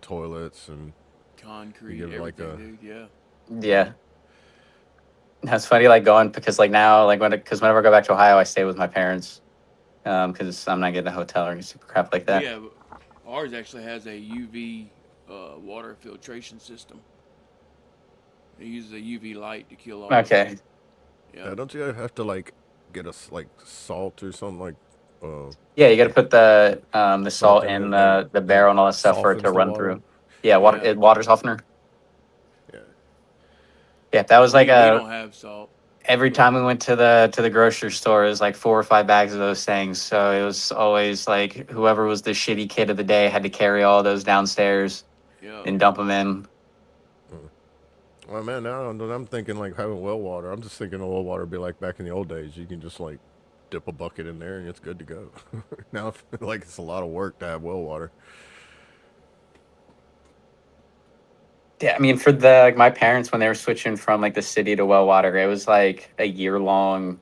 toilets and Concrete. you give, like, Everything, dude. Yeah. Yeah. That's funny, like going because like now, like whenever I go back to Ohio, I stay with my parents because I'm not getting a hotel or any super crap like that. Yeah. Ours actually has a UV water filtration system. It uses a UV light to kill all. Okay. Yeah. don't you have to like get like salt or something like? Yeah, you got to put the salt Something in that, the barrel and all that stuff for it softens to the run water? through. Yeah, water softener. Yeah. Yeah, that was like we don't have salt. every time we went to the grocery store, it was like 4 or 5 bags of those things. So it was always like whoever was the shitty kid of the day had to carry all those downstairs Yeah. and dump them in. Well, man, now I'm thinking like having well water. I'm just thinking well water would be like back in the old days. You can just like dip a bucket in there and it's good to go. Now, I feel like it's a lot of work to have well water. Yeah, I mean, for my parents when they were switching from like the city to well water, it was like a year-long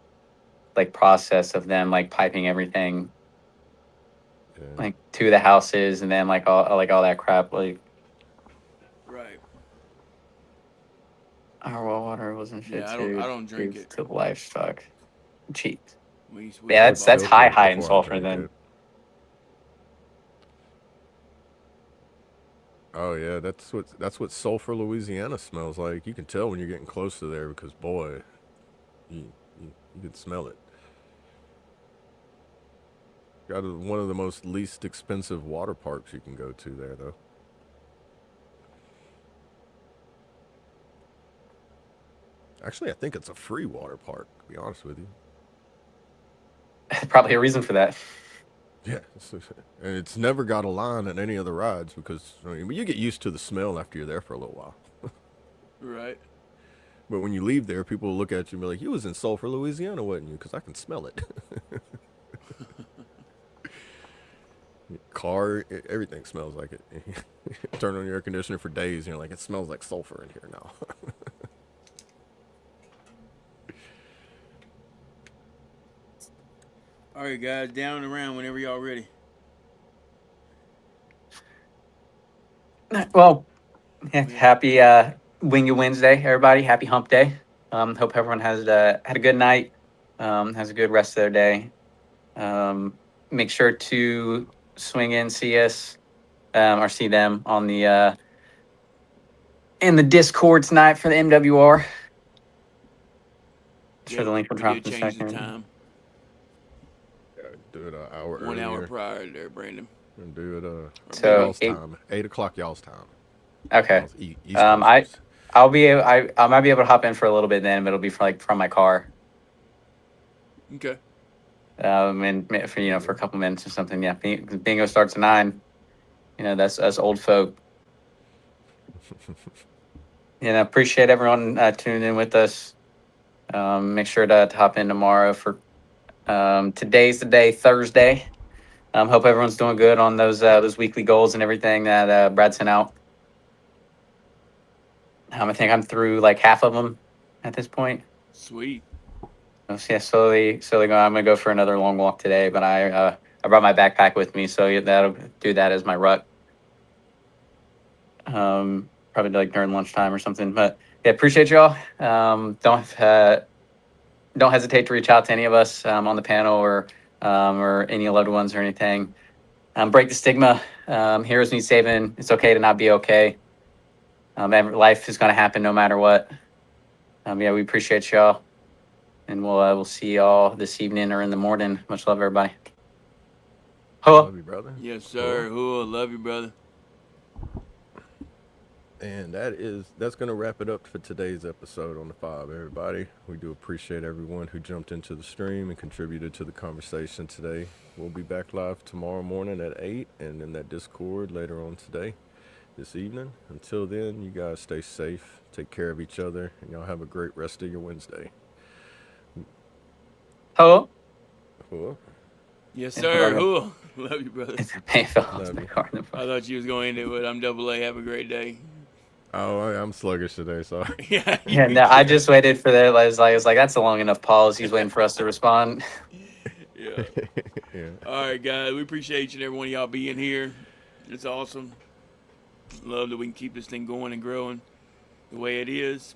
like process of them like piping everything Yeah. like to the houses and then like all that crap. Like Right. our well water wasn't shit Yeah, I too. don't drink to it. the livestock. Cheap. We Yeah, bought that's it. high Filter in before I sulfur drink then. it. Oh yeah, that's what sulfur Louisiana smells like. You can tell when you're getting close to there because boy, you can smell it. Got one of the most least expensive water parks you can go to there though. Actually, I think it's a free water park, to be honest with you. Probably a reason for that. Yeah, and it's never got a line at any of the rides because I mean, you get used to the smell after you're there for a little while. Right. But when you leave there, people will look at you and be like, "You was in Sulphur, Louisiana, wasn't you?" Because I can smell it. Car, everything smells like it. Turn on your air conditioner for days, and you're like, "It smells like sulfur in here now." All right, guys, down and around whenever y'all ready. Well, yeah, happy Wing It Wednesday, everybody. Happy Hump Day. Hope everyone has had a good night. Has a good rest of their day. Make sure to swing in, see us, or see them on the in the Discord tonight for the MWR. Sure, the link will we drop did in a change the second. time. Do it an hour 1 hour earlier. prior there, Brandon. And do it So y'all's eight- time, 8 o'clock y'all's time. Okay. East Coast. I might be able to hop in for a little bit then, but it'll be from my car. Okay. And for a couple minutes or something. Yeah, bingo starts at 9. That's us old folk. Appreciate everyone tuning in with us. Make sure to hop in tomorrow for today's the day, Thursday. Hope everyone's doing good on those weekly goals and everything that Brad sent out. I think I'm through like half of them at this point. Sweet. Yeah, slowly going. I'm gonna go for another long walk today, but I brought my backpack with me, so that'll do that as my ruck. Probably like during lunchtime or something. But yeah, appreciate y'all. Don't hesitate to reach out to any of us on the panel or any loved ones or anything. Break the stigma. Heroes need saving. It's okay to not be okay. Life is gonna happen no matter what. Yeah, we appreciate y'all. And we'll see y'all this evening or in the morning. Much love, everybody. Love you, brother. Yes, sir. Love you, brother. And that's going to wrap it up for today's episode on the F.O.B, everybody. We do appreciate everyone who jumped into the stream and contributed to the conversation today. We'll be back live tomorrow morning at 8 and in that Discord later on this evening. Until then, you guys stay safe, take care of each other, and y'all have a great rest of your Wednesday. Hello. Yes, sir. Love you, brother. Love you. I thought you was going into it. I'm Double A. Have a great day. Oh, I'm sluggish today, sorry. Yeah, no, I just waited for that. I was like, that's a long enough pause. He's waiting for us to respond. Yeah. Yeah. All right, guys. We appreciate each and every one of y'all being here. It's awesome. Love that we can keep this thing going and growing the way it is.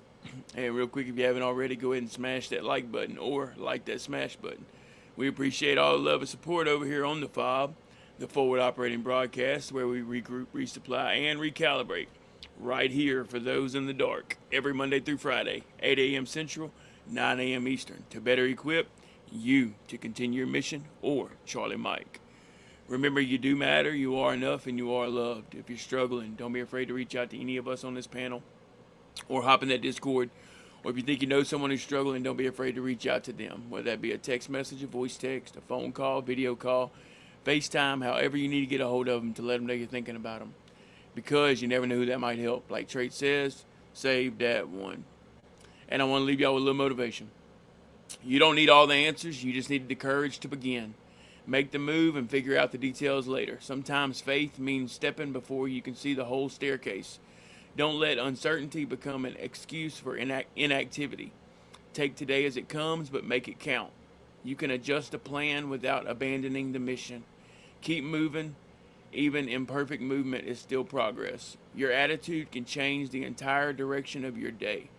And real quick, if you haven't already, go ahead and smash that like button or like that smash button. We appreciate all the love and support over here on the F.O.B, the Forward Operating Broadcast, where we regroup, resupply, and recalibrate right here for those in the dark every Monday through Friday, 8 a.m. Central, 9 a.m. Eastern, to better equip you to continue your mission, or Charlie Mike. Remember, you do matter, you are enough, and you are loved. If you're struggling, don't be afraid to reach out to any of us on this panel or hop in that Discord. Or if you think you know someone who's struggling, don't be afraid to reach out to them, whether that be a text message, a voice text, a phone call, video call, FaceTime, however you need to get a hold of them to let them know you're thinking about them. Because you never know who that might help. Like Trait says, save that one. And I want to leave y'all with a little motivation. You don't need all the answers. You just need the courage to begin. Make the move and figure out the details later. Sometimes faith means stepping before you can see the whole staircase. Don't let uncertainty become an excuse for inactivity. Take today as it comes, but make it count. You can adjust a plan without abandoning the mission. Keep moving. Even imperfect movement is still progress. Your attitude can change the entire direction of your day.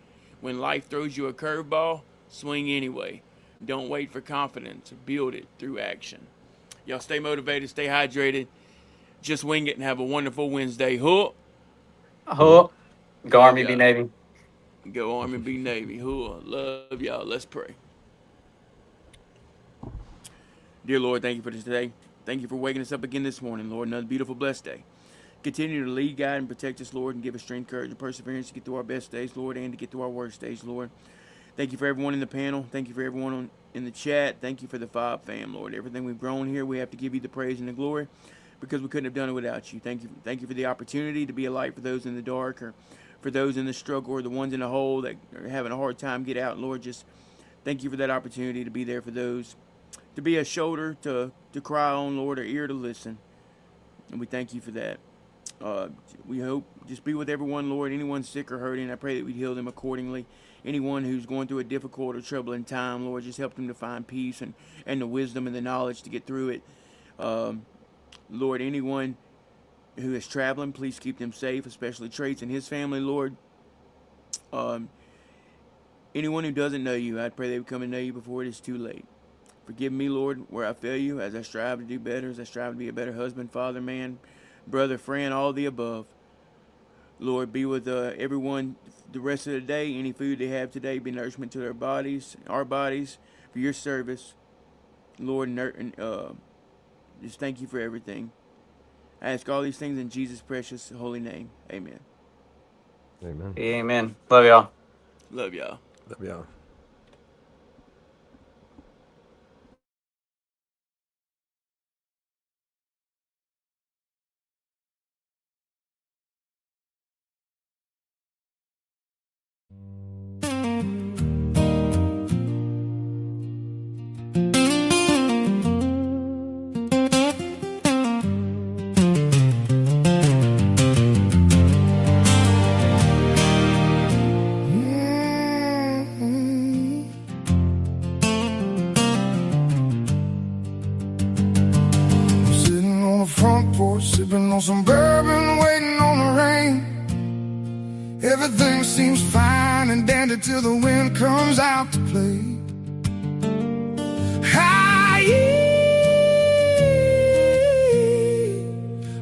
When life throws you a curveball, swing anyway. Don't wait for confidence. Build it through action. Y'all stay motivated, stay hydrated. Just wing it and have a wonderful Wednesday. Go Army, be Navy. Go Army, be Navy. Love y'all. Let's pray. Dear Lord, thank you for this day. Thank you for waking us up again this morning, Lord. Another beautiful, blessed day. Continue to lead, guide, and protect us, Lord, and give us strength, courage, and perseverance to get through our best days, Lord, and to get through our worst days, Lord. Thank you for everyone in the panel. Thank you for everyone in the chat. Thank you for the F.O.B fam, Lord. Everything we've grown here, we have to give you the praise and the glory because we couldn't have done it without you. Thank you for the opportunity to be a light for those in the dark or for those in the struggle or the ones in the hole that are having a hard time get out, Lord. Just thank you for that opportunity to be there for those, to be a shoulder to cry on, Lord, or ear to listen. And we thank you for that. We hope just be with everyone, Lord. Anyone sick or hurting, I pray that we'd heal them accordingly. Anyone who's going through a difficult or troubling time, Lord, just help them to find peace and the wisdom and the knowledge to get through it. Lord, anyone who is traveling, please keep them safe, especially Traits and his family, Lord. Anyone who doesn't know you, I pray they would come and know you before it is too late. Forgive me, Lord, where I fail you, as I strive to do better, as I strive to be a better husband, father, man, brother, friend, all the above. Lord, be with everyone the rest of the day. Any food they have today be nourishment to their bodies, our bodies, for your service. Lord, just thank you for everything. I ask all these things in Jesus' precious holy name. Amen. Amen. Amen. Love y'all. Love y'all. Love y'all. Sitting on the front porch, sipping on some bourbon, waiting on the rain. Everything seems fine and dandy till the wind comes out to play. Hi,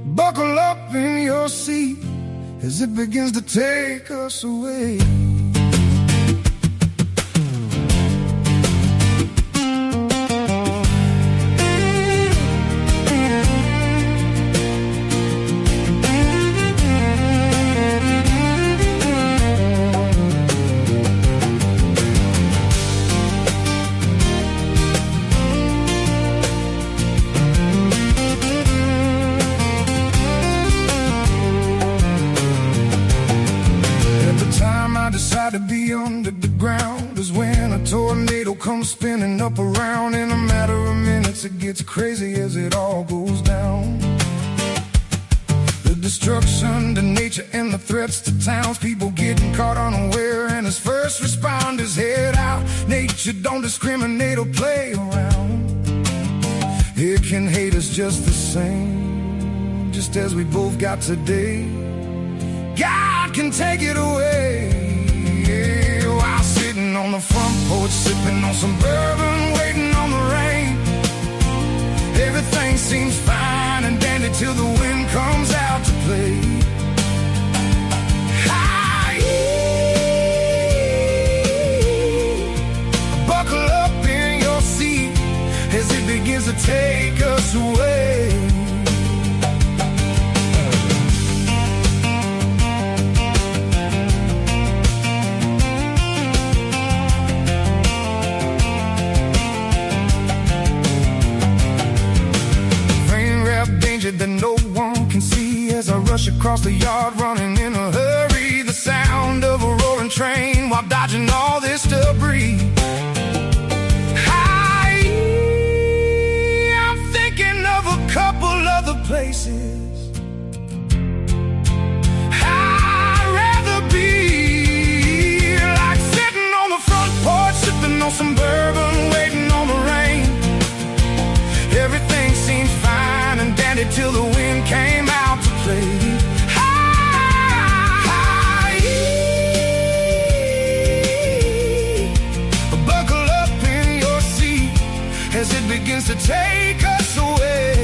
buckle up in your seat as it begins to take us away. To be under the ground is when a tornado comes spinning up around. In a matter of minutes it gets crazy as it all goes down. The destruction to nature and the threats to towns, people getting caught unaware, and as first responders head out. Nature don't discriminate or play around. It can hate us just the same, just as we both got today. God can take it away. While sitting on the front porch, sipping on some bourbon, waiting on the rain. Everything seems fine and dandy till the wind comes out to play. Hi, buckle up in your seat as it begins to take us away. That no one can see as I rush across the yard, running in a hurry. The sound of a roaring train while dodging all this debris. Hi, I'm thinking of a couple other places I'd rather be, like sitting on the front porch, sipping on some bourbon, waiting on the rain. Everything seems fine and dandy till the wind came out to play. Hi, buckle up in your seat as it begins to take us away.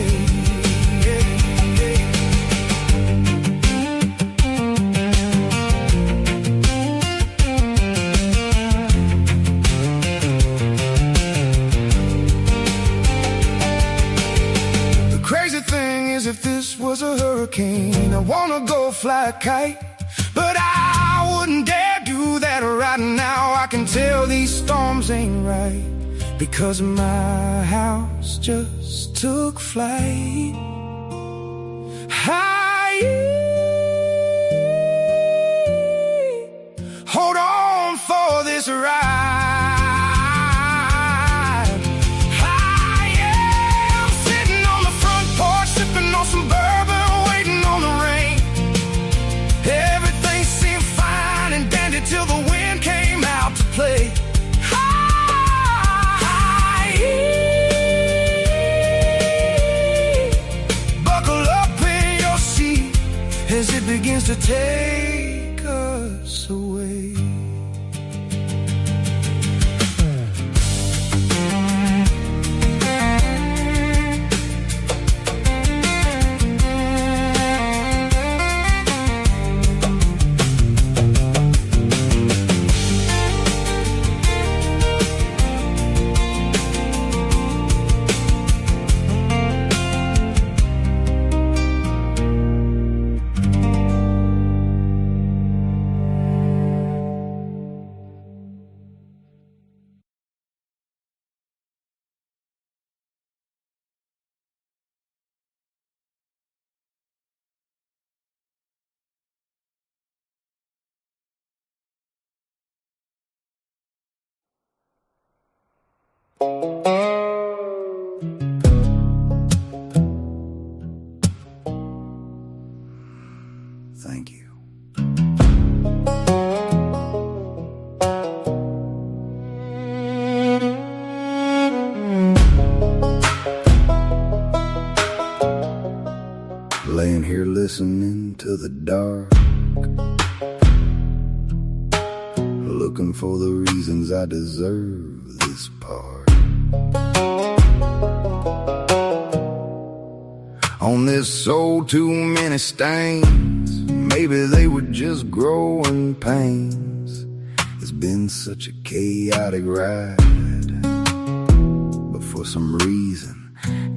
If this was a hurricane, I wanna go fly a kite, but I wouldn't dare do that right now. I can tell these storms ain't right, because my house just took flight. Hi, hold on for this ride. Some bourbon, waiting on the rain. Everything seemed fine and dandy till the wind came out to play. Hi, buckle up in your seat as it begins to take us away. Thank you. Laying here listening to the dark, looking for the reasons I deserve this part. On this soul, too many stains. Maybe they were just growing pains. It's been such a chaotic ride, but for some reason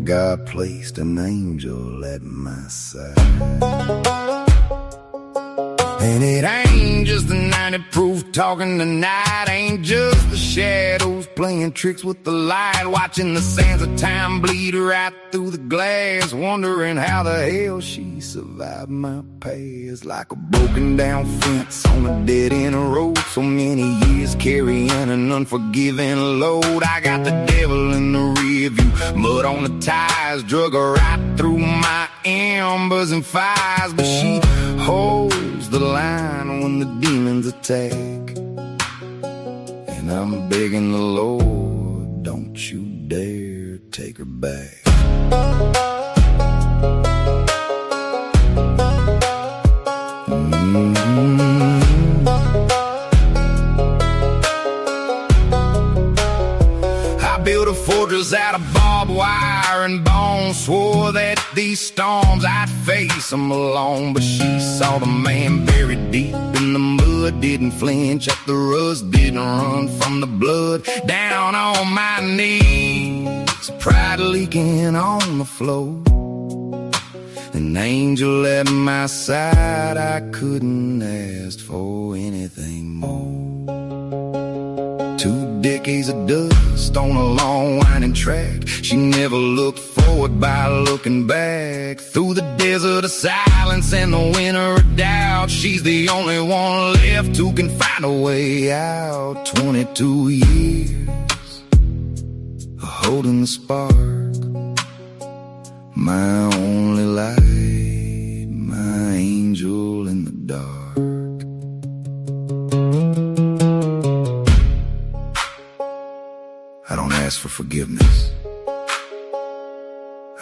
God placed an angel at my side. And it ain't just the 90 proof talking tonight, ain't just the shadows playing tricks with the light, watching the sands of time bleed right through the glass, wondering how the hell she survived my past. Like a broken down fence on a dead end road, so many years carrying an unforgiving load. I got the devil in the rear view, mud on the tires, drug her right through my embers and fires, but she holds the line when the demons attack. And I'm begging the Lord, don't you dare take her back. I built a fortress out of barbed wire and bone, swore that these storms I'd face them alone, but she saw the man buried deep in the mud, didn't flinch at the rust, didn't run from the blood. Down on my knees, pride leaking on the floor, an angel at my side, I couldn't ask for anything more. 2 decades of dust on a long winding track, she never looked forward by looking back. Through the desert of silence and the winter of doubt, she's the only one left who can find a way out. 22 years of holding the spark, my only light, my angel in the dark. I don't ask for forgiveness.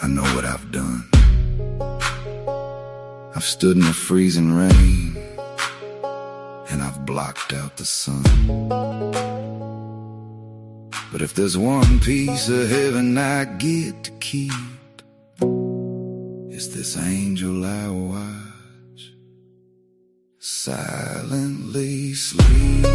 I know what I've done. I've stood in the freezing rain, and I've blocked out the sun. But if there's one piece of heaven I get to keep, it's this angel I watch silently sleep.